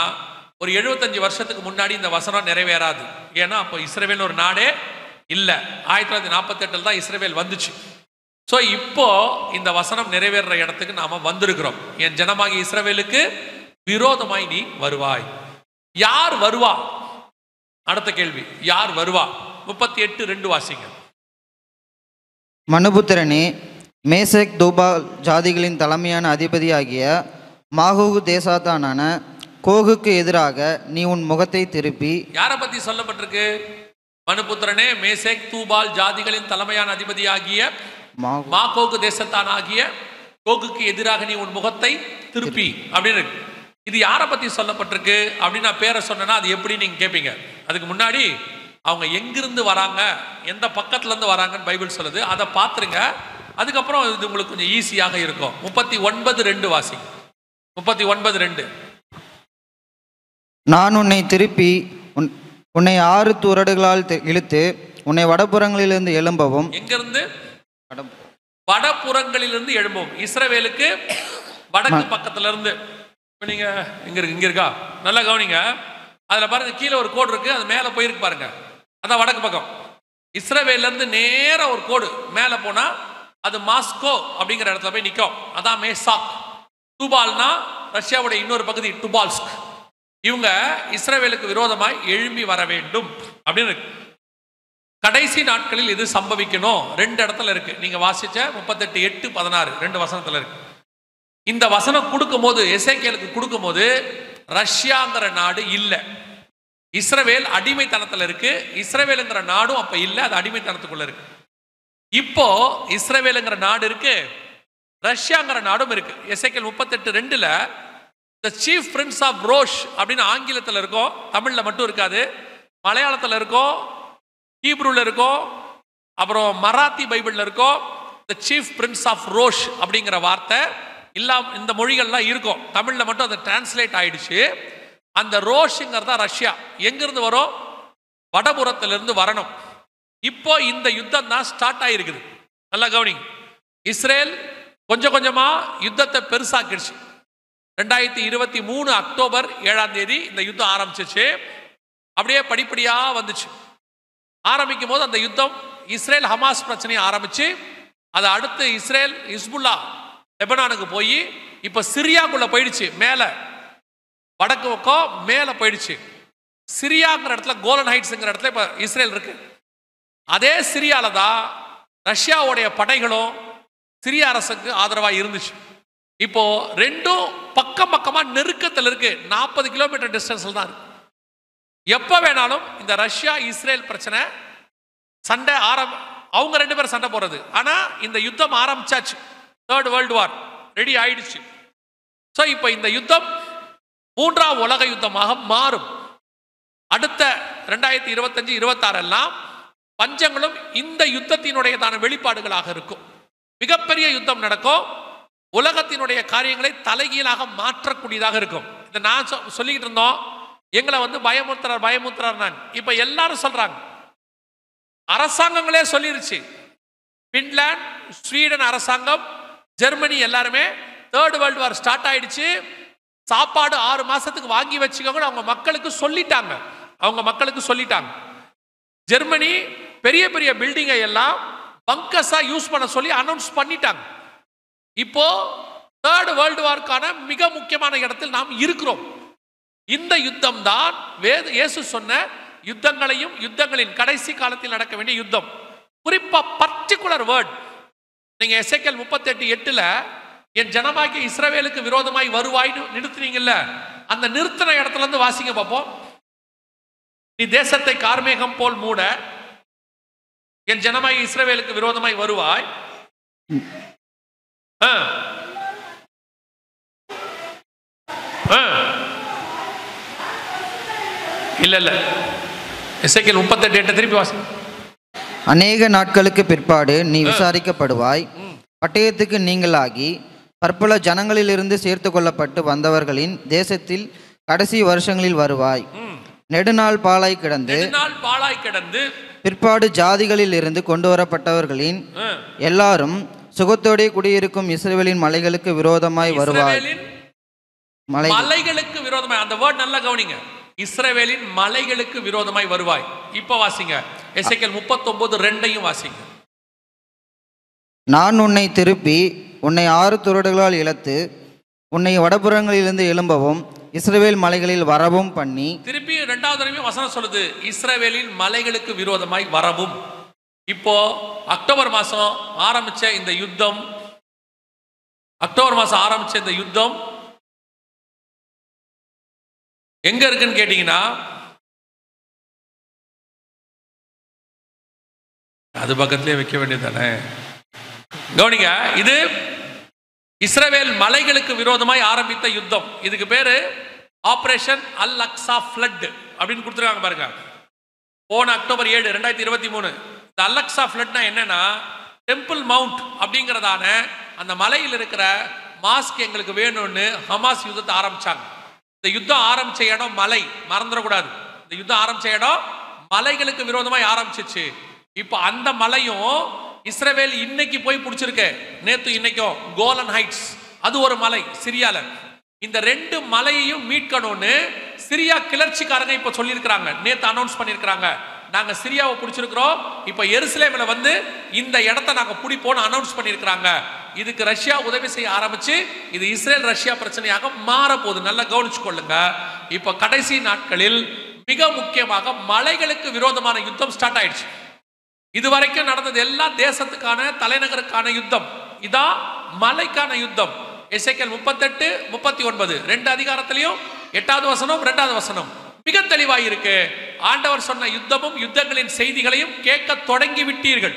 ஒரு 75 வருஷத்துக்கு முன்னாடி இந்த வசனம் நிறைவேறாது. ஏன்னா அப்போ இஸ்ரவேல் ஒரு நாடே இல்லை. 1948 தான் இஸ்ரவேல் வந்துச்சு. ஸோ இப்போ இந்த வசனம் நிறைவேற இடத்துக்கு நாம வந்திருக்கிறோம். என் ஜனமாகிய இஸ்ரவேலுக்கு விரோதமாய் நீ வருவாய். யார் வருவா? அடுத்த கேள்வி, யார் வருவா? 38:2 வாசிங்க. மனுபுத்திரனே, மேசேக் தூபால் ஜாதிகளின் தலைமையான அதிபதியாகிய மாகோகு தேசாத்தானான கோகுக்கு எதிராக நீ உன் முகத்தை திருப்பி. யாரை பத்தி சொல்லப்பட்டிருக்கு? மனுபுத்திரனே, மேசேக் தூபால் ஜாதிகளின் தலைமையான அதிபதியாகிய மாகோகு தேசத்தான் ஆகிய கோகுக்கு எதிராக நீ உன் முகத்தை திருப்பி அப்படின்னு இருக்கு. இது யாரை பத்தி சொல்லப்பட்டிருக்கு அப்படின்னு நான் பேரை சொன்னேன்னா அது எப்படி நீங்க கேட்பீங்க? அதுக்கு முன்னாடி அவங்க எங்கிருந்து வராங்க, எந்த பக்கத்துல இருந்து வராங்கன்னு பைபிள் சொல்லுது. அதை பார்த்துருங்க. அதுக்கப்புறம் இது உங்களுக்கு கொஞ்சம் ஈஸியாக இருக்கும். 39:2 வாசி. 39:2. நான் உன்னை திருப்பி உன்னை 6 துறடுகளால் இழுத்து உன்னை வடபுறங்களிலிருந்து எழும்பவும். எங்கிருந்து? வடபுறங்களிலிருந்து எழும்பவும். இஸ்ரவேலுக்கு வடக்கு பக்கத்துல இருந்து. இப்போ நீங்க இங்க இருக்கா, நல்லா கவனிங்க. அதுல பாருங்க, கீழே ஒரு கோடு இருக்கு, அது மேல போயிருக்கு பாருங்க, அதான் வடக்கு பக்கம். இஸ்ரவேல்ல இருந்து நேரா ஒரு கோடு மேல போனா அது மாஸ்கோ அப்படிங்கிற இடத்துல போய் நிற்கும். அதான் மேசாக். துபால்னா ரஷ்யாவுடைய இன்னொரு பகுதி டுபால்ஸ்க். இவங்க இஸ்ரவேலுக்கு விரோதமாய் எழும்பி வர வேண்டும் அப்படின்னு இருக்கு. கடைசி நாட்களில் இது சம்பவிக்கணும். 2 இடத்துல இருக்கு. நீங்க வாசிச்ச 38:8-16 2 வசனத்துல இருக்கு. இந்த வசனம் கொடுக்கும் போது, எசேக்கியேலுக்கு கொடுக்கும் போது, ரஷ்யாங்கிற நாடு இல்லை, இஸ்ரவேல் அடிமைத்தனத்துல இருக்கு. இஸ்ரவேலுங்கிற நாடும் அப்ப இல்லை, அது அடிமைத்தனத்துக்குள்ள இருக்கு. இப்போ இஸ்ரவேலுங்கிற நாடு இருக்கு, ரஷ்யாங்கிற நாடும் இருக்கு. எசேக்கியேல் 38:2 தி சீஃப் பிரின்ஸ் ஆஃப் ரோஷ் அப்படின்னு ஆங்கிலத்தில் இருக்கும், தமிழ்ல மட்டும் இருக்காது, மலையாளத்தில் இருக்கும், ஹீப்ரூல இருக்கும், அப்புறம் மராத்தி பைபிள்ல இருக்கும். தி சீஃப் பிரின்ஸ் ஆஃப் ரோஷ் அப்படிங்கிற வார்த்தை இல்லாம இந்த மொழிகள்லாம் இருக்கும். தமிழ்ல மட்டும் அது டிரான்ஸ்லேட் ஆயிடுச்சு. அந்த ரோஷுங்கிறதா ரஷ்யா. எங்கிருந்து வரும்? வடபுறத்திலிருந்து வரணும். இப்போ இந்த யுத்தம் தான் ஸ்டார்ட் ஆயிருக்குது. நல்லா கவனிங்க. இஸ்ரேல் கொஞ்சம் கொஞ்சமா யுத்தத்தை பெருசாக்கிடுச்சு. 2023 அக்டோபர் 7ஆம் தேதி இந்த யுத்தம் ஆரம்பிச்சிச்சு. அப்படியே படிப்படியா வந்துச்சு. ஆரம்பிக்கும் போது அந்த யுத்தம் இஸ்ரேல் ஹமாஸ் பிரச்சனையை ஆரம்பிச்சு, அதை அடுத்து இஸ்ரேல் ஹிஸ்புல்லா லெபனானுக்கு போய் இப்ப சிரியாக்குள்ள போயிடுச்சு. மேல வடக்கு பக்கம் மேல போயிடுச்சு. சிரியாங்கிற இடத்துல, கோலன் ஹைட்ஸ்ங்கிற இடத்துல இப்ப இஸ்ரேல் இருக்கு. அதே சிரியால தான் ரஷ்யாவுடைய படைகளும் சிரிய அரசுக்கு ஆதரவா இருந்துச்சு. இப்போ ரெண்டும் பக்கம் பக்கமா நெருக்கத்தில் இருக்கு. 40 கிலோமீட்டர் டிஸ்டன்ஸ்ல தான் இருக்கு. எப்ப வேணாலும் இந்த ரஷ்யா இஸ்ரேல் பிரச்சனை சண்டை அவங்க 2 பேரும் சண்டை போறது. ஆனா இந்த யுத்தம் ஆரம்பிச்சாச்சு. 3rd வேர்ல்டு வார் ரெடி ஆயிடுச்சு. ஸோ இப்போ இந்த யுத்தம் 3ஆம் உலக யுத்தமாக மாறும். அடுத்த 2025-26 எல்லாம் பஞ்சங்களும் இந்த யுத்தத்தினுடையதான வெளிப்பாடுகளாக இருக்கும். மிகப்பெரிய யுத்தம் நடக்கும். உலகத்தினுடைய காரியங்களை தலைகீழாக மாற்றக்கூடியதாக இருக்கும். இதை நான் சொல்லிக்கிட்டு இருந்தோம், எங்களை பயமுறுத்துறார். நான் இப்ப எல்லாரும் சொல்றாங்க, அரசாங்கங்களே சொல்லிருச்சு. பின்லாந்து, ஸ்வீடன் அரசாங்கம், ஜெர்மனி எல்லாருமே தேர்ட் வேர்ல்டு வார் ஸ்டார்ட் ஆயிடுச்சு, சாப்பாடு 6 மாசத்துக்கு வாங்கி வச்சுக்கோங்க அவங்க மக்களுக்கு சொல்லிட்டாங்க. ஜெர்மனி பெரிய பெரிய பில்டிங்கை எல்லாம் பங்கர்ஸா யூஸ் பண்ண சொல்லி அனௌன்ஸ் பண்ணிட்டாங்க. இப்போ தேர்ட் வேர்ல்டு வார்க்கான மிக முக்கியமான இடத்தில் நாம் இருக்கிறோம். இந்த யுத்தம் தான் இயேசு சொன்ன யுத்தங்களையும் யுத்தங்களின் கடைசி காலத்தில் நடக்க வேண்டிய யுத்தம். குறிப்பா பர்டிகுலர் வேர்ட் நீங்க எசேக்கியேல் 38:8 என் ஜனமாகிய இஸ்ரவேலுக்கு விரோதமாய் வருவாய்னு நிறுத்துனீங்கல்ல, அந்த நிறுத்தின இடத்துல இருந்து வாசிங்க பார்ப்போம். நீ தேசத்தை கார்மேகம் போல் மூட என் ஜனமாகிய இஸ்ரவேலுக்கு விரோதமாய் வருவாய். இல்ல எசேக்கியேல் 38:8 திருப்பி வாசிங்க. அநேக நாட்களுக்கு பிற்பாடு நீ விசாரிக்கப்படுவாய், பட்டயத்துக்கு நீங்களாகி பற்பல ஜனங்களிலிருந்து சேர்த்து கொள்ளப்பட்டு வந்தவர்களின் தேசத்தில் கடைசி வருஷங்களில் வருவாய். நெடுநாள் பாழாய் கிடந்து பிற்பாடு ஜாதிகளில் இருந்து கொண்டு வரப்பட்டவர்களின் எல்லாரும் சுகத்தோடே குடியிருக்கும் இஸ்ரவேலின் மலைகளுக்கு விரோதமாய் வருவாய். மலைகளுக்கு விரோதமாய், அந்த வேர்ட் நல்லா கவனிங்க, இஸ்ரவேலின் மலைகளுக்கு விரோதமாய் வருவாய். இப்ப வாசிங்க எசேக்கியேல் 39:2 வாசிங்க. நான் உன்னை திருப்பி உன்னை 6 துறடுகளால் இழுத்து உன்னை வடபுறங்களிலிருந்து எழும்பவும் இஸ்ரவேல் மலைகளில் வரவும் பண்ணி. திருப்பி 2வது தடவை வசனம் சொல்லுது, இஸ்ரவேலின் மலைகளுக்கு விரோதமாய் வரவும். இப்போ அக்டோபர் மாசம் ஆரம்பிச்ச இந்த யுத்தம் எங்க இருக்குன்னு கேட்டீங்கன்னா, அது பக்கத்திலே வைக்க வேண்டியதானே. கவனிங்க, இது இஸ்ரவேல் மலைகளுக்கு விரோதமாய் ஆரம்பித்த யுத்தம். இதுக்கு பேரு ஆபரேஷன் அல் அக்ஸா ஃப்ளட் அப்படின்னு கொடுத்துருக்காங்க பாருங்க. போன அக்டோபர் 7, 2023 இந்த அல் அக்ஸா ஃப்ளட்னா என்னன்னா, டெம்பிள் மவுண்ட் அப்படிங்கிறதான அந்த மலையில் இருக்கிற மாஸ்க் எங்களுக்கு வேணும்னு ஹமாஸ் யுத்தத்தை ஆரம்பிச்சாங்க. இந்த யுத்தம் ஆரம்பிச்ச இடம் மலை, மறந்துடக்கூடாது. இந்த யுத்தம் ஆரம்பிச்ச இடம் மலைகளுக்கு விரோதமாய் ஆரம்பிச்சிச்சு. இப்போ அந்த மலையும் இஸ்ரவேல் இன்னைக்கு போய் பிடிச்சிருக்கு, நேத்து இன்னைக்கும் கோலன் ஹைட்ஸ், அது ஒரு மலை சிரியால. இந்த 2 மலையையும் மீட்கணும்னு சிரியா கிளர்ச்சிக்காரங்க இப்ப சொல்லியிருக்கிறாங்க, நேத்து அனௌன்ஸ் பண்ணியிருக்கிறாங்க, நாங்க சிரியாவை பிடிச்சிருக்கிறோம், இப்ப எருசலேம்ல வந்து இந்த இடத்தை நாங்க பிடிப்போம்னு அனௌன்ஸ் பண்ணியிருக்கிறாங்க. இதுக்கு ரஷ்யா உதவி செய்ய ஆரம்பிச்சு இது இஸ்ரேல் ரஷ்யா பிரச்சனையாக மாற போகுது. நல்லா கவனிச்சு கொள்ளுங்க. இப்ப கடைசி நாட்களில் மிக முக்கியமாக மலைகளுக்கு விரோதமான யுத்தம் ஸ்டார்ட் ஆயிடுச்சு. இதுவரைக்கும் நடந்தது எல்லாம் தேசத்துக்கான தலைநகருக்கான யுத்தம், இதான் மலைக்கான யுத்தம். எசேக்கியேல் 38, 39 2 அதிகாரத்திலையும் 8வது வசனம் 2வது வசனம் மிக தெளிவாக இருக்கு. ஆண்டவர் சொன்ன யுத்தமும் யுத்தங்களின் செய்திகளையும் கேட்க தொடங்கி விட்டீர்கள்.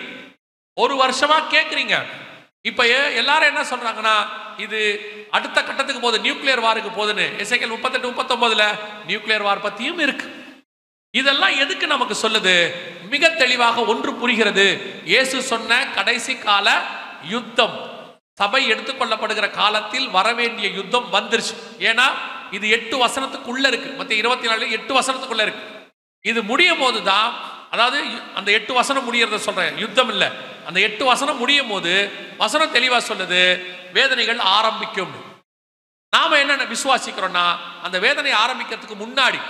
1 வருஷமா கேட்குறீங்க. இப்ப எல்லாரும் என்ன சொல்றாங்கன்னா, இது அடுத்த கட்டத்துக்கு போகுது, நியூக்ளியர் வாருக்கு போகுதுன்னு. எசேக்கியேல் 38, 39 நியூக்ளியர் வார் பத்தியும் இருக்கு. இதெல்லாம் எதுக்கு நமக்கு சொல்லுது? மிக தெளிவாக ஒன்று புரிகிறது. இயேசு சொன்ன கடைசி கால யுத்தம், சபை எடுத்துக்கொள்ளப்படுகிற காலத்தில் வரவேண்டிய யுத்தம் வந்துருச்சு. ஏன்னா இது 8 வசனத்துக்குள்ள இருக்கு. மத்திய 24 8 வசனத்துக்குள்ள இருக்கு. இது முடியும் போதுதான், அதாவது அந்த 8 வசனம் முடியறத சொல்றேன், யுத்தம் இல்ல. அந்த 8 வசனம் முடியும் போது வசனம் தெளிவா சொல்லுது, வேதனைகள் ஆரம்பிக்கும். நாம என்ன விசுவாசிக்கிறோம்னா, அந்த வேதனை ஆரம்பிக்கிறதுக்கு முன்னாடி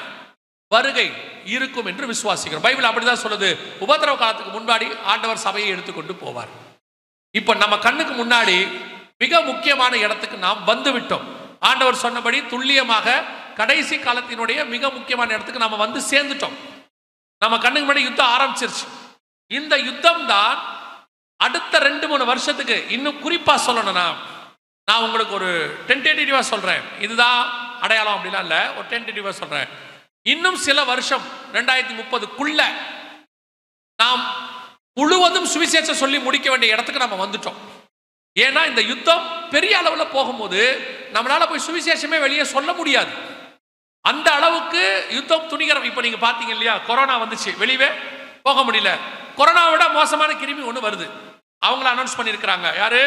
வருகை இருக்கும் என்று விசுவாசிக்கிறோம். பைபிள் அப்படிதான் சொல்லுது. உபத்திரவ காலத்துக்கு முன்னாடி ஆண்டவர் சபையை எடுத்துக்கொண்டு போவார். இப்ப நம்ம கண்ணுக்கு முன்னாடி மிக முக்கியமான இடத்துக்கு நாம் வந்து விட்டோம். ஆண்டவர் சொன்னபடி துல்லியமாக கடைசி காலத்தினுடைய மிக முக்கியமான இடத்துக்கு நாம வந்து சேர்ந்துட்டோம். நம்ம கண்ணுக்கு முன்னாடி யுத்தம் ஆரம்பிச்சிருச்சு. இந்த யுத்தம் தான் அடுத்த 2-3 வருஷத்துக்கு, இன்னும் குறிப்பா சொல்லணும்னா, நான் உங்களுக்கு ஒரு டென்டேட்டிவா சொல்றேன், இதுதான் அடையாளம் அப்படிலாம் இல்ல, ஒரு டென்டேட்டிவா சொல்றேன். இன்னும் சில வருஷம் 2030க்குள்ள நாம் முழுவதும் சுவிசேஷம் சொல்லி முடிக்க வேண்டிய இடத்துக்கு நம்ம வந்துட்டோம். ஏன்னா இந்த யுத்தம் பெரிய அளவுல போகும்போது நம்மளால போய் சுவிசேஷமே வெளியே சொல்ல முடியாது. அந்த அளவுக்கு யுத்தம் துணிகரம். இப்ப நீங்க பாத்தீங்க இல்லையா, கொரோனா வந்துச்சு, வெளியே போக முடியல. கொரோனாவை விட மோசமான கிருமி ஒண்ணு வருது. அவங்கள அனௌன்ஸ் பண்ணியிருக்கிறாங்க. யாரு?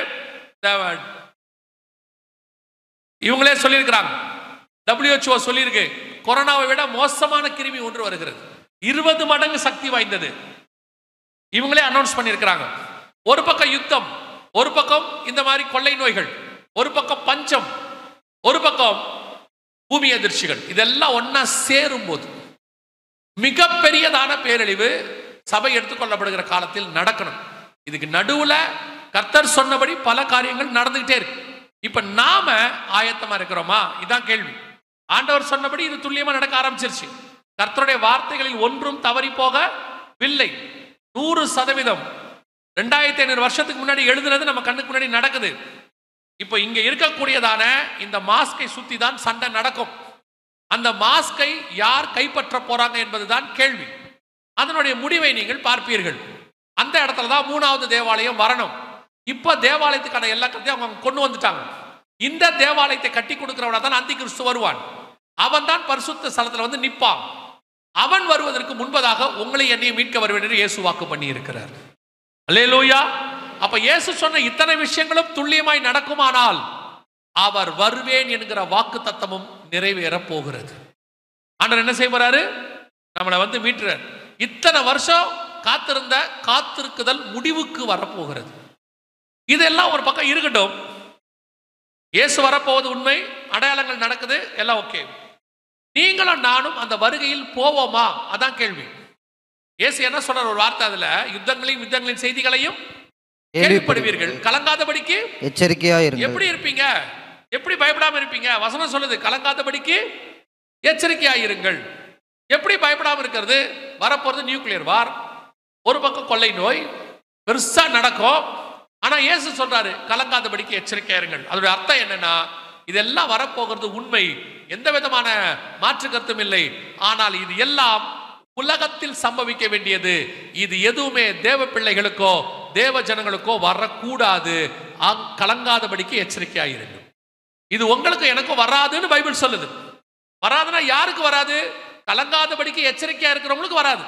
இவங்களே சொல்லியிருக்கிறாங்க. WHO சொல்லியிருக்கு, கொரோனாவை விட மோசமான கிருமி ஒன்று வருகிறது, 20 மடங்கு சக்தி வாய்ந்தது. இவங்களே அனௌன்ஸ் பண்ணியிருக்கிறாங்க. ஒரு பக்கம் யுத்தம், ஒரு பக்கம் இந்த மாதிரி கொள்ளை நோய்கள், ஒரு பக்கம் பஞ்சம், ஒரு பக்கம் பூமி அதிர்ச்சிகள். இதெல்லாம் ஒன்னா சேரும் போது மிகப்பெரியதான பேரழிவு சபை எடுத்துக்கொள்ளப்படுகிற காலத்தில் நடக்கணும். இதுக்கு நடுவுல கர்த்தர் சொன்னபடி பல காரியங்கள் நடந்துகிட்டே இருக்கு. இப்ப நாம ஆயத்தமா இருக்கிறோமா? இதான் கேள்வி. ஆண்டவர் சொன்னபடி இது துல்லியமா நடக்க ஆரம்பிச்சிருச்சு. கர்த்தருடைய வார்த்தைகளில் ஒன்றும் தவறி போகவில்லை. 100%. 2500 வருஷத்துக்கு முன்னாடி எழுதுனது நம்ம கண்ணுக்கு முன்னாடி நடக்குது. இப்போ இங்க இருக்கக்கூடியதான இந்த மாஸ்கை சுத்தி தான் சண்டை நடக்கும். அந்த மாஸ்கை யார் கைப்பற்ற போறாங்க என்பதுதான் கேள்வி. அதனுடைய முடிவை நீங்கள் பார்ப்பீர்கள். அந்த இடத்துல தான் 3வது தேவாலயம் வரணும். இப்ப தேவாலயத்துக்கான எல்லா கருத்தையும் அவங்க கொண்டு வந்துட்டாங்க. இந்த தேவாலயத்தை கட்டி கொடுக்கிறவனா தான் அந்தி கிறிஸ்து வருவான். அவன் தான் பரிசுத்த ஸ்தலத்துல வந்து நிற்பான். அவன் வருவதற்கு முன்பதாக உங்களை என்னையும் மீட்க வருவேன் என்று இயேசு வாக்கு பண்ணி இருக்கிறார். அல்லேலூயா. அப்ப இயேசு சொன்ன இத்தனை விஷயங்களும் துல்லியமாய் நடக்குமானால் அவர் வருவேன் என்கிற வாக்கு தத்தமும் நிறைவேற போகிறது. ஆண்டவர் என்ன செய்ய போறாரு? நம்மளை வந்து மீட்டுறார். இத்தனை வருஷம் காத்திருந்த காத்திருக்குதல் முடிவுக்கு வரப்போகிறது. இதெல்லாம் ஒரு பக்கம் இருக்கட்டும். இயேசு வரப்போவது உண்மை, அடையாளங்கள் நடக்குது, எல்லாம் ஓகே. நீங்களும் நானும் அந்த வருகையில் போவோமா? அதான் கேள்வி. இயேசு என்ன சொல்ற ஒரு வார்த்தை, அதுல யுத்தங்களின் செய்திகளையும் கேள்விப்படுவீர்கள், கலங்காதபடிக்கு எச்சரிக்கையா இருங்க. எப்படி இருப்பீங்க? எப்படி பயப்படாம இருப்பீங்க? வசனம் சொல்லுது, கலங்காதபடிக்கு எச்சரிக்கையா இருங்கள். எப்படி பயப்படாம இருக்கிறது? வரப்போறது நியூக்ளியர் வார், ஒரு பக்கம் கொள்ளை நோய் பெருசா நடக்கும். ஆனா இயேசு சொல்றாரு, கலங்காதபடிக்கு எச்சரிக்கையா இருங்கள். அதோட அர்த்தம் என்னன்னா, இதெல்லாம் வரப்போகிறது உண்மை, எந்த விதமான மாற்று கருத்தும் இல்லை. ஆனால் இது எல்லாம் உலகத்தில் சம்பவிக்க வேண்டியது. இது எதுவுமே தேவ பிள்ளைகளுக்கோ தேவ ஜனங்களுக்கோ வரக்கூடாது. கலங்காதபடிக்கு எச்சரிக்கையாயிருங்க. இது உங்களுக்கு எனக்கும் வராதுன்னு பைபிள் சொல்லுது. வராதுன்னா யாருக்கு வராது? கலங்காதபடிக்கு எச்சரிக்கையா இருக்கிறவங்களுக்கு வராது.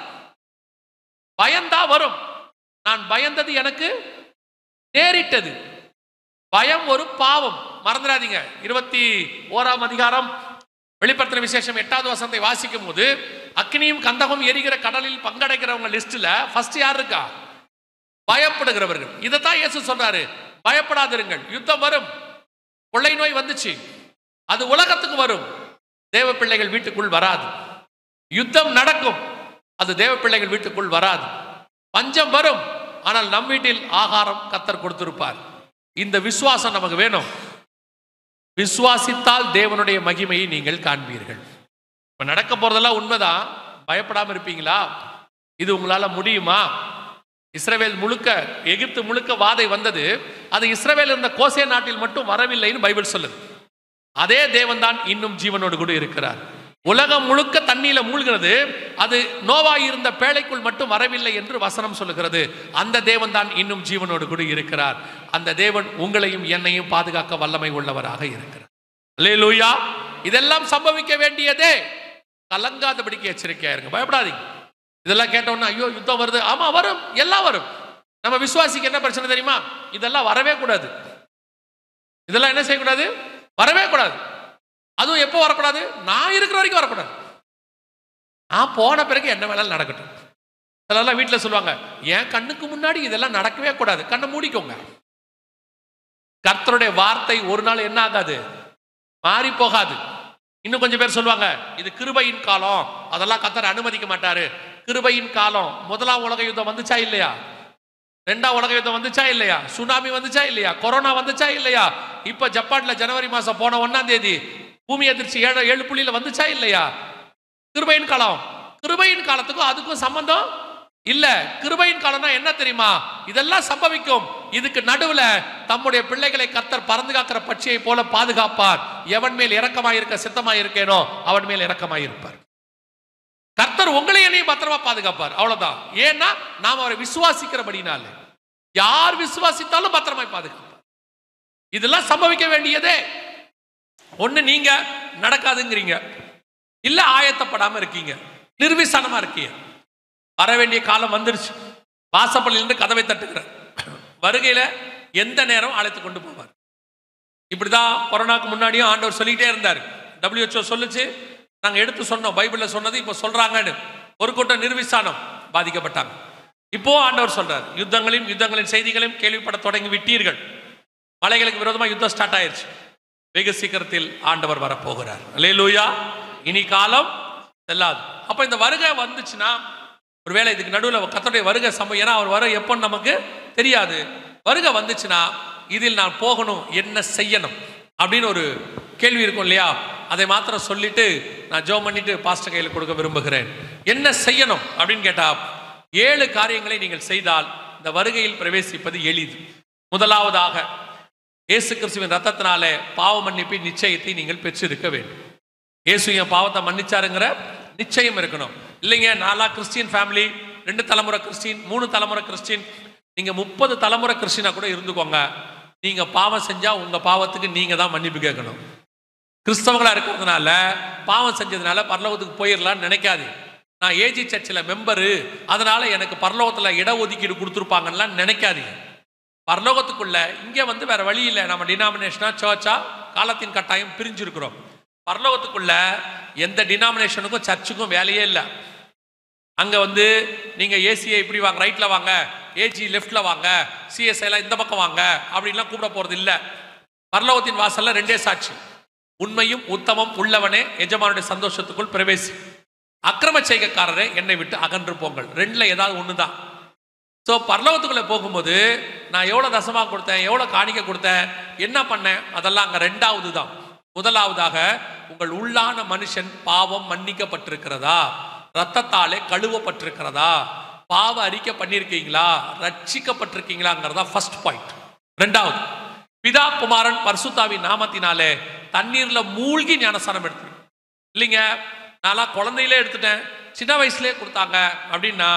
பயந்தா வரும். நான் பயந்தது எனக்கு நேரிட்டது. பயம் ஒரு பாவம், மறந்துடாதீங்க. 21ஆம் அதிகாரம் வெளிப்படுத்தின விசேஷம் 8வது வசனத்தை வாசிக்கும் போது, அக்னியும் கந்தகம் எரிகிற கடலில் பங்கடைக்கிறவங்க லிஸ்ட்ல ஃபர்ஸ்ட் யார் இருக்கா? பயப்படுகிறவர்கள். இதைத்தான் இயேசு சொல்றாரு, பயப்படாதிருங்கள். யுத்தம் வரும், கொள்ளை நோய் வந்துச்சு, அது உலகத்துக்கு வரும், தேவ பிள்ளைகள் வீட்டுக்குள் வராது. யுத்தம் நடக்கும், அது தேவ பிள்ளைகள் வீட்டுக்குள் வராது. பஞ்சம் வரும், ஆனால் நம் வீட்டில் ஆகாரம் கர்த்தர் கொடுத்திருப்பார். இந்த விசுவாசம் நமக்கு வேணும். விசுவாசித்தால் தேவனுடைய மகிமையை நீங்கள் காண்பீர்கள். இப்ப நடக்க போறதெல்லாம் உண்மைதான். பயப்படாம இருப்பீங்களா? இது உங்களால முடியுமா? இஸ்ரவேல் முழுக்க, எகிப்து முழுக்க வாதை வந்தது. அது இஸ்ரவேல் இருந்த கோசே நாட்டில் மட்டும் வரவில்லைன்னு பைபிள் சொல்லுது. அதே தேவன் தான் இன்னும் ஜீவனோடு கூட இருக்கிறார். உலகம் முழுக்க தண்ணீர மூழ்கிறது, அது நோவாய் இருந்த பேழைக்குள் மட்டும் வரவில்லை என்று வசனம் சொல்லுகிறது. அந்த தேவன் தான் இன்னும் ஜீவனோடு கூட இருக்கிறார். அந்த தேவன் உங்களையும் என்னையும் பாதுகாக்க வல்லமை உள்ளவராக இருக்கிறார். அல்லேலூயா. இதெல்லாம் சம்பவிக்க வேண்டியதே. கலங்காதபடிக்கு எச்சரிக்கையா இருங்க, பயப்படாதீங்க. இதெல்லாம் கேட்டோம்னா ஐயோ யுத்தம் வருது. ஆமா வரும், எல்லாம் வரும். நம்ம விசுவாசிக்கு என்ன பிரச்சனை தெரியுமா? இதெல்லாம் வரவே கூடாது. இதெல்லாம் என்ன செய்யக்கூடாது? வரவே கூடாது. அதுவும் எப்போ வரக்கூடாது? நான் இருக்கிற வரைக்கும் வரக்கூடாது. நான் போன பிறகு என்ன வேணாலும் நடக்கட்டும். சிலர்லாம் வீட்டில் சொல்லுவாங்க, என் கண்ணுக்கு முன்னாடி இதெல்லாம் நடக்கவே கூடாது. கண்ணை மூடிக்கோங்க. கர்த்தருடைய வார்த்தை ஒரு நாள் என்ன ஆகாது? மாறி போகாது. இன்னும் கொஞ்சம் பேர் சொல்லுவாங்க, இது கிருபையின் காலம், அதெல்லாம் கர்த்தர் அனுமதிக்க மாட்டாரு. கிருபையின் காலம். முதலாம் உலக யுத்தம் வந்துச்சா இல்லையா? 2ஆம் உலக யுத்தம் வந்துச்சா இல்லையா? சுனாமி வந்துச்சா இல்லையா? கொரோனா வந்துச்சா இல்லையா? இப்ப ஜப்பான்ல ஜனவரி மாசம் போன 1ஆம் தேதி பூமி அதிர்ச்சி 7 புள்ளியில வந்துச்சா இல்லையா? கிருபையின் காலம். கிருபையின் காலத்துக்கும் அதுக்கும் சம்பந்தம் இல்ல. கிருபையின் காலம்னா என்ன தெரியுமா? இதெல்லாம் சம்பவிக்கும். இதுக்கு நடுவுல தம்முடைய பிள்ளைகளை கர்த்தர் பறந்து காக்கிற பட்சியை போல பாதுகாப்பார். எவன் மேல் இரக்கமாயிருக்க சித்தமாயிருக்கேனோ அவன் மேல் இரக்கமாயிருப்பார். கர்த்தர் உங்களை என்னையும் பத்திரமா பாதுகாப்பார். அவ்வளவுதான். ஏன்னா நாம் அவரை விசுவாசிக்கிறபடினால. யார் விசுவாசித்தாலும் பத்திரமாய் பாதுகாப்பார். இதெல்லாம் சம்பவிக்க வேண்டியதே. ஒண்ணு நீங்க நடக்காதுங்கிறீங்க, இல்ல ஆயத்தப்படாம இருக்கீங்க, நிர்விசானமா இருக்கீங்க. வர வேண்டிய காலம் வந்துருச்சு. வாசப்பள்ளியிலிருந்து கதவை தட்டுகிற வருகையில எந்த நேரம் அழைத்து கொண்டு போவார். இப்படிதான் கொரோனாக்கு முன்னாடியும் ஆண்டவர் சொல்லிக்கிட்டே இருந்தார். WHO சொல்லுச்சு, நாங்கள் எடுத்து சொன்னோம், பைபிள்ல சொன்னது இப்போ சொல்றாங்கன்னு. ஒரு கூட்டம் நிர்விசானம் பாதிக்கப்பட்டாங்க. இப்போ ஆண்டவர் சொல்றார், யுத்தங்களின் செய்திகளையும் கேள்விப்பட தொடங்கி விட்டீர்கள். மலைகளுக்கு விரோதமாக யுத்தம் ஸ்டார்ட் ஆயிருச்சு. வெகு சீக்கிரத்தில் ஆண்டவர் வரப்போகிறார். அல்லேலூயா. இனி காலம் செல்லாது. அப்ப இந்த வருகை வந்துச்சுன்னா, ஒருவேளை இதுக்கு நடுவில் கர்த்தருடைய வருகை சம்பவம், ஏன்னா அவர் வர எப்போன்னு நமக்கு தெரியாது. வருகை வந்துச்சுன்னா இதில் நான் போகணும், என்ன செய்யணும் அப்படின்னு ஒரு கேள்வி இருக்கும் இல்லையா? அதை மாத்திரம் சொல்லிட்டு நான் ஜெபம் பண்ணிட்டு பாஸ்டர் கையில் கொடுக்க விரும்புகிறேன். என்ன செய்யணும் அப்படின்னு கேட்டா, 7 காரியங்களை நீங்கள் செய்தால் இந்த வருகையில் பிரவேசிப்பது எளிது. முதலாவதாக, இயேசு கிறிஸ்துவின் ரத்தத்தினாலே பாவ மன்னிப்பின் நிச்சயத்தை நீங்கள் பெற்றிருக்க வேண்டும். இயேசு என் பாவத்தை மன்னிச்சாருங்கிற நிச்சயம் இருக்கணும். இல்லைங்க, நாலா கிறிஸ்டியன் ஃபேமிலி, 2 தலைமுறை கிறிஸ்டின், 3 தலைமுறை கிறிஸ்டின், நீங்க 30 தலைமுறை கிறிஸ்டினா கூட இருந்துக்கோங்க, நீங்க பாவம் செஞ்சா உங்க பாவத்துக்கு நீங்க தான் மன்னிப்பு கேட்கணும். கிறிஸ்தவங்களா இருக்கிறதுனால பாவம் செஞ்சதுனால பரலோகத்துக்கு போயிடலான்னு நினைக்காது. நான் ஏஜி சர்ச்சில் மெம்பரு, அதனால எனக்கு பரலோகத்தில் இடஒதுக்கீடு கொடுத்துருப்பாங்கலாம் நினைக்காதீங்க. பரலோகத்துக்குள்ள இங்கே வேற வழி இல்லை. நம்ம டினாமினேஷனா சர்ச்சா காலத்தின் கட்டாயம் பிரிஞ்சிருக்கிறோம். பரலோகத்துக்குள்ள எந்த டினாமினேஷனுக்கும் சர்ச்சுக்கும் வேலையே இல்லை. அங்க நீங்க ஏசிஐ இப்படி வாங்க, ரைட்ல வாங்க, ஏஜி லெஃப்ட்ல வாங்க, சிஎஸ்ஐ எல்லாம் இந்த பக்கம் வாங்க அப்படின்லாம் கூப்பிட போறது இல்லை. பரலோகத்தின் வாசல்ல 2 சாட்சி, உண்மையும் உத்தமம் உள்ளவனே எஜமானுடைய சந்தோஷத்துக்குள் பிரவேசி, அக்கிரம செய்கைக்காரரே என்னை விட்டு அகன்று போங்கள். 2ல ஏதாவது ஒண்ணுதான். ஸோ பரலோகத்துக்குள்ள போகும்போது நான் எவ்வளவு தசமா கொடுத்தேன், எவ்வளவு காணிக்க கொடுத்தேன், என்ன பண்ணேன், அதெல்லாம் அங்க 2வது தான். முதலாவதாக, உங்கள் உள்ளான மனுஷன் பாவம் மன்னிக்கப்பட்டிருக்கிறதா, ரத்தத்தாலே கழுவப்பட்டிருக்கிறதா, பாவ அறிக்கை பண்ணியிருக்கீங்களா, ரட்சிக்கப்பட்டிருக்கீங்களாங்கிறதா ஃபர்ஸ்ட் பாயிண்ட். 2வது, பிதா குமாரன் பரிசுத்தாவின் நாமத்தினாலே தண்ணீர்ல மூழ்கி ஞானஸ்நானம் எடுத்து. இல்லைங்க, நான்லாம் குழந்தையிலே எடுத்துட்டேன், சின்ன வயசுலேயே கொடுத்தாங்க அப்படின்னா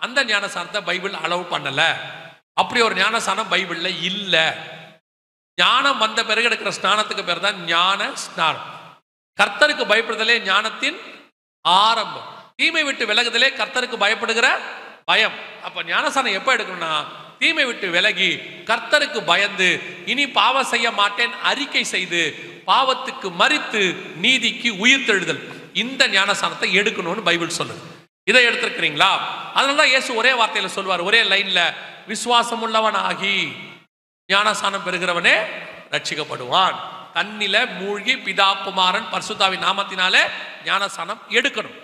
அந்த ஞானஸ்நானத்தை பைபிள் அலோவ் பண்ணல. அப்படி ஒரு ஞானஸ்நானம் பைபிள்ல இல்ல. ஞானம் வந்த பிறகு எடுக்கிற ஸ்நானத்துக்கு பேர் தான் ஞான ஸ்நானம். கர்த்தருக்கு பயப்படுதலே ஞானத்தின் ஆரம்பம். தீமை விட்டு விலகுதலே கர்த்தருக்கு பயப்படுகிற பயம். அப்ப ஞானஸ்நானம் எப்ப எடுக்கணும்னா, தீமை விட்டு விலகி கர்த்தருக்கு பயந்து இனி பாவம் செய்ய மாட்டேன் அறிக்கை செய்து பாவத்துக்கு மரித்து நீதிக்கு உயிர்த்தெழுதல், இந்த ஞானஸ்நானத்தை எடுக்கணும்னு பைபிள் சொல்லுது. இதை எடுத்திருக்கிறீங்களா? அதனாலதான் இயேசு ஒரே வார்த்தையில சொல்வார், ஒரே லைன்ல, விசுவாசம் உள்ளவன் ஆகி ஞானஸ்நானம் பெறுகிறவனே ரட்சிக்கப்படுவான். தண்ணில மூழ்கி பிதா குமாரன் பரிசுத்தாவின் நாமத்தினாலே ஞானஸ்நானம் எடுக்கணும்.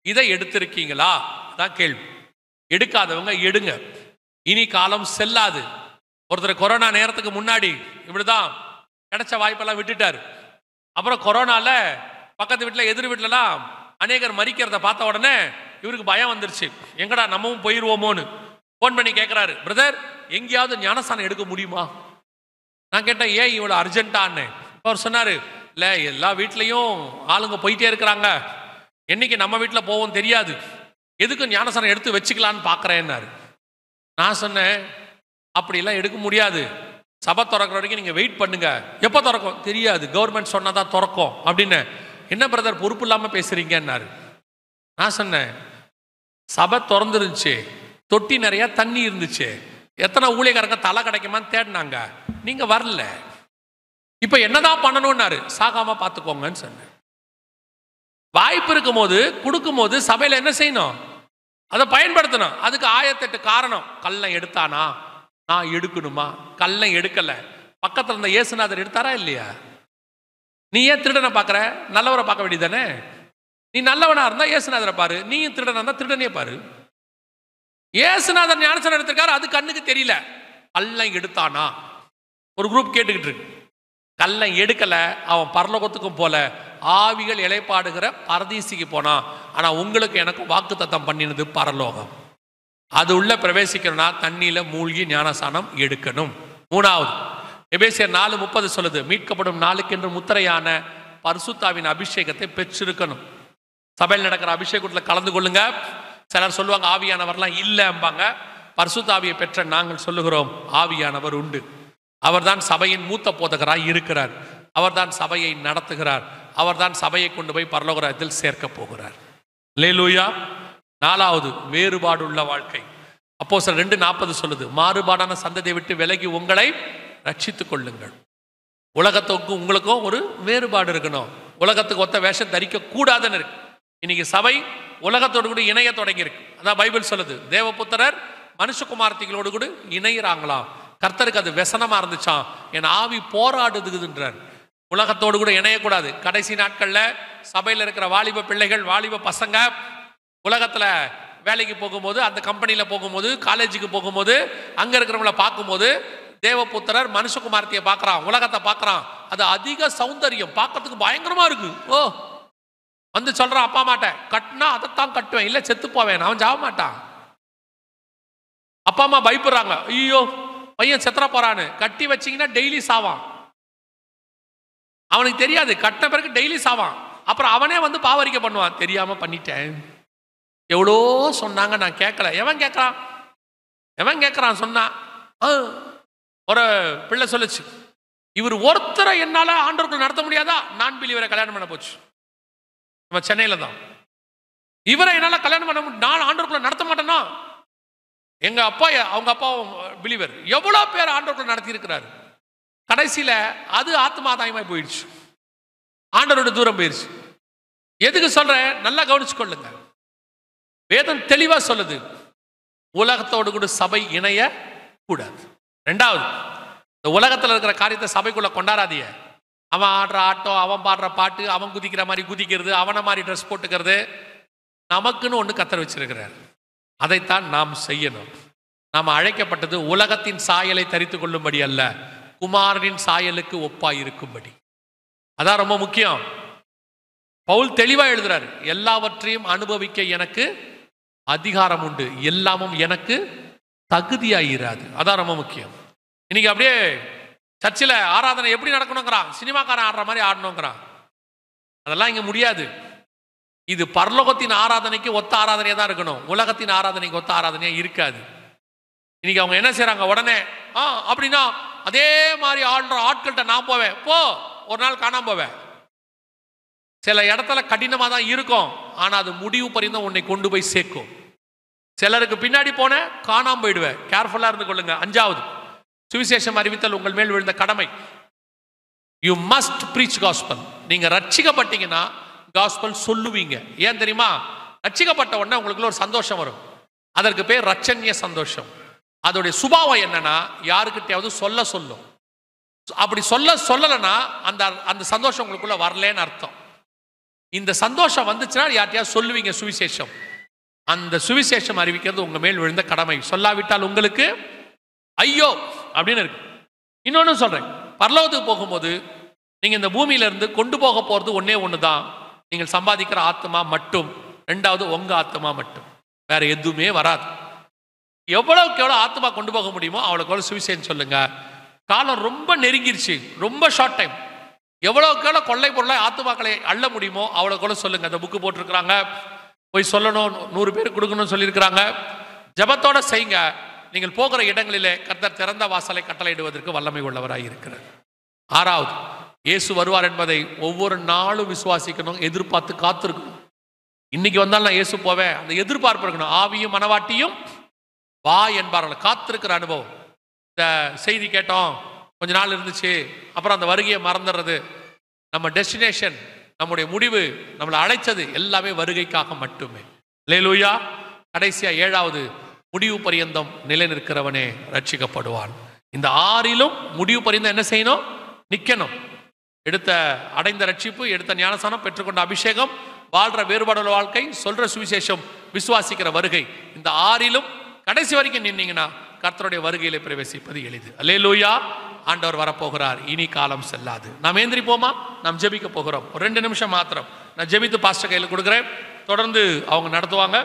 இதை எடுத்திருக்கீங்களா தான் கேள்வி. எடுக்காதவங்க எடுங்க, இனி காலம் செல்லாது. ஒருத்தர் கொரோனா நேரத்துக்கு முன்னாடி இப்படிதான் கிடைச்ச வாய்ப்பெல்லாம் விட்டுட்டாரு. அப்புறம் கொரோனால பக்கத்து வீட்டில் எதிர் வீட்டிலலாம் அநேகர் மறிக்கிறத பார்த்த உடனே இவருக்கு பயம் வந்துருச்சு, எங்கடா நம்மவும் போயிடுவோமோன்னு ஃபோன் பண்ணி கேட்குறாரு, பிரதர் எங்கேயாவது ஞானஸ்நானம் எடுக்க முடியுமா? நான் கேட்டேன், ஏன் இவ்வளோ அர்ஜென்ட்டான்னு. அவர் சொன்னார், இல்லை எல்லா வீட்லேயும் ஆளுங்க போயிட்டே இருக்கிறாங்க, என்னைக்கு நம்ம வீட்டில் போவோம் தெரியாது, எதுக்கும் ஞானஸ்நானம் எடுத்து வச்சுக்கலான்னு பார்க்குறேன்னாரு. நான் சொன்னேன், அப்படிலாம் எடுக்க முடியாது, சபை திறக்கிற வரைக்கும் நீங்கள் வெயிட் பண்ணுங்க. எப்போ திறக்கும் தெரியாது, கவர்மெண்ட் சொன்னால் தான் திறக்கும் அப்படின்னு. என்ன பிரதர் பொறுப்பு இல்லாமல் பேசுறீங்கன்னாரு. நான் சொன்னேன், சபை திறந்துருந்துச்சு, தொட்டி நிறைய தண்ணி இருந்துச்சு, எத்தனை ஊழியக்காரங்க தலை கிடைக்குமான்னு தேடினாங்க, நீங்க வரல, இப்ப என்னதான் பண்ணணும்னாரு. சாகாம பார்த்துக்கோங்கன்னு சொன்னேன். வாய்ப்பு இருக்கும் போது கொடுக்கும் போது சபையில என்ன செய்யணும், அதை பயன்படுத்தணும். அதுக்கு 1008 காரணம். கள்ளம் எடுத்தானா, நான் எடுக்கணுமா? கள்ளம் எடுக்கல, பக்கத்துல இருந்த இயேசுநாதர் எடுத்தாரா இல்லையா? நீ ஏன் திருடனை பார்க்கற, நல்லவரை பார்க்க வேண்டியதானே? நீ நல்லவனா இருந்தா இயேசுநாதரை பாரு, நீயும் திருடனா இருந்தா திருடனே பாரு. இயேசுநாதர் ஞானஸ்நானம் எடுத்திருக்காரு, அது கண்ணுக்கு தெரியல. கள்ளம் எடுத்தானா? ஒரு குரூப் கேட்டுக்கிட்டு இருக்கு. கள்ளம் எடுக்கல, அவன் பரலோகத்துக்கும் போல, ஆவிகள் இளைப்பாடுகிற பரதீசிக்கு போனான். ஆனா உங்களுக்கு எனக்கும் வாக்குத்தத்தம் பண்ணினது பரலோகம். அது உள்ள பிரவேசிக்கணும்னா தண்ணியில மூழ்கி ஞானஸ்நானம் எடுக்கணும். 3வது, எபேசியர் 4:30 சொல்லுது, மீட்கப்படும் நாளுக்கென்று முத்திரையான பரிசுத்தாவின் அபிஷேகத்தை பெற்றிருக்கணும். சபையில் நடக்கிற அபிஷேகத்தில் கலந்து கொள்ளுங்க. சிலர் சொல்லுவாங்க ஆவியானவர்லாம் இல்லைம்பாங்க. பரிசுத்தாவியை பெற்ற நாங்கள் சொல்லுகிறோம், ஆவியானவர் உண்டு. அவர்தான் சபையின் மூத்த போதகராய் இருக்கிறார். அவர்தான் சபையை நடத்துகிறார். அவர்தான் சபையை கொண்டு போய் பரலோகத்தில் சேர்க்க போகிறார். அல்லேலூயா. 4வது, வேறுபாடு உள்ள வாழ்க்கை. அப்போஸ்தலர் 2:40 சொல்லுது, மாறுபாடான சந்ததியை விட்டு விலகி உங்களை ரட்சித்துக் கொள்ளுங்கள். உலகத்துக்கும் உங்களுக்கும் ஒரு வேறுபாடு இருக்கணும். உலகத்துக்கு ஒத்த வேஷம் தரிக்க கூடாதுன்னு இருக்கு. இன்னைக்கு சபை உலகத்தோடு கூட இணைய தொடங்கி இருக்கு. அதான் பைபிள் சொல்லுது, தேவபுத்திரர் மனுஷகுமார்த்திகளோடு கூட இணையிறாங்களாம். கர்த்தருக்கு அது व्यसனமா இருந்துச்சாம். என் ஆவி போராடுதுன்றார். உலகத்தோடு கூட இணையக்கூடாது. கடைசி நாட்கள்ல சபையில் இருக்கிற வாலிப பிள்ளைகள், வாலிப பசங்க உலகத்துல வேலைக்கு போகும்போது, அந்த கம்பெனியில போகும்போது, காலேஜுக்கு போகும்போது, அங்க இருக்கிறவங்கள பார்க்கும்போது தேவபுத்திரர் மனுஷகுமார்த்தியை பார்க்கறான், உலகத்தை பார்க்கறான். அது அதிக சௌந்தரியம், பார்க்கறதுக்கு பயங்கரமா இருக்கு. ஓ வந்து சொல்றான், அப்பா மாட்ட கட்டினா அதைத்தான் கட்டுவேன், இல்ல செத்து போவேன், அவன் சாவ மாட்டான். அப்பா அம்மா பயப்படுறாங்க, ஐயோ பையன் செத்துற போறான்னு. கட்டி வச்சீங்கன்னா டெய்லி சாவான். அவனுக்கு தெரியாது, கட்ட பிறகு டெய்லி சாவான். அப்புறம் அவனே வந்து பாவரிக்கை பண்ணுவான், தெரியாம பண்ணிட்டேன், எவ்வளோ சொன்னாங்க நான் கேட்கல. எவன் கேட்கறான்? எவன் கேட்கறான் சொன்னா? ஒரு பிள்ளை சொல்லுச்சு, இவர் ஒருத்தரை என்னால ஆண்டவர்கள் நடத்த முடியாதா? நான் பிலீவரை கல்யாணம் பண்ண போச்சு. நம்ம சென்னையில தான். இவரை என்னால கல்யாணம் பண்ண முடியும், நான் ஆண்டவர்களை நடத்த மாட்டேன்னா? எங்க அப்பா, அவங்க அப்பா பிலீவர், எவ்வளவு பேர் ஆண்டவர்கள் நடத்தி இருக்கிறாரு. கடைசியில அது ஆத்மாதாயமாய் போயிடுச்சு, ஆண்டவரோட தூரம் போயிடுச்சு. எதுக்கு சொல்றேன்? நல்லா கவனிச்சு கொள்ளுங்க. வேதம் தெளிவா சொல்லுது, உலகத்தோடு கூட சபை இணைய கூடாது. ரெண்டாவது, இந்த உலகத்தில் இருக்கிற காரியத்தை சபைக்குள்ள கொண்டாடாதீங்க. அவன் ஆடுற ஆட்டம், அவன் பாடுற பாட்டு, அவன் குதிக்கிற மாதிரி குதிக்கிறது, அவனை மாதிரி ட்ரெஸ் போட்டுக்கிறது. நமக்குன்னு ஒன்று கத்தர் வச்சிருக்கிறார், அதைத்தான் நாம் செய்யணும். நாம் அழைக்கப்பட்டது உலகத்தின் சாயலை தரித்து கொள்ளும்படி அல்ல, குமாரனின் சாயலுக்கு ஒப்பாய் இருக்கும்படி. அதான் ரொம்ப முக்கியம். பவுல் தெளிவா எழுதுறாரு, எல்லாவற்றையும் அனுபவிக்க எனக்கு அதிகாரம் உண்டு, எல்லாமும் எனக்கு தகுதியாயிராது. அதான் ரொம்ப முக்கியம். இன்னைக்கு அப்படியே சர்ச்சில் ஆராதனை எப்படி நடக்கணுங்கிறான், சினிமாக்காரன் ஆடுற மாதிரி ஆடணுங்கிறான். அதெல்லாம் இங்க முடியாது. இது பரலோகத்தின் ஆராதனைக்கு ஒத்த ஆராதனையா தான் இருக்கணும், உலகத்தின் ஆராதனைக்கு ஒத்த ஆராதனையா இருக்காது. இன்னைக்கு அவங்க என்ன செய்யறாங்க, உடனே அப்படின்னா அதே மாதிரி ஆடுற ஆட்கள்கிட்ட நான் போவேன், போ ஒரு நாள் காணாம போவேன். சில இடத்துல கடினமா தான் இருக்கும், ஆனா அது முடிவு பரிந்தும் உன்னை கொண்டு போய் சேர்க்கும். சிலருக்கு பின்னாடி போன காணாம போயிடுவேன். கேர்ஃபுல்லா இருந்து கொள்ளுங்க. அஞ்சாவது, சுவிசேஷம் அறிவித்தல் உங்கள் மேல் விழுந்த கடமை. You must breach gospel. நீங்க ரட்சிக்கப்பட்டீங்கன்னா காஸ்பல் சொல்லுவீங்க. ஏன் தெரியுமா? ரட்சிக்கப்பட்ட உடனே உங்களுக்குள்ள ஒரு சந்தோஷம் வரும், அதற்கு பேர் ரட்சண்ய சந்தோஷம். அதோடைய சுபாவம் என்னன்னா, யாருக்கிட்டையாவது சொல்லும். அப்படி சொல்லலைன்னா அந்த அந்த சந்தோஷம் உங்களுக்குள்ள வரலன்னு அர்த்தம். இந்த சந்தோஷம் வந்துச்சுன்னா யார்ட்டையாவது சொல்லுவீங்க சுவிசேஷம். அந்த சுவிசேஷம் அறிவிக்கிறது உங்க மேல் விழுந்த கடமை. சொல்லாவிட்டால் உங்களுக்கு ஐயோ அப்படின்னு இருக்கு. இன்னொன்னு சொல்றேன், பரலோகத்துக்கு போகும்போது நீங்க இந்த பூமியில இருந்து கொண்டு போக போறது ஒன்னே ஒண்ணுதான், நீங்கள் சம்பாதிக்கிற ஆத்மா மட்டும். ரெண்டாவது உங்க ஆத்மா மட்டும், வேற எதுவுமே வராது. எவ்வளவுக்கு எவ்வளவு ஆத்மா கொண்டு போக முடியுமோ அவ்வளவுக்கு எவ்வளவு சுவிசேஷம் சொல்லுங்க. காலம் ரொம்ப நெருங்கிருச்சு, ரொம்ப ஷார்ட் டைம். எவ்வளவுக்கு எவ்வளவு கொள்ளை பொருளை ஆத்மாக்களை அள்ள முடியுமோ அவ்வளவுக்கு எவ்வளவு சொல்லுங்க. அந்த புக்கு போட்டிருக்கிறாங்க, போய் சொல்லணும், 100 பேருக்கு கொடுக்கணும்னு சொல்லியிருக்கிறாங்க. ஜபத்தோட செய்யுங்க. நீங்கள் போகிற இடங்களிலே கர்த்தர் திறந்த வாசலை கட்டளையிடுவதற்கு வல்லமை உள்ளவராய் இருக்கிறார். ஆறாவது, இயேசு வருவார் என்பதை ஒவ்வொரு நாளும் விசுவாசிக்கணும், எதிர்பார்த்து காத்திருக்கணும். இன்னைக்கு வந்தாலும் நான் இயேசு போவேன், அந்த எதிர்பார்ப்பு இருக்கணும். ஆவியும் மனவாட்டியும் வா என்பார்கள், காத்திருக்கிற அனுபவம். இந்த செய்தி கேட்டோம், கொஞ்ச நாள் இருந்துச்சு, அப்புறம் அந்த வருகையை மறந்துடுறது. நம்ம டெஸ்டினேஷன், நம்முடைய முடிவு, நம்மளை அழைச்சது எல்லாமே வருகைக்காக மட்டுமே. அல்லேலூயா. கடைசியா ஏழாவது, முடிவு பரியந்தம் நிலை நிற்கிறவனே ரட்சிக்கப்படுவான். இந்த ஆறிலும் முடிவு பரியந்தம் என்ன செய்யணும்? நிக்கணும். எடுத்த அடைந்த ரட்சிப்பு, எடுத்த ஞானசானம், பெற்றுக்கொண்ட அபிஷேகம், வாழ்ற வேறுபாடுள்ள வாழ்க்கை, சொல்ற சுவிசேஷம், விசுவாசிக்கிற வருகை, இந்த ஆறிலும் கடைசி வரைக்கும் நின்னீங்கன்னா கர்த்தருடைய வருகையில பிரவேசிப்பது எளிது. அல்லேலூயா. ஆண்டவர் வரப்போகிறார், இனி காலம் செல்லாது. நாம் ஏந்திரிப்போமா? நாம் ஜெபிக்க போகிறோம். ஒரு 2 நிமிஷம் மாத்திரம் நான் ஜெபித்து பாஸ்டர் கையில் கொடுக்குறேன், தொடர்ந்து அவங்க நடத்துவாங்க.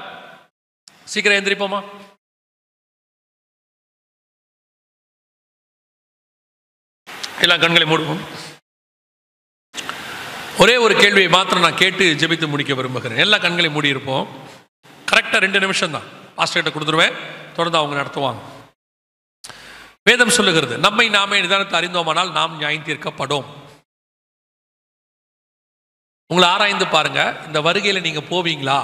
சீக்கிரம் ஏந்திரிப்போமா? எல்லாம் கண்களை மூடுவோம். ஒரே ஒரு கேள்வியை மாத்திரம் நான் கேட்டு ஜெபித்து முடிக்க விரும்புகிறேன். எல்லா கண்களை மூடி இருப்போம். கரெக்டாக 2 நிமிஷம் தான் பாஸ்டர் கிட்ட கொடுத்துருவேன், தொடர்ந்து அவங்க நடத்துவாங்க. வேதம் சொல்லுகிறது, நம்மை நாமே நிதானத்தை அறிந்தோமானால் நாம் நியாயம் தீர்க்கப்படும். உங்களை ஆராய்ந்து பாருங்க, இந்த வருகையில நீங்க போவீங்களா?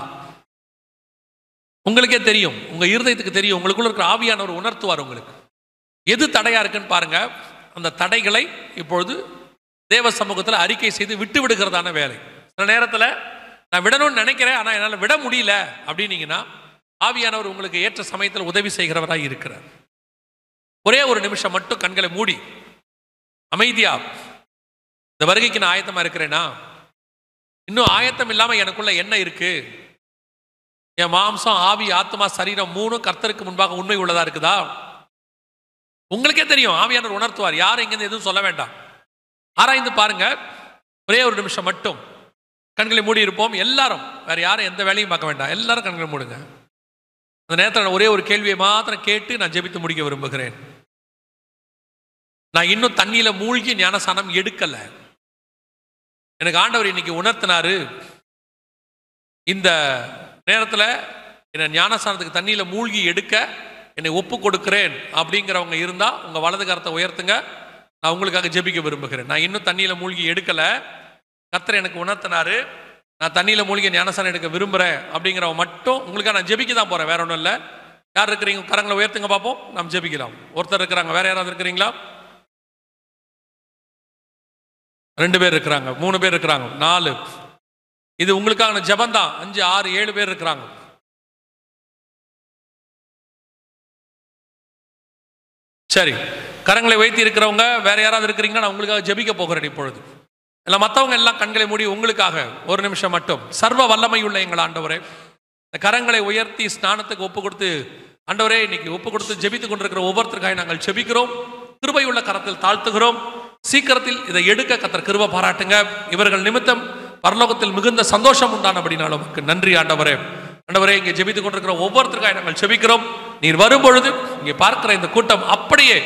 உங்களுக்கே தெரியும், உங்க இருதயத்துக்கு தெரியும், உங்களுக்குள்ள இருக்கிற ஆவியானவர் உணர்த்துவார் உங்களுக்கு எது தடையா இருக்குன்னு பாருங்க. அந்த தடைகளை இப்பொழுது தேவ சமூகத்தில் அறிக்கை செய்து விட்டு விடுகிறதான வேலை. சில நேரத்தில் நான் விடணும்னு நினைக்கிறேன், ஆனால் என்னால் விட முடியல அப்படின்னீங்கன்னா ஆவியானவர் உங்களுக்கு ஏற்ற சமயத்தில் உதவி செய்கிறவராக இருக்கிறார். ஒரே ஒரு நிமிஷம் மட்டும் கண்களை மூடி அமைதியா, இந்த வருகைக்கு நான் ஆயத்தமா இருக்கிறேனா, இன்னும் ஆயத்தம் இல்லாம எனக்குள்ள என்ன இருக்கு, என் மாம்சம் ஆவி ஆத்மா சரீரம் மூணும் கர்த்தருக்கு முன்பாக உண்மை உள்ளதா இருக்குதா? உங்களுக்கே தெரியும், ஆவியானவர் உணர்த்துவார். யாரும் இங்கிருந்து எதுவும் சொல்ல வேண்டாம், ஆராய்ந்து பாருங்க. ஒரே ஒரு நிமிஷம் மட்டும் கண்களை மூடி இருப்போம் எல்லாரும், வேற யாரும் எந்த வேலையும் பார்க்க வேண்டாம், எல்லாரும் கண்களை மூடுங்க. அந்த நேரத்தில் ஒரே ஒரு கேள்வியை மாத்திரம் கேட்டு நான் ஜெபித்து முடிக்க விரும்புகிறேன். நான் இன்னும் தண்ணியில மூழ்கி ஞானஸ்நானம் எடுக்கல. எனக்கு ஆண்டவர் இன்னைக்கு உணர்த்தினாரு, இந்த நேரத்தில் என்ன ஞானஸ்நானத்துக்கு தண்ணியில மூழ்கி எடுக்க என்னை ஒப்பு கொடுக்கிறேன் அப்படிங்கிறவங்க இருந்தா உங்க வலது கரத்தை உயர்த்துங்க. நான் உங்களுக்காக ஜெபிக்க விரும்புகிறேன். நான் இன்னும் தண்ணியில மூழ்கி எடுக்கல, கர்த்தர் எனக்கு உணர்த்தினாரு, நான் தண்ணியில மூழ்கி ஞானஸ்நானம் எடுக்க விரும்புறேன் அப்படிங்கிறவங்க மட்டும் உங்களுக்காக நான் ஜெபிக்க தான் போறேன், வேற ஒன்றும் இல்லை. யார் இருக்கிறீங்க கரங்களை உயர்த்துங்க பார்ப்போம், நாம் ஜெபிக்கலாம். ஒருத்தர் இருக்கிறாங்க, வேற யாராவது இருக்கிறீங்களா? 2 பேர் இருக்கிறாங்க, 3 பேர் இருக்கிறாங்க, 4. இது உங்களுக்கான ஜெபம் தான். 5, 6, 7 பேர் இருக்கிறாங்க. சரி, கரங்களை வைத்து இருக்கிறவங்க வேற யாராவது இருக்கிறீங்கன்னா நான் உங்களுக்காக ஜெபிக்க போகிறேன் இப்பொழுது. இல்லை, மற்றவங்க எல்லாம் கண்களை மூடி உங்களுக்காக ஒரு நிமிஷம் மட்டும். சர்வ வல்லமை உள்ள எங்கள் ஆண்டவரே, இந்த கரங்களை உயர்த்தி ஸ்நானத்துக்கு ஒப்பு கொடுத்து ஆண்டவரே இன்னைக்கு ஒப்பு கொடுத்து ஜெபித்து கொண்டிருக்கிற ஒவ்வொருத்தருக்காக நாங்கள் ஜெபிக்கிறோம். கிருபை உள்ள கரத்தில் தாழ்த்துகிறோம். சீக்கிரத்தில் இதை எடுக்க கர்த்தர் கிருபை பாராட்டுங்க. இவர்கள் நிமித்தம் பரலோகத்தில் மிகுந்த சந்தோஷம் உண்டானபடினாலும் நமக்கு நன்றி ஆண்டவரே. ஆண்டவரே, இங்கே ஜெபித்துக் கொண்டிருக்கிற ஒவ்வொருத்தருக்காக நாங்கள் ஜெபிக்கிறோம். நீர் வரும்பொழுது இங்கே பார்க்கிற இந்த கூட்டம் அப்படியே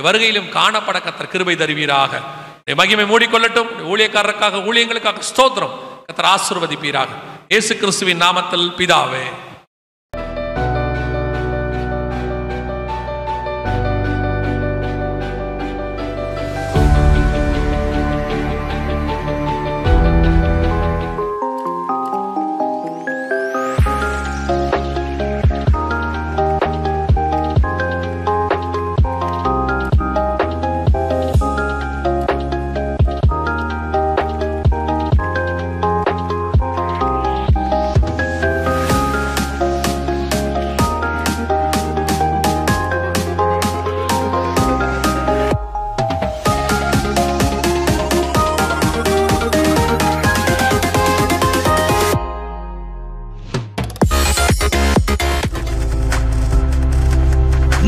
வருகையிலும் காணப்பட கர்த்தர் கிருபை தருவீராக. மகிமை மூடிக்கொள்ளட்டும். ஊழியக்காரருக்காக ஊழியங்களுக்காக ஸ்தோத்திரம். கர்த்தர் ஆசீர்வதிப்பீராக. இயேசு கிறிஸ்துவின் நாமத்தில் பிதாவே.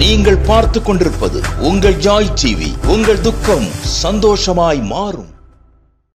நீங்கள் பார்த்துக் கொண்டிருப்பது உங்கள் ஜாய் டிவி. உங்கள் துக்கம் சந்தோஷமாய் மாறும்.